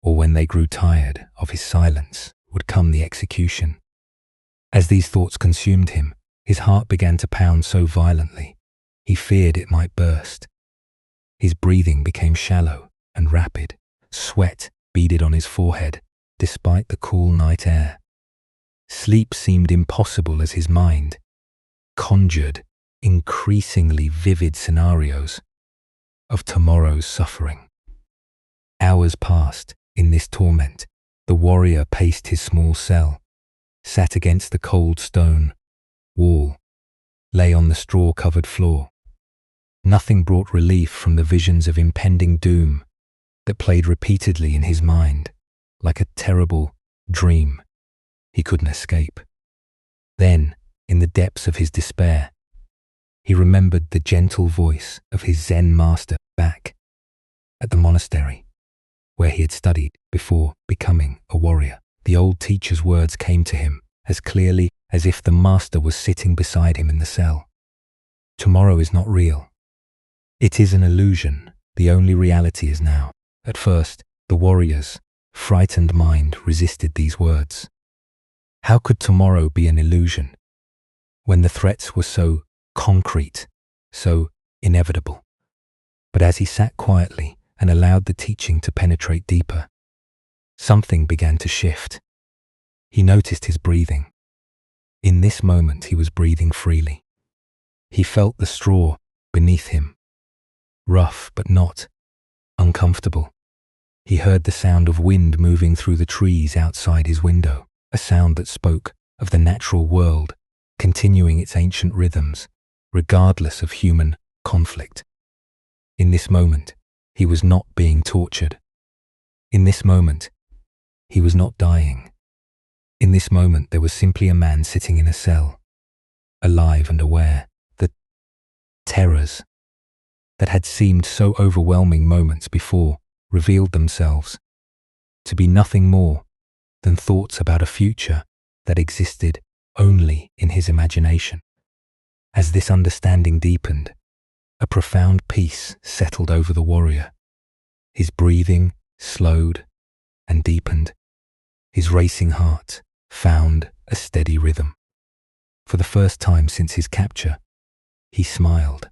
or when they grew tired of his silence, would come the execution. As these thoughts consumed him, his heart began to pound so violently, he feared it might burst. His breathing became shallow and rapid. Sweat beaded on his forehead, despite the cool night air. Sleep seemed impossible as his mind conjured increasingly vivid scenarios of tomorrow's suffering. Hours passed in this torment. The warrior paced his small cell, sat against the cold stone wall, lay on the straw-covered floor. Nothing brought relief from the visions of impending doom that played repeatedly in his mind, like a terrible dream he couldn't escape. Then, in the depths of his despair, he remembered the gentle voice of his Zen master back at the monastery, where he had studied before becoming a warrior. The old teacher's words came to him as clearly as if the master was sitting beside him in the cell. Tomorrow is not real. It is an illusion. The only reality is now. At first, the warrior's frightened mind resisted these words. How could tomorrow be an illusion when the threats were so concrete, so inevitable? But as he sat quietly and allowed the teaching to penetrate deeper, something began to shift. He noticed his breathing. In this moment, he was breathing freely. He felt the straw beneath him, rough but not uncomfortable. He heard the sound of wind moving through the trees outside his window, a sound that spoke of the natural world continuing its ancient rhythms, regardless of human conflict. In this moment, he was not being tortured. In this moment, he was not dying. In this moment, there was simply a man sitting in a cell, alive and aware. The terrors that had seemed so overwhelming moments before revealed themselves to be nothing more than thoughts about a future that existed only in his imagination. As this understanding deepened, a profound peace settled over the warrior. His breathing slowed and deepened. His racing heart found a steady rhythm. For the first time since his capture, he smiled.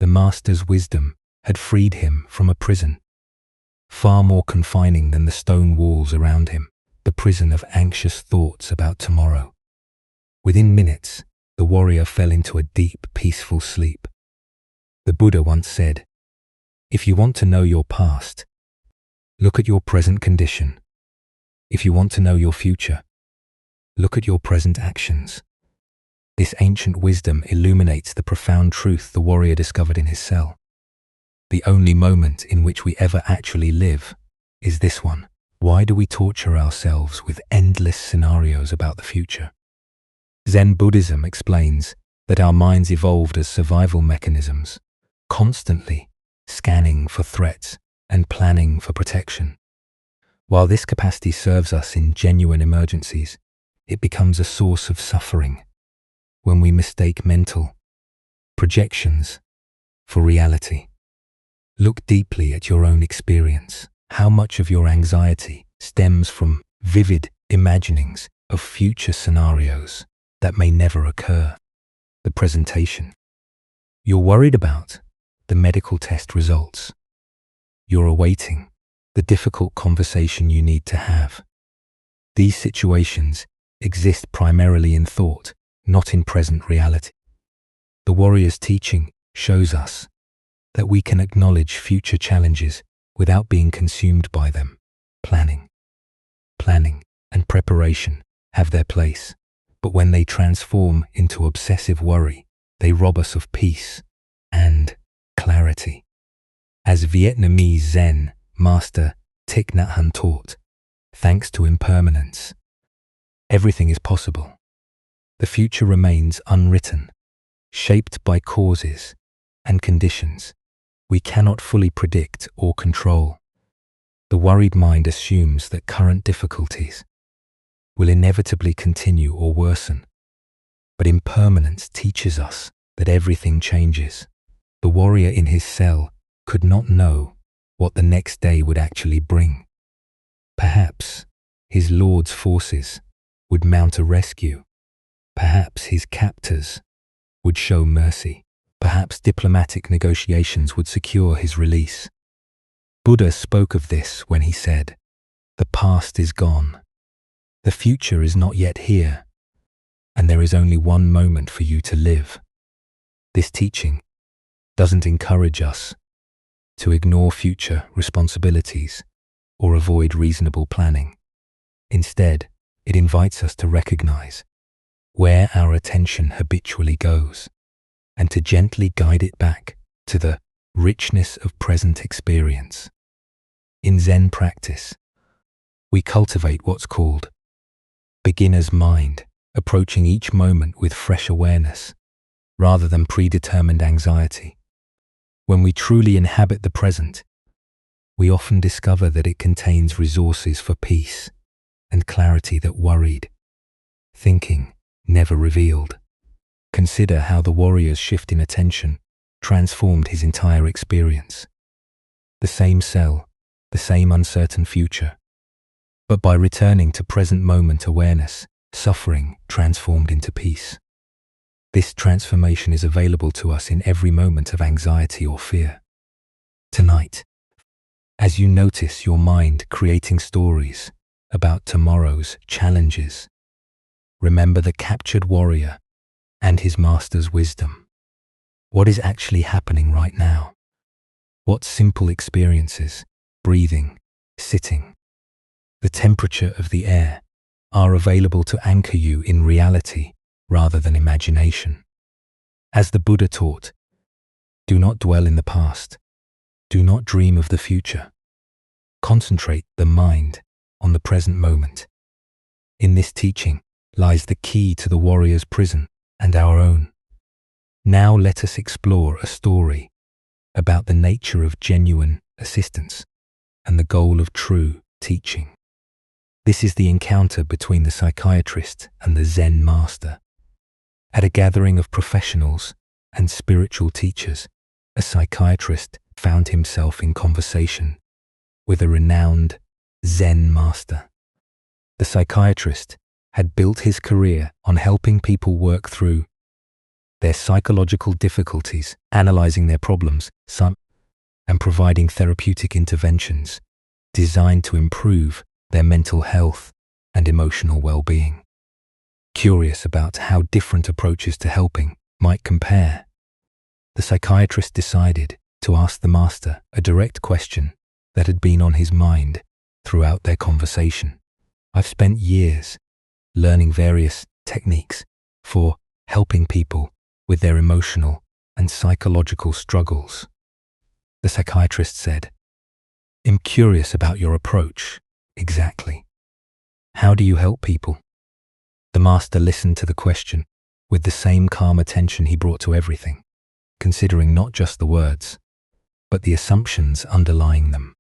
The master's wisdom had freed him from a prison, far more confining than the stone walls around him, the prison of anxious thoughts about tomorrow. Within minutes, the warrior fell into a deep, peaceful sleep. The Buddha once said, "If you want to know your past, look at your present condition. If you want to know your future, look at your present actions." This ancient wisdom illuminates the profound truth the warrior discovered in his cell. The only moment in which we ever actually live is this one. Why do we torture ourselves with endless scenarios about the future? Zen Buddhism explains that our minds evolved as survival mechanisms, constantly scanning for threats and planning for protection. While this capacity serves us in genuine emergencies, it becomes a source of suffering when we mistake mental projections for reality. Look deeply at your own experience. How much of your anxiety stems from vivid imaginings of future scenarios that may never occur? The presentation. You're worried about the medical test results. You're awaiting the difficult conversation you need to have. These situations exist primarily in thought, not in present reality. The warrior's teaching shows us that we can acknowledge future challenges without being consumed by them. Planning, and preparation have their place, but when they transform into obsessive worry, they rob us of peace and clarity. As Vietnamese Zen master Thich Nhat Hanh taught, thanks to impermanence, everything is possible. The future remains unwritten, shaped by causes and conditions we cannot fully predict or control. The worried mind assumes that current difficulties will inevitably continue or worsen, but impermanence teaches us that everything changes. The warrior in his cell could not know what the next day would actually bring. Perhaps his lord's forces would mount a rescue. Perhaps his captors would show mercy. Perhaps diplomatic negotiations would secure his release. Buddha spoke of this when he said, "The past is gone. The future is not yet here, and there is only one moment for you to live." This teaching doesn't encourage us to ignore future responsibilities or avoid reasonable planning. Instead, it invites us to recognize where our attention habitually goes and to gently guide it back to the richness of present experience. In Zen practice, we cultivate what's called beginner's mind, approaching each moment with fresh awareness rather than predetermined anxiety. When we truly inhabit the present, we often discover that it contains resources for peace and clarity that worried thinking never revealed. Consider how the warrior's shift in attention transformed his entire experience. The same cell, the same uncertain future. But by returning to present moment awareness, suffering transformed into peace. This transformation is available to us in every moment of anxiety or fear. Tonight, as you notice your mind creating stories about tomorrow's challenges, remember the captured warrior and his master's wisdom. What is actually happening right now? What simple experiences, breathing, sitting, the temperature of the air, are available to anchor you in reality rather than imagination? As the Buddha taught, do not dwell in the past. Do not dream of the future. Concentrate the mind on the present moment. In this teaching lies the key to the warrior's prison and our own. Now let us explore a story about the nature of genuine assistance and the goal of true teaching. This is the encounter between the psychiatrist and the Zen master. At a gathering of professionals and spiritual teachers, a psychiatrist found himself in conversation with a renowned Zen master. The psychiatrist had built his career on helping people work through their psychological difficulties, analyzing their problems, and providing therapeutic interventions designed to improve their mental health and emotional well-being. Curious about how different approaches to helping might compare, the psychiatrist decided to ask the master a direct question that had been on his mind throughout their conversation. I've spent years learning various techniques for helping people with their emotional and psychological struggles. The psychiatrist said, "I'm curious about your approach. Exactly. How do you help people?" The master listened to the question with the same calm attention he brought to everything, considering not just the words, but the assumptions underlying them.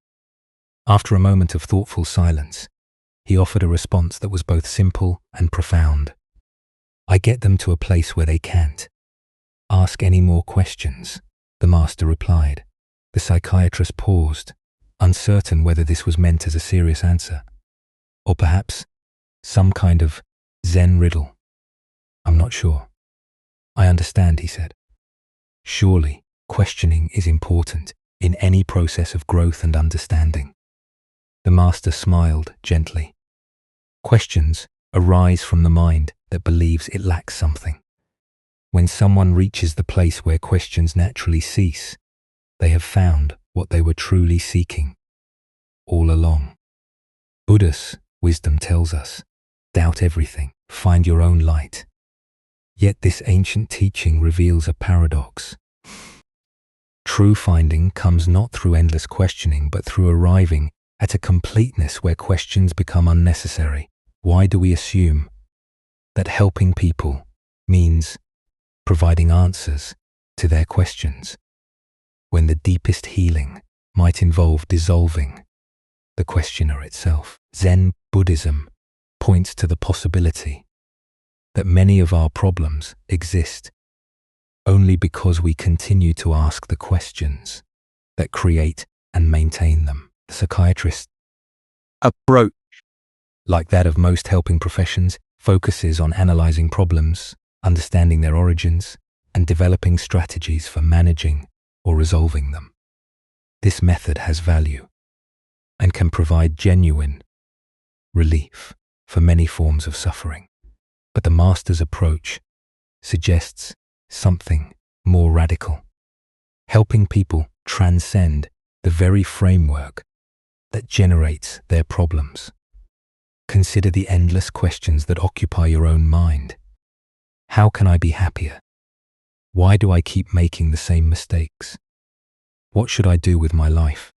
After a moment of thoughtful silence, he offered a response that was both simple and profound. "I get them to a place where they can't ask any more questions," the master replied. The psychiatrist paused, uncertain whether this was meant as a serious answer, or perhaps some kind of Zen riddle. "I'm not sure." "I understand," he said. "Surely, questioning is important in any process of growth and understanding." The master smiled gently. Questions arise from the mind that believes it lacks something. When someone reaches the place where questions naturally cease, they have found what they were truly seeking all along. Buddhist wisdom tells us, doubt everything, find your own light. Yet this ancient teaching reveals a paradox. True finding comes not through endless questioning, but through arriving at a completeness where questions become unnecessary. Why do we assume that helping people means providing answers to their questions, when the deepest healing might involve dissolving the questioner itself? Zen Buddhism points to the possibility that many of our problems exist only because we continue to ask the questions that create and maintain them. The psychiatrist's approach, like that of most helping professions, focuses on analyzing problems, understanding their origins, and developing strategies for managing or resolving them. This method has value and can provide genuine relief for many forms of suffering. But the master's approach suggests something more radical, helping people transcend the very framework that generates their problems. Consider the endless questions that occupy your own mind. How can I be happier? Why do I keep making the same mistakes? What should I do with my life?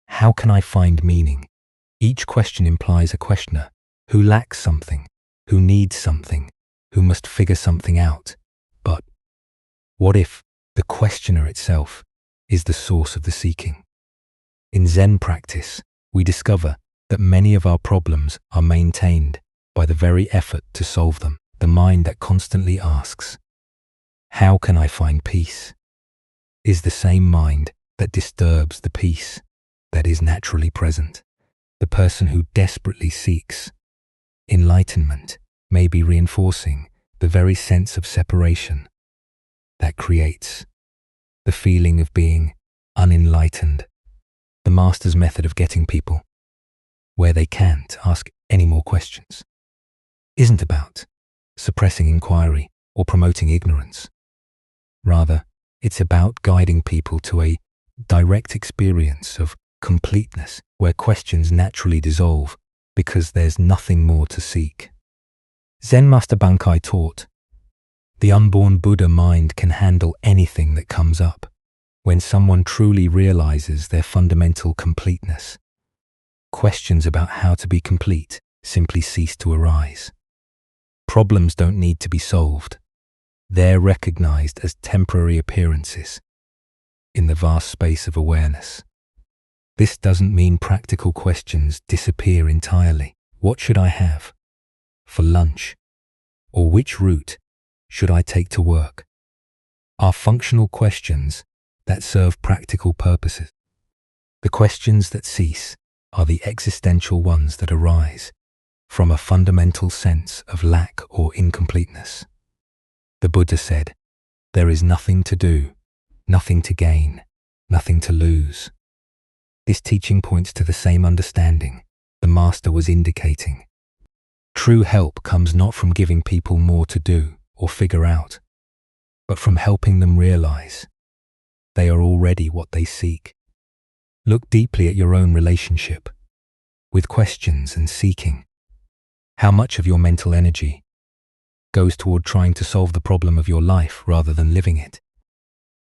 How can I find meaning? Each question implies a questioner who lacks something, who needs something, who must figure something out. But what if the questioner itself is the source of the seeking? In Zen practice, we discover that many of our problems are maintained by the very effort to solve them. The mind that constantly asks, "How can I find peace?" is the same mind that disturbs the peace that is naturally present. The person who desperately seeks enlightenment may be reinforcing the very sense of separation that creates the feeling of being unenlightened. The master's method of getting people where they can't ask any more questions isn't about suppressing inquiry or promoting ignorance. Rather, it's about guiding people to a direct experience of completeness where questions naturally dissolve because there's nothing more to seek. Zen Master Bankai taught, the unborn Buddha mind can handle anything that comes up. When someone truly realizes their fundamental completeness, questions about how to be complete simply cease to arise. Problems don't need to be solved. They're recognized as temporary appearances in the vast space of awareness. This doesn't mean practical questions disappear entirely. What should I have for lunch? Or which route should I take to work? Are functional questions that serve practical purposes. The questions that cease are the existential ones that arise from a fundamental sense of lack or incompleteness. The Buddha said, "There is nothing to do, nothing to gain, nothing to lose." This teaching points to the same understanding the Master was indicating. True help comes not from giving people more to do or figure out, but from helping them realize they are already what they seek. Look deeply at your own relationship with questions and seeking. How much of your mental energy goes toward trying to solve the problem of your life rather than living it?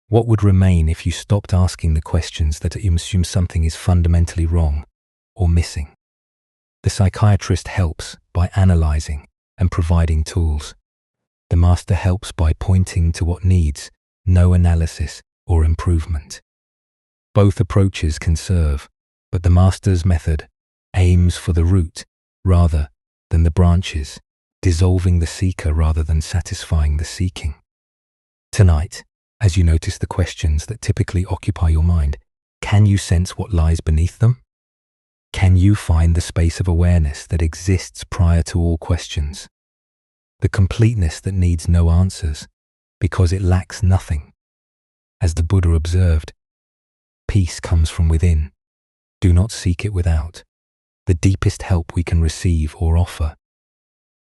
What would remain if you stopped asking the questions that assume something is fundamentally wrong or missing? The psychiatrist helps by analyzing and providing tools. The master helps by pointing to what needs no analysis or improvement. Both approaches can serve, but the master's method aims for the root rather than the branches, dissolving the seeker rather than satisfying the seeking. Tonight, as you notice the questions that typically occupy your mind, can you sense what lies beneath them? Can you find the space of awareness that exists prior to all questions? The completeness that needs no answers because it lacks nothing. As the Buddha observed, peace comes from within. Do not seek it without. The deepest help we can receive or offer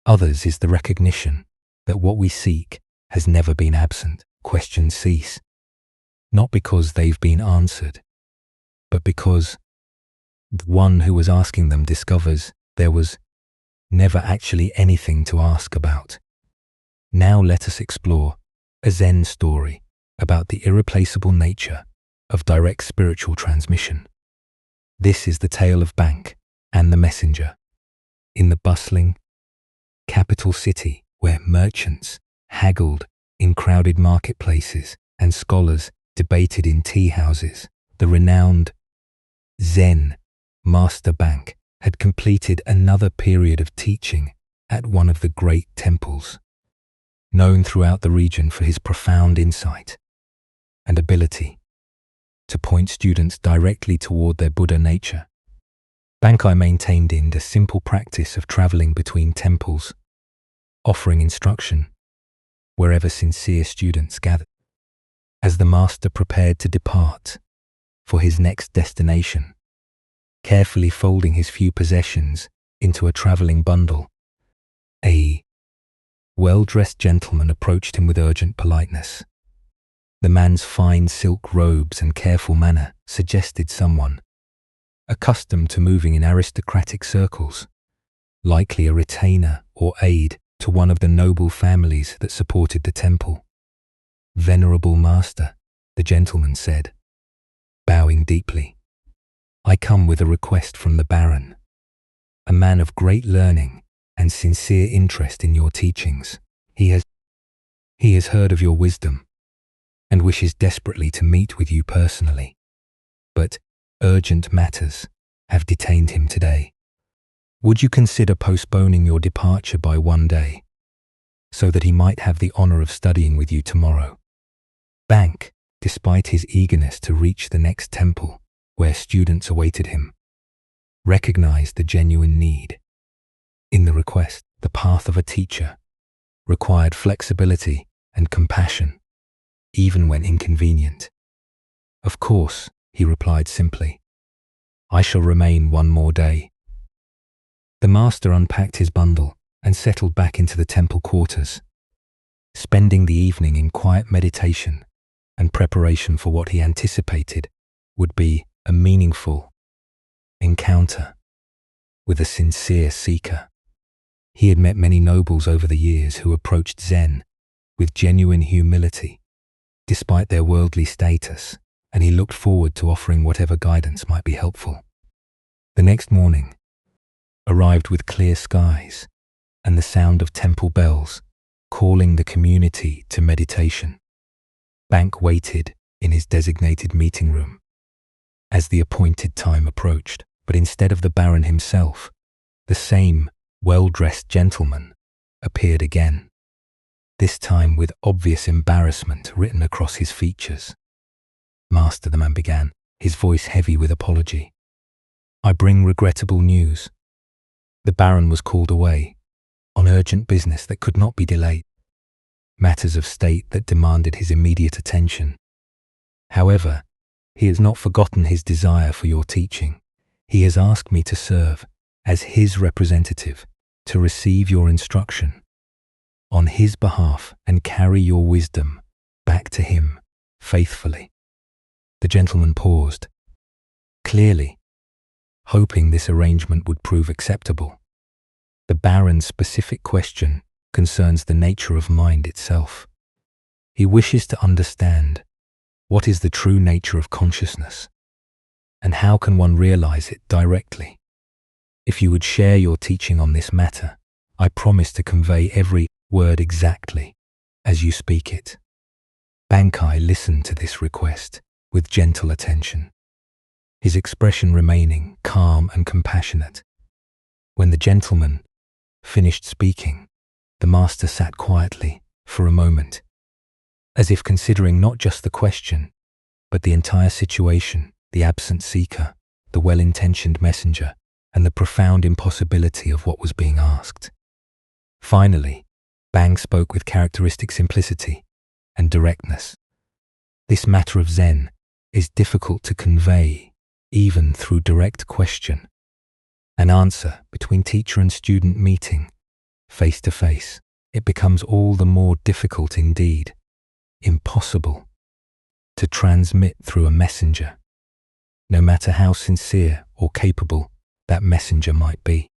others is the recognition that what we seek has never been absent. Questions cease, not because they've been answered, but because the one who was asking them discovers there was never actually anything to ask about. Now let us explore a Zen story about the irreplaceable nature of direct spiritual transmission. This is the tale of Bank and the messenger. In the bustling capital city where merchants haggled in crowded marketplaces and scholars debated in tea houses, the renowned Zen Master Bank had completed another period of teaching at one of the great temples. known throughout the region for his profound insight and ability to point students directly toward their Buddha nature. Bankai maintained a simple practice of traveling between temples, offering instruction wherever sincere students gathered. As the master prepared to depart for his next destination, carefully folding his few possessions into a traveling bundle, a well-dressed gentleman approached him with urgent politeness. The man's fine silk robes and careful manner suggested someone accustomed to moving in aristocratic circles, likely a retainer or aide to one of the noble families that supported the temple. "Venerable master," the gentleman said, bowing deeply, "I come with a request from the Baron, a man of great learning and sincere interest in your teachings. He has heard of your wisdom and wishes desperately to meet with you personally, but urgent matters have detained him today. Would you consider postponing your departure by one day, so that he might have the honor of studying with you tomorrow?" Bank, despite his eagerness to reach the next temple where students awaited him, recognized the genuine need in the request. The path of a teacher required flexibility and compassion, even when inconvenient. "Of course," he replied simply, "I shall remain one more day." The master unpacked his bundle and settled back into the temple quarters, spending the evening in quiet meditation and preparation for what he anticipated would be a meaningful encounter with a sincere seeker. He had met many nobles over the years who approached Zen with genuine humility, despite their worldly status, and he looked forward to offering whatever guidance might be helpful. The next morning arrived with clear skies and the sound of temple bells calling the community to meditation. Bank waited in his designated meeting room as the appointed time approached, but instead of the Baron himself, the same well-dressed gentleman appeared again, this time with obvious embarrassment written across his features. "Master," the man began, his voice heavy with apology, "I bring regrettable news. The Baron was called away on urgent business that could not be delayed, matters of state that demanded his immediate attention. However, he has not forgotten his desire for your teaching. He has asked me to serve as his representative to receive your instruction on his behalf and carry your wisdom back to him faithfully." The gentleman paused, clearly hoping this arrangement would prove acceptable. The Baron's specific question concerns the nature of mind itself. He wishes to understand what is the true nature of consciousness and how can one realize it directly. If you would share your teaching on this matter, I promise to convey every word exactly as you speak it. Bankai listened to this request with gentle attention, his expression remaining calm and compassionate. When the gentleman finished speaking, the master sat quietly for a moment, as if considering not just the question, but the entire situation, the absent seeker, the well-intentioned messenger, and the profound impossibility of what was being asked. Finally, Bang spoke with characteristic simplicity and directness. "This matter of Zen is difficult to convey even through direct question. An answer between teacher and student meeting, face to face, it becomes all the more difficult, indeed impossible, to transmit through a messenger, no matter how sincere or capable that messenger might be."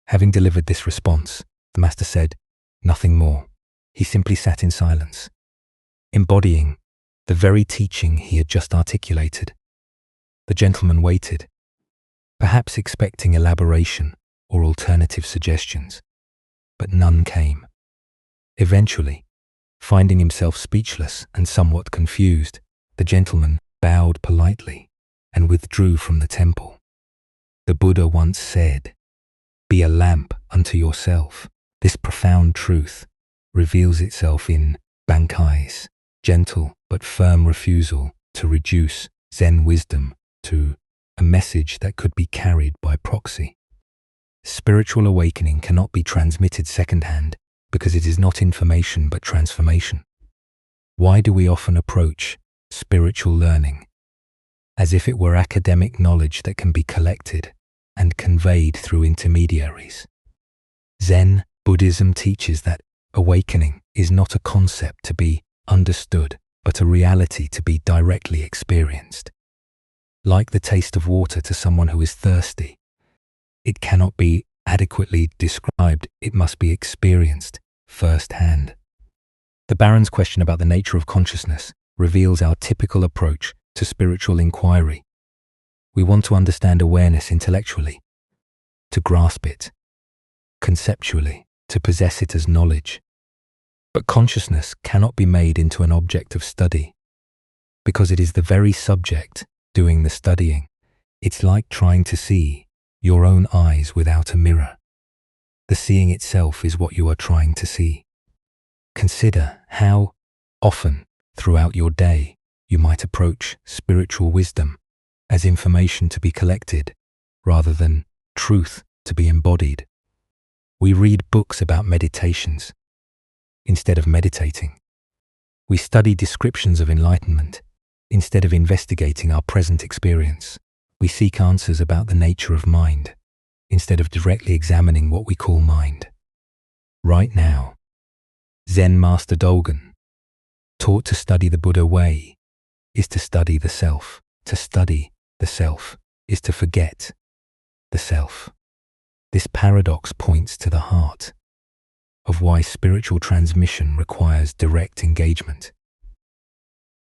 Having delivered this response, the master said nothing more. He simply sat in silence, embodying the very teaching he had just articulated. The gentleman waited, perhaps expecting elaboration or alternative suggestions, but none came. Eventually, finding himself speechless and somewhat confused, the gentleman bowed politely and withdrew from the temple. The Buddha once said, "Be a lamp unto yourself." This profound truth reveals itself in Bankai's gentle but firm refusal to reduce Zen wisdom to a message that could be carried by proxy. Spiritual awakening cannot be transmitted secondhand because it is not information but transformation. Why do we often approach spiritual learning as if it were academic knowledge that can be collected and conveyed through intermediaries? Zen Buddhism teaches that awakening is not a concept to be understood, but a reality to be directly experienced. Like the taste of water to someone who is thirsty, it cannot be adequately described, it must be experienced firsthand. The Baron's question about the nature of consciousness reveals our typical approach to spiritual inquiry. We want to understand awareness intellectually, to grasp it conceptually, to possess it as knowledge. But consciousness cannot be made into an object of study, because it is the very subject doing the studying. It's like trying to see your own eyes without a mirror. The seeing itself is what you are trying to see. Consider how often throughout your day you might approach spiritual wisdom as information to be collected rather than truth to be embodied. We read books about meditations instead of meditating. We study descriptions of enlightenment instead of investigating our present experience. We seek answers about the nature of mind instead of directly examining what we call mind. Right now, Zen Master Dogen taught to study the Buddha way is to study the self. To study the self is to forget the self. This paradox points to the heart of why spiritual transmission requires direct engagement.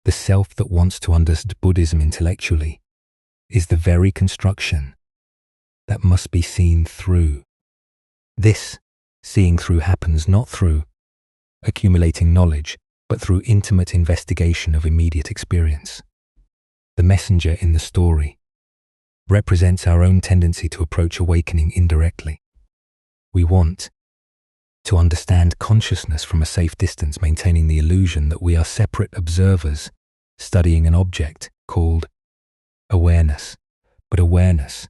The self that wants to understand Buddhism intellectually is the very construction that must be seen through. This seeing through happens not through accumulating knowledge, but through intimate investigation of immediate experience. The messenger in the story represents our own tendency to approach awakening indirectly. We want to understand consciousness from a safe distance, maintaining the illusion that we are separate observers studying an object called awareness. But awareness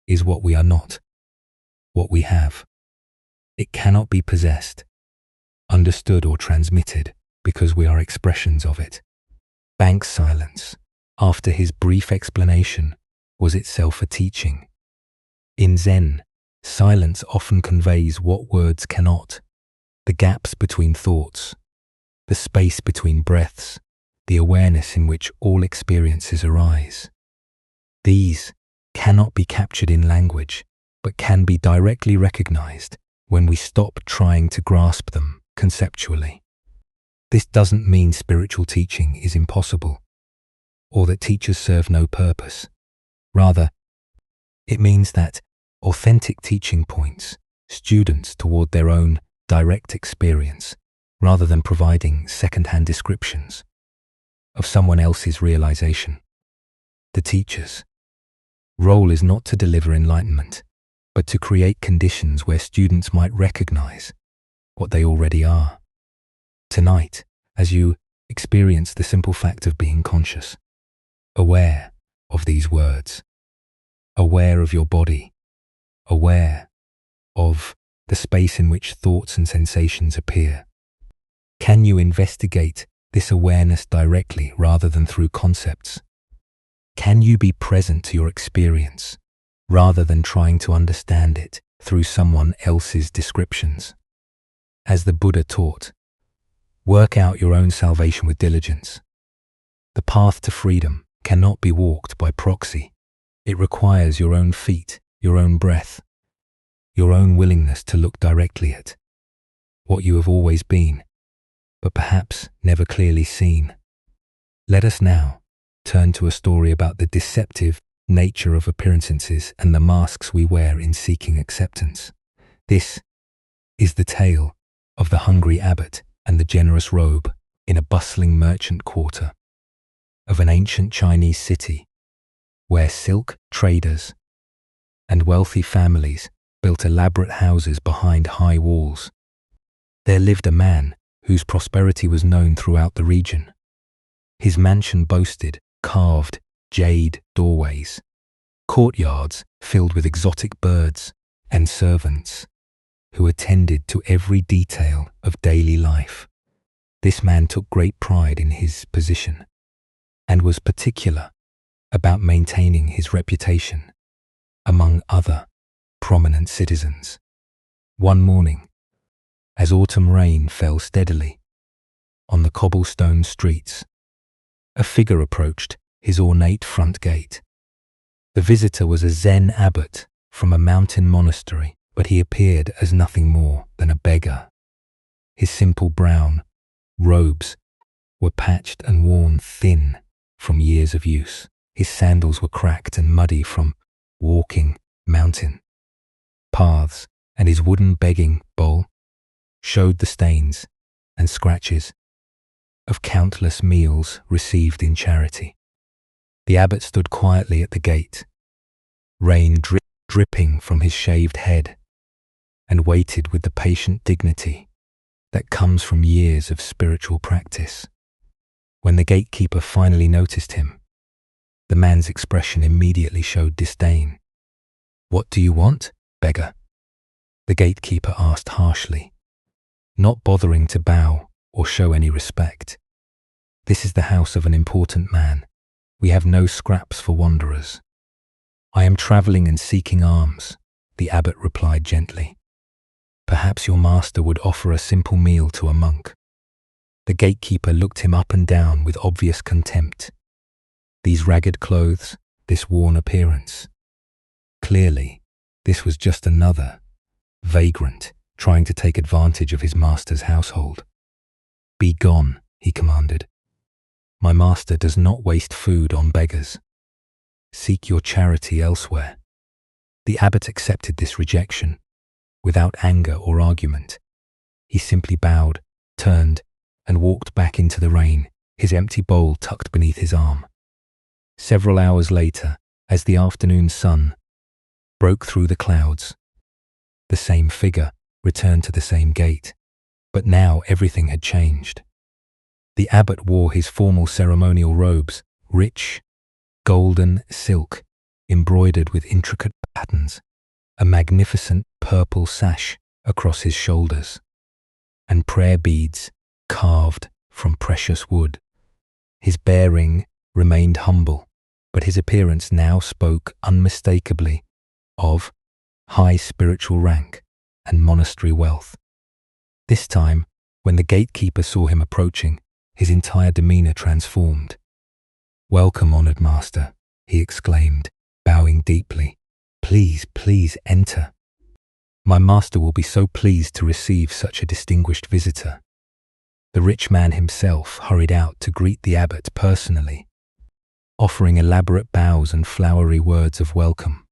is what we are not, what we have. It cannot be possessed, understood or transmitted because we are expressions of it. Bank's silence, after his brief explanation, was itself a teaching. In Zen, silence often conveys what words cannot: the gaps between thoughts, the space between breaths, the awareness in which all experiences arise. These cannot be captured in language, but can be directly recognized when we stop trying to grasp them conceptually. This doesn't mean spiritual teaching is impossible, or that teachers serve no purpose. Rather, it means that authentic teaching points students toward their own direct experience, rather than providing second-hand descriptions of someone else's realization. The teacher's role is not to deliver enlightenment, but to create conditions where students might recognize what they already are. Tonight, as you experience the simple fact of being conscious, aware of these words, aware of your body, aware of the space in which thoughts and sensations appear, can you investigate this awareness directly rather than through concepts? Can you be present to your experience rather than trying to understand it through someone else's descriptions? As the Buddha taught, work out your own salvation with diligence. The path to freedom cannot be walked by proxy. It requires your own feet, your own breath, your own willingness to look directly at what you have always been, but perhaps never clearly seen. Let us now turn to a story about the deceptive nature of appearances and the masks we wear in seeking acceptance. This is the tale of the hungry abbot and the generous robe in a bustling merchant quarter of an ancient Chinese city where silk traders and wealthy families built elaborate houses behind high walls. There lived a man whose prosperity was known throughout the region. His mansion boasted carved jade doorways, courtyards filled with exotic birds, and servants who attended to every detail of daily life. This man took great pride in his position and was particular about maintaining his reputation among other prominent citizens. One morning, as autumn rain fell steadily on the cobblestone streets, a figure approached his ornate front gate. The visitor was a Zen abbot from a mountain monastery, but he appeared as nothing more than a beggar. His simple brown robes were patched and worn thin from years of use. His sandals were cracked and muddy from walking mountain paths, and his wooden begging bowl showed the stains and scratches of countless meals received in charity. The abbot stood quietly at the gate, rain dripping from his shaved head, and waited with the patient dignity that comes from years of spiritual practice. When the gatekeeper finally noticed him, the man's expression immediately showed disdain. "What do you want, beggar?" the gatekeeper asked harshly, not bothering to bow or show any respect. "This is the house of an important man. We have no scraps for wanderers." "I am traveling and seeking alms," the abbot replied gently. "Perhaps your master would offer a simple meal to a monk." The gatekeeper looked him up and down with obvious contempt. These ragged clothes, this worn appearance. Clearly, this was just another vagrant trying to take advantage of his master's household. "Be gone," he commanded. "My master does not waste food on beggars. Seek your charity elsewhere." The abbot accepted this rejection without anger or argument. He simply bowed, turned, and walked back into the rain, his empty bowl tucked beneath his arm. Several hours later, as the afternoon sun broke through the clouds, the same figure returned to the same gate, but now everything had changed. The abbot wore his formal ceremonial robes, rich, golden silk, embroidered with intricate patterns, a magnificent purple sash across his shoulders, and prayer beads carved from precious wood. His bearing remained humble, but his appearance now spoke unmistakably of high spiritual rank and monastery wealth. This time, when the gatekeeper saw him approaching, his entire demeanor transformed. "Welcome, honored master," he exclaimed, bowing deeply. "Please, please enter. My master will be so pleased to receive such a distinguished visitor." The rich man himself hurried out to greet the abbot personally, offering elaborate bows and flowery words of welcome.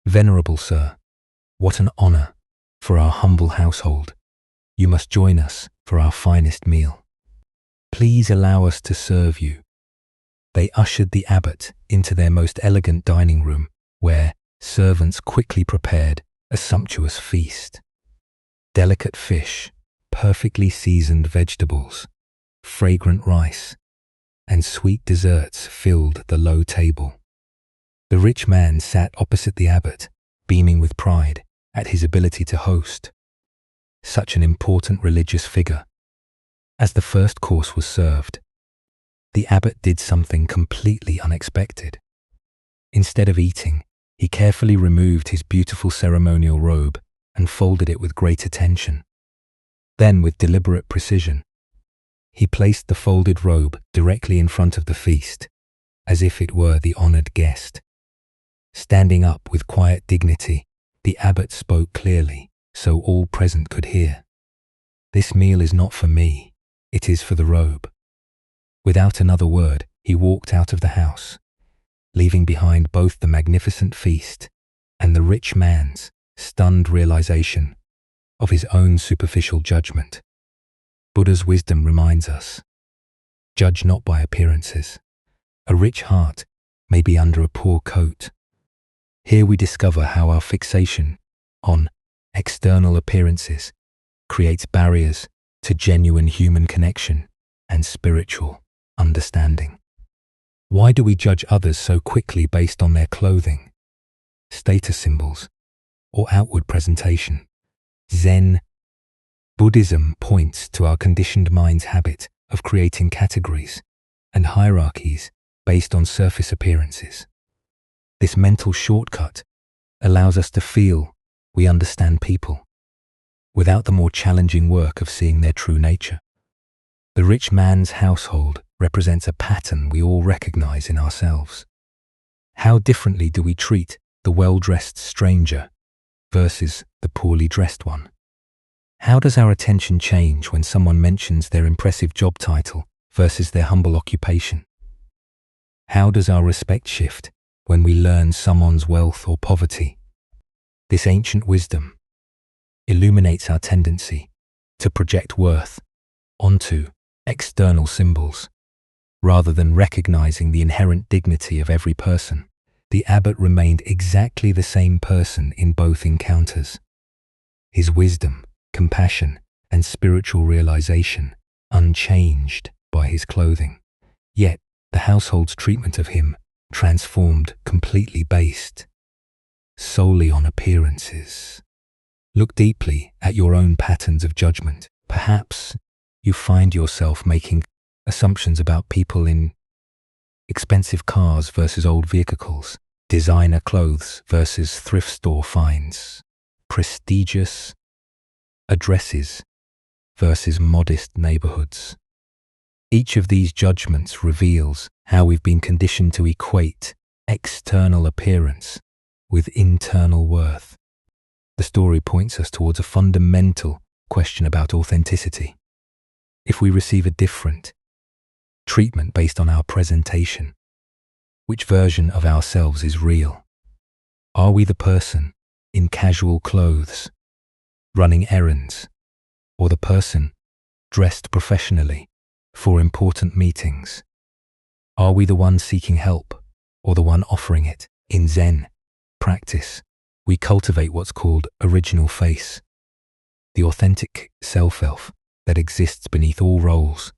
"Venerable sir, what an honor for our humble household. You must join us for our finest meal. Please allow us to serve you." They ushered the abbot into their most elegant dining room, where servants quickly prepared a sumptuous feast. Delicate fish, perfectly seasoned vegetables, fragrant rice, and sweet desserts filled the low table. The rich man sat opposite the abbot, beaming with pride at his ability to host such an important religious figure. As the first course was served, the abbot did something completely unexpected. Instead of eating, he carefully removed his beautiful ceremonial robe and folded it with great attention. Then, with deliberate precision, he placed the folded robe directly in front of the feast, as if it were the honored guest. Standing up with quiet dignity, the abbot spoke clearly, so all present could hear. "This meal is not for me, it is for the robe." Without another word, he walked out of the house, leaving behind both the magnificent feast and the rich man's stunned realization of his own superficial judgment. Buddha's wisdom reminds us, judge not by appearances. A rich heart may be under a poor coat. Here we discover how our fixation on external appearances creates barriers to genuine human connection and spiritual understanding. Why do we judge others so quickly based on their clothing, status symbols, or outward presentation? Zen Buddhism points to our conditioned mind's habit of creating categories and hierarchies based on surface appearances. This mental shortcut allows us to feel we understand people without the more challenging work of seeing their true nature. The rich man's household represents a pattern we all recognize in ourselves. How differently do we treat the well-dressed stranger versus the poorly dressed one? How does our attention change when someone mentions their impressive job title versus their humble occupation? How does our respect shift when we learn someone's wealth or poverty? This ancient wisdom illuminates our tendency to project worth onto external symbols. Rather than recognizing the inherent dignity of every person, the abbot remained exactly the same person in both encounters. His wisdom, compassion, and spiritual realization unchanged by his clothing. Yet, the household's treatment of him transformed completely based solely on appearances. Look deeply at your own patterns of judgment. Perhaps you find yourself making assumptions about people in expensive cars versus old vehicles, designer clothes versus thrift store finds, prestigious addresses versus modest neighborhoods. Each of these judgments reveals how we've been conditioned to equate external appearance with internal worth. The story points us towards a fundamental question about authenticity. If we receive a different treatment based on our presentation, which version of ourselves is real? Are we the person in casual clothes, running errands, or the person dressed professionally for important meetings? Are we the one seeking help or the one offering it? In Zen practice, we cultivate what's called original face, the authentic self that exists beneath all roles,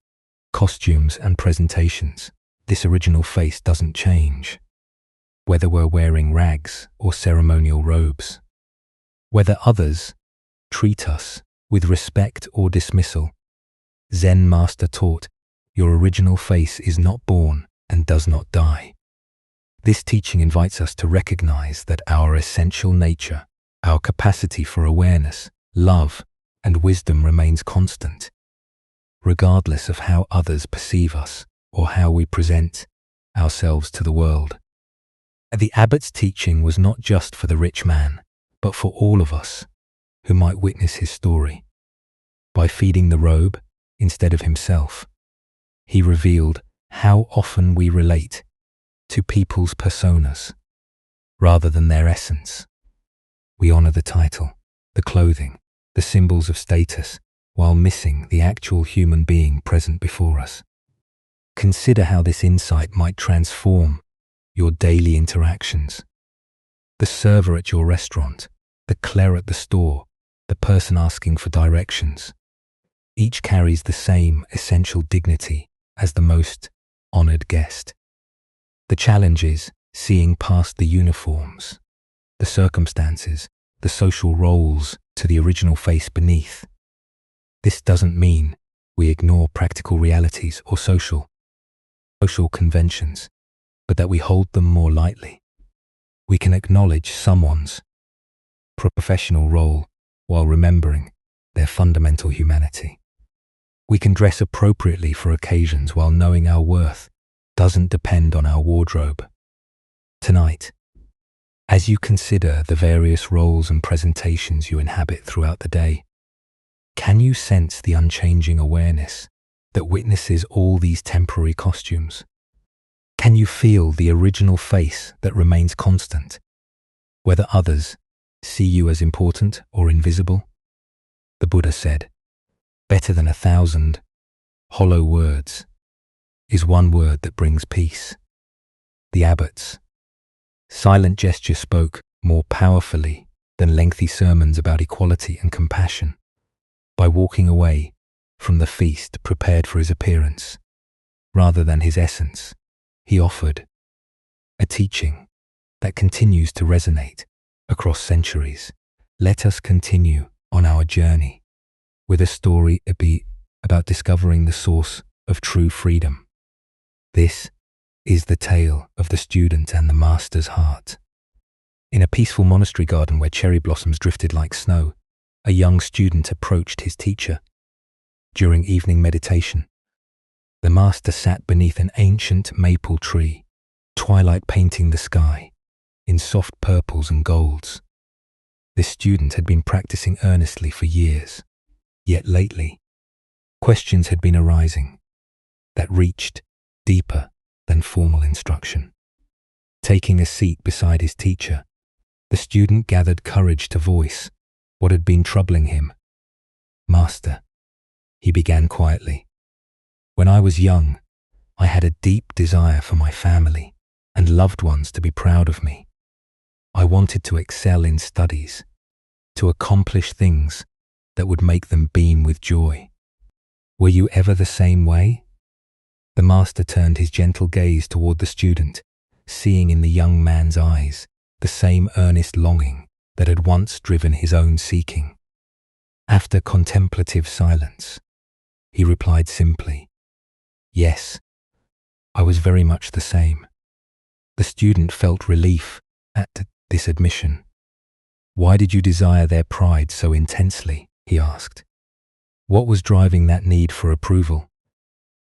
costumes, and presentations. This original face doesn't change, whether we're wearing rags or ceremonial robes. Whether others treat us with respect or dismissal, Zen master taught, your original face is not born and does not die. This teaching invites us to recognize that our essential nature, our capacity for awareness, love, and wisdom remains constant, regardless of how others perceive us or how we present ourselves to the world. The abbot's teaching was not just for the rich man, but for all of us who might witness his story. By feeding the robe instead of himself, he revealed how often we relate to people's personas rather than their essence. We honor the title, the clothing, the symbols of status, while missing the actual human being present before us. Consider how this insight might transform your daily interactions. The server at your restaurant, the clerk at the store, the person asking for directions. Each carries the same essential dignity as the most honored guest. The challenge is seeing past the uniforms, the circumstances, the social roles to the original face beneath. This doesn't mean we ignore practical realities or social conventions, but that we hold them more lightly. We can acknowledge someone's professional role while remembering their fundamental humanity. We can dress appropriately for occasions while knowing our worth doesn't depend on our wardrobe. Tonight, as you consider the various roles and presentations you inhabit throughout the day, can you sense the unchanging awareness that witnesses all these temporary costumes? Can you feel the original face that remains constant, whether others see you as important or invisible? The Buddha said, better than 1,000 hollow words is one word that brings peace. The abbot's silent gesture spoke more powerfully than lengthy sermons about equality and compassion. By walking away from the feast prepared for his appearance, rather than his essence. He offered a teaching that continues to resonate across centuries. Let us continue on our journey with a story about discovering the source of true freedom. This is the tale of the student and the master's heart. In a peaceful monastery garden where cherry blossoms drifted like snow, a young student approached his teacher. During evening meditation, the master sat beneath an ancient maple tree, twilight painting the sky in soft purples and golds. This student had been practicing earnestly for years, yet lately, questions had been arising that reached deeper than formal instruction. Taking a seat beside his teacher, the student gathered courage to voice what had been troubling him. "Master," he began quietly, "when I was young, I had a deep desire for my family and loved ones to be proud of me. I wanted to excel in studies, to accomplish things that would make them beam with joy. Were you ever the same way?" The master turned his gentle gaze toward the student, seeing in the young man's eyes the same earnest longing that had once driven his own seeking. After contemplative silence, he replied simply, "Yes, I was very much the same." The student felt relief at this admission. "Why did you desire their pride so intensely?" he asked. "What was driving that need for approval?"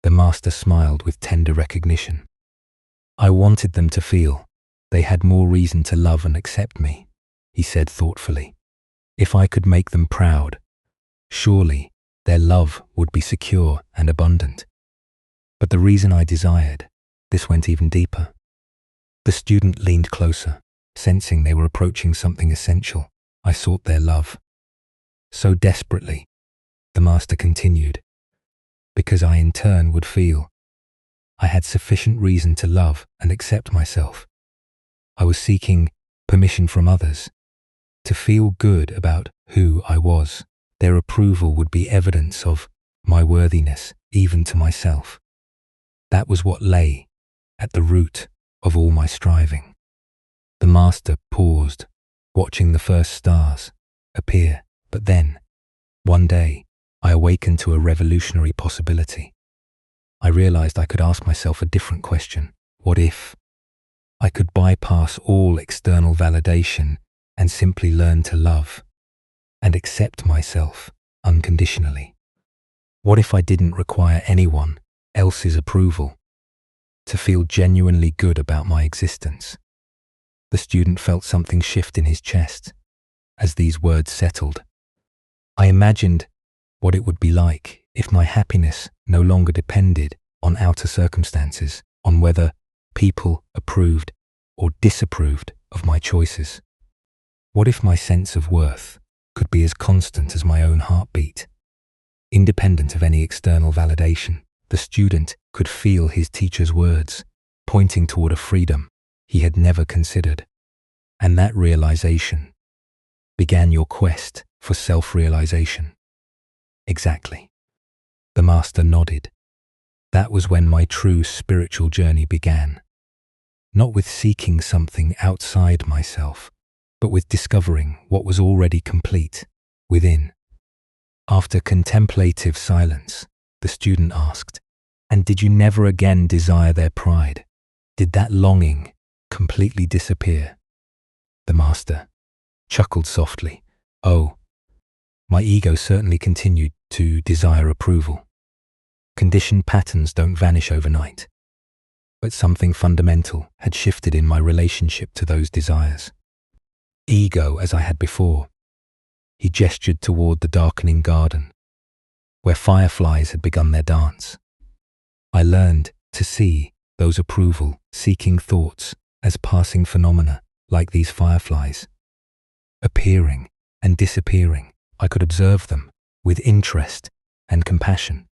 The master smiled with tender recognition. "I wanted them to feel they had more reason to love and accept me," he said thoughtfully. "If I could make them proud, surely their love would be secure and abundant. But the reason I desired, this went even deeper." The student leaned closer, sensing they were approaching something essential. "I sought their love so desperately," the master continued, "because I in turn would feel I had sufficient reason to love and accept myself. I was seeking permission from others to feel good about who I was. Their approval would be evidence of my worthiness, even to myself. That was what lay at the root of all my striving." The master paused, watching the first stars appear. "But then, one day, I awakened to a revolutionary possibility. I realized I could ask myself a different question. What if I could bypass all external validation and simply learn to love and accept myself unconditionally? What if I didn't require anyone else's approval to feel genuinely good about my existence?" The student felt something shift in his chest as these words settled. "I imagined what it would be like if my happiness no longer depended on outer circumstances, on whether people approved or disapproved of my choices. What if my sense of worth could be as constant as my own heartbeat, independent of any external validation?" The student could feel his teacher's words, pointing toward a freedom he had never considered. "And that realization began your quest for self-realization?" "Exactly." The master nodded. "That was when my true spiritual journey began. Not with seeking something outside myself, but with discovering what was already complete within." After contemplative silence, the student asked, "And did you never again desire their pride? Did that longing completely disappear?" The master chuckled softly. "Oh, my ego certainly continued to desire approval. Conditioned patterns don't vanish overnight, but something fundamental had shifted in my relationship to those desires. Ego as I had before." He gestured toward the darkening garden, where fireflies had begun their dance. "I learned to see those approval-seeking thoughts as passing phenomena like these fireflies, appearing and disappearing. I could observe them with interest and compassion,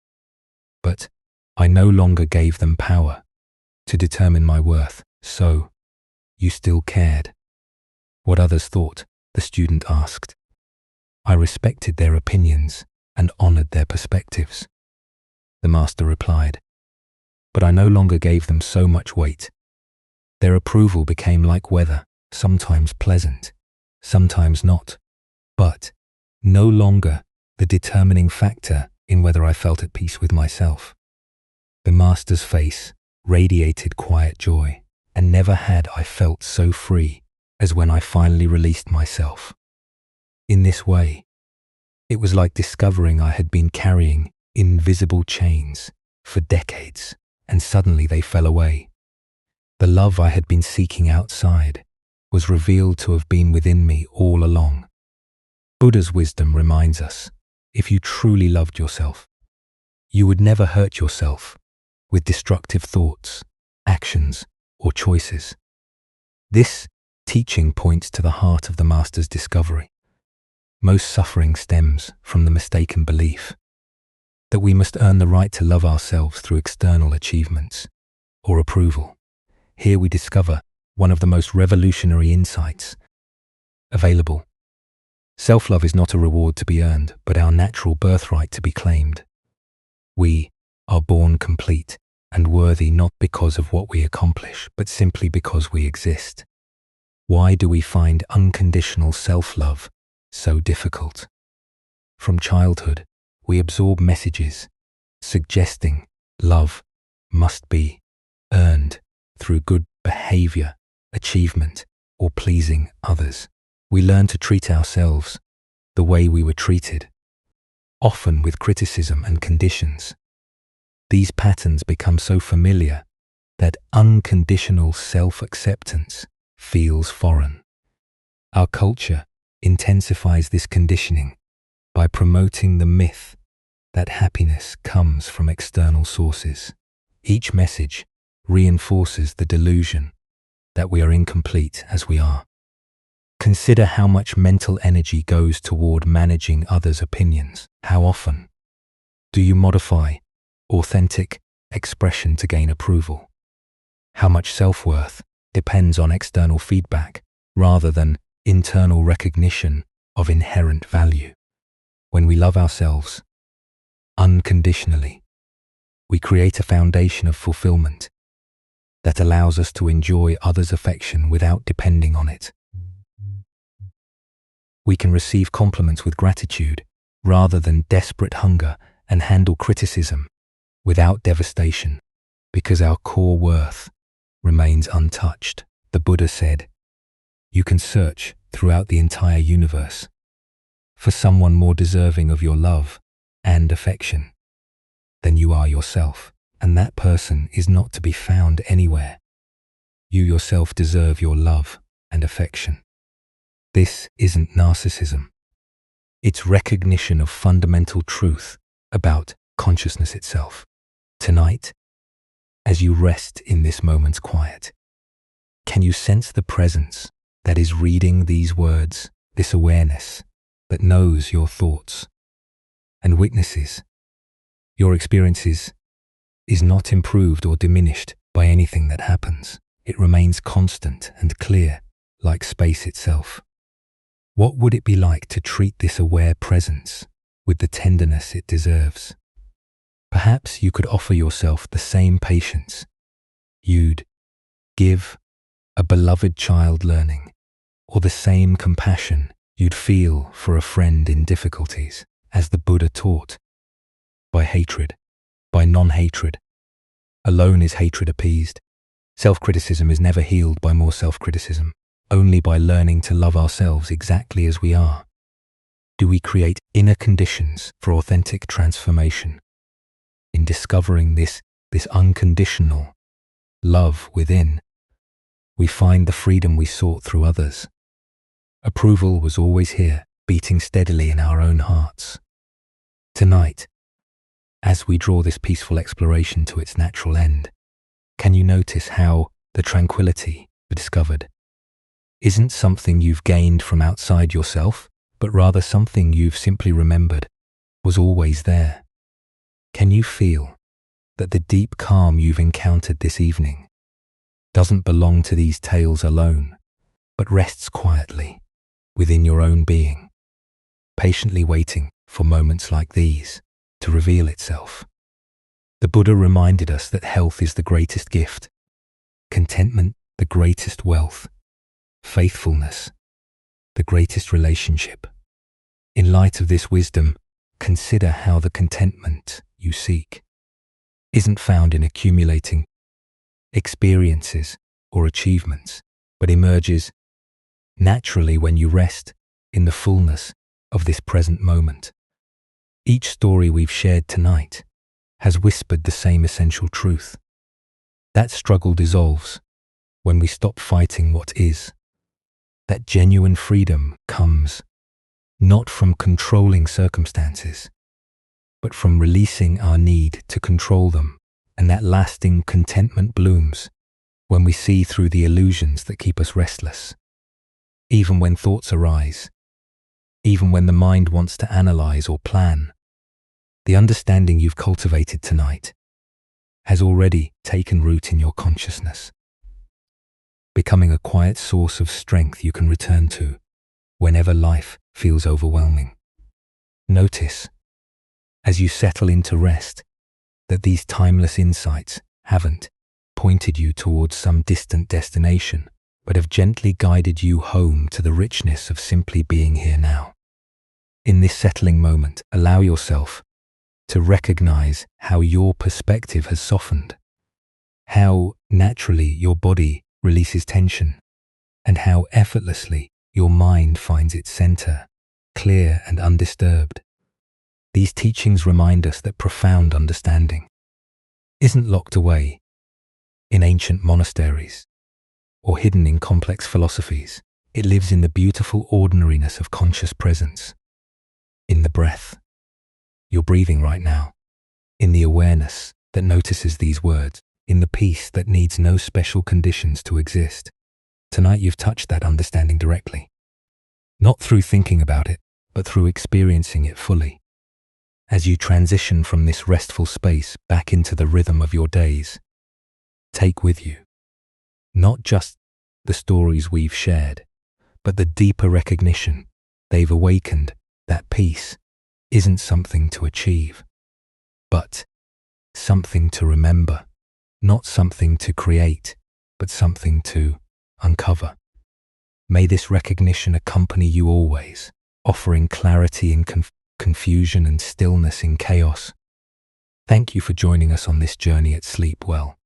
but I no longer gave them power to determine my worth." "So, you still cared what others thought?" the student asked. "I respected their opinions and honored their perspectives. The master replied, "But I no longer gave them so much weight. Their approval became like weather, sometimes pleasant, sometimes not, but no longer the determining factor in whether I felt at peace with myself." The master's face radiated quiet joy, and never had I felt so free as when I finally released myself. In this way, it was like discovering I had been carrying invisible chains for decades, and suddenly they fell away. The love I had been seeking outside was revealed to have been within me all along. Buddha's wisdom reminds us, if you truly loved yourself, you would never hurt yourself with destructive thoughts, actions, or choices. This teaching points to the heart of the master's discovery. Most suffering stems from the mistaken belief that we must earn the right to love ourselves through external achievements or approval. Here we discover one of the most revolutionary insights available. Self-love is not a reward to be earned, but our natural birthright to be claimed. We are born complete and worthy not because of what we accomplish, but simply because we exist. Why do we find unconditional self-love so difficult? From childhood, we absorb messages suggesting love must be earned through good behavior, achievement, or pleasing others. We learn to treat ourselves the way we were treated, often with criticism and conditions. These patterns become so familiar that unconditional self-acceptance feels foreign. Our culture intensifies this conditioning by promoting the myth that happiness comes from external sources. Each message reinforces the delusion that we are incomplete as we are. Consider how much mental energy goes toward managing others' opinions. How often do you modify authentic expression to gain approval? How much self-worth depends on external feedback rather than internal recognition of inherent value? When we love ourselves unconditionally, we create a foundation of fulfillment that allows us to enjoy others' affection without depending on it. We can receive compliments with gratitude rather than desperate hunger, and handle criticism without devastation, because our core worth remains untouched. The Buddha said, "You can search throughout the entire universe for someone more deserving of your love and affection than you are yourself, and that person is not to be found anywhere. You yourself deserve your love and affection." This isn't narcissism. It's recognition of fundamental truth about consciousness itself. Tonight, as you rest in this moment's quiet, can you sense the presence that is reading these words, this awareness that knows your thoughts and witnesses your experiences, is not improved or diminished by anything that happens. It remains constant and clear, like space itself. What would it be like to treat this aware presence with the tenderness it deserves? Perhaps you could offer yourself the same patience you'd give a beloved child learning, or the same compassion you'd feel for a friend in difficulties. As the Buddha taught, by hatred, by non-hatred alone is hatred appeased. Self-criticism is never healed by more self-criticism. Only by learning to love ourselves exactly as we are do we create inner conditions for authentic transformation. In discovering this unconditional love within, we find the freedom we sought through others. Approval was always here, beating steadily in our own hearts. Tonight, as we draw this peaceful exploration to its natural end, can you notice how the tranquility you discovered isn't something you've gained from outside yourself, but rather something you've simply remembered was always there? Can you feel that the deep calm you've encountered this evening doesn't belong to these tales alone, but rests quietly within your own being? patiently waiting for moments like these to reveal itself. The Buddha reminded us that health is the greatest gift, contentment the greatest wealth, faithfulness the greatest relationship. In light of this wisdom, consider how the contentment you seek isn't found in accumulating experiences or achievements, but emerges naturally when you rest in the fullness of this present moment. Each story we've shared tonight has whispered the same essential truth. That struggle dissolves when we stop fighting what is. That genuine freedom comes not from controlling circumstances, but from releasing our need to control them. And that lasting contentment blooms when we see through the illusions that keep us restless. Even when thoughts arise, even when the mind wants to analyze or plan, the understanding you've cultivated tonight has already taken root in your consciousness, becoming a quiet source of strength you can return to whenever life feels overwhelming. Notice, as you settle into rest, that these timeless insights haven't pointed you towards some distant destination, but have gently guided you home to the richness of simply being here now. In this settling moment, allow yourself to recognize how your perspective has softened, how naturally your body releases tension, and how effortlessly your mind finds its center, clear and undisturbed. These teachings remind us that profound understanding isn't locked away in ancient monasteries or hidden in complex philosophies. It lives in the beautiful ordinariness of conscious presence, in the breath you're breathing right now, in the awareness that notices these words, in the peace that needs no special conditions to exist. Tonight you've touched that understanding directly, not through thinking about it, but through experiencing it fully. As you transition from this restful space back into the rhythm of your days, take with you not just the stories we've shared, but the deeper recognition they've awakened that peace isn't something to achieve, but something to remember, not something to create, but something to uncover. May this recognition accompany you always, offering clarity in confusion and stillness in chaos. Thank you for joining us on this journey at Sleep Well.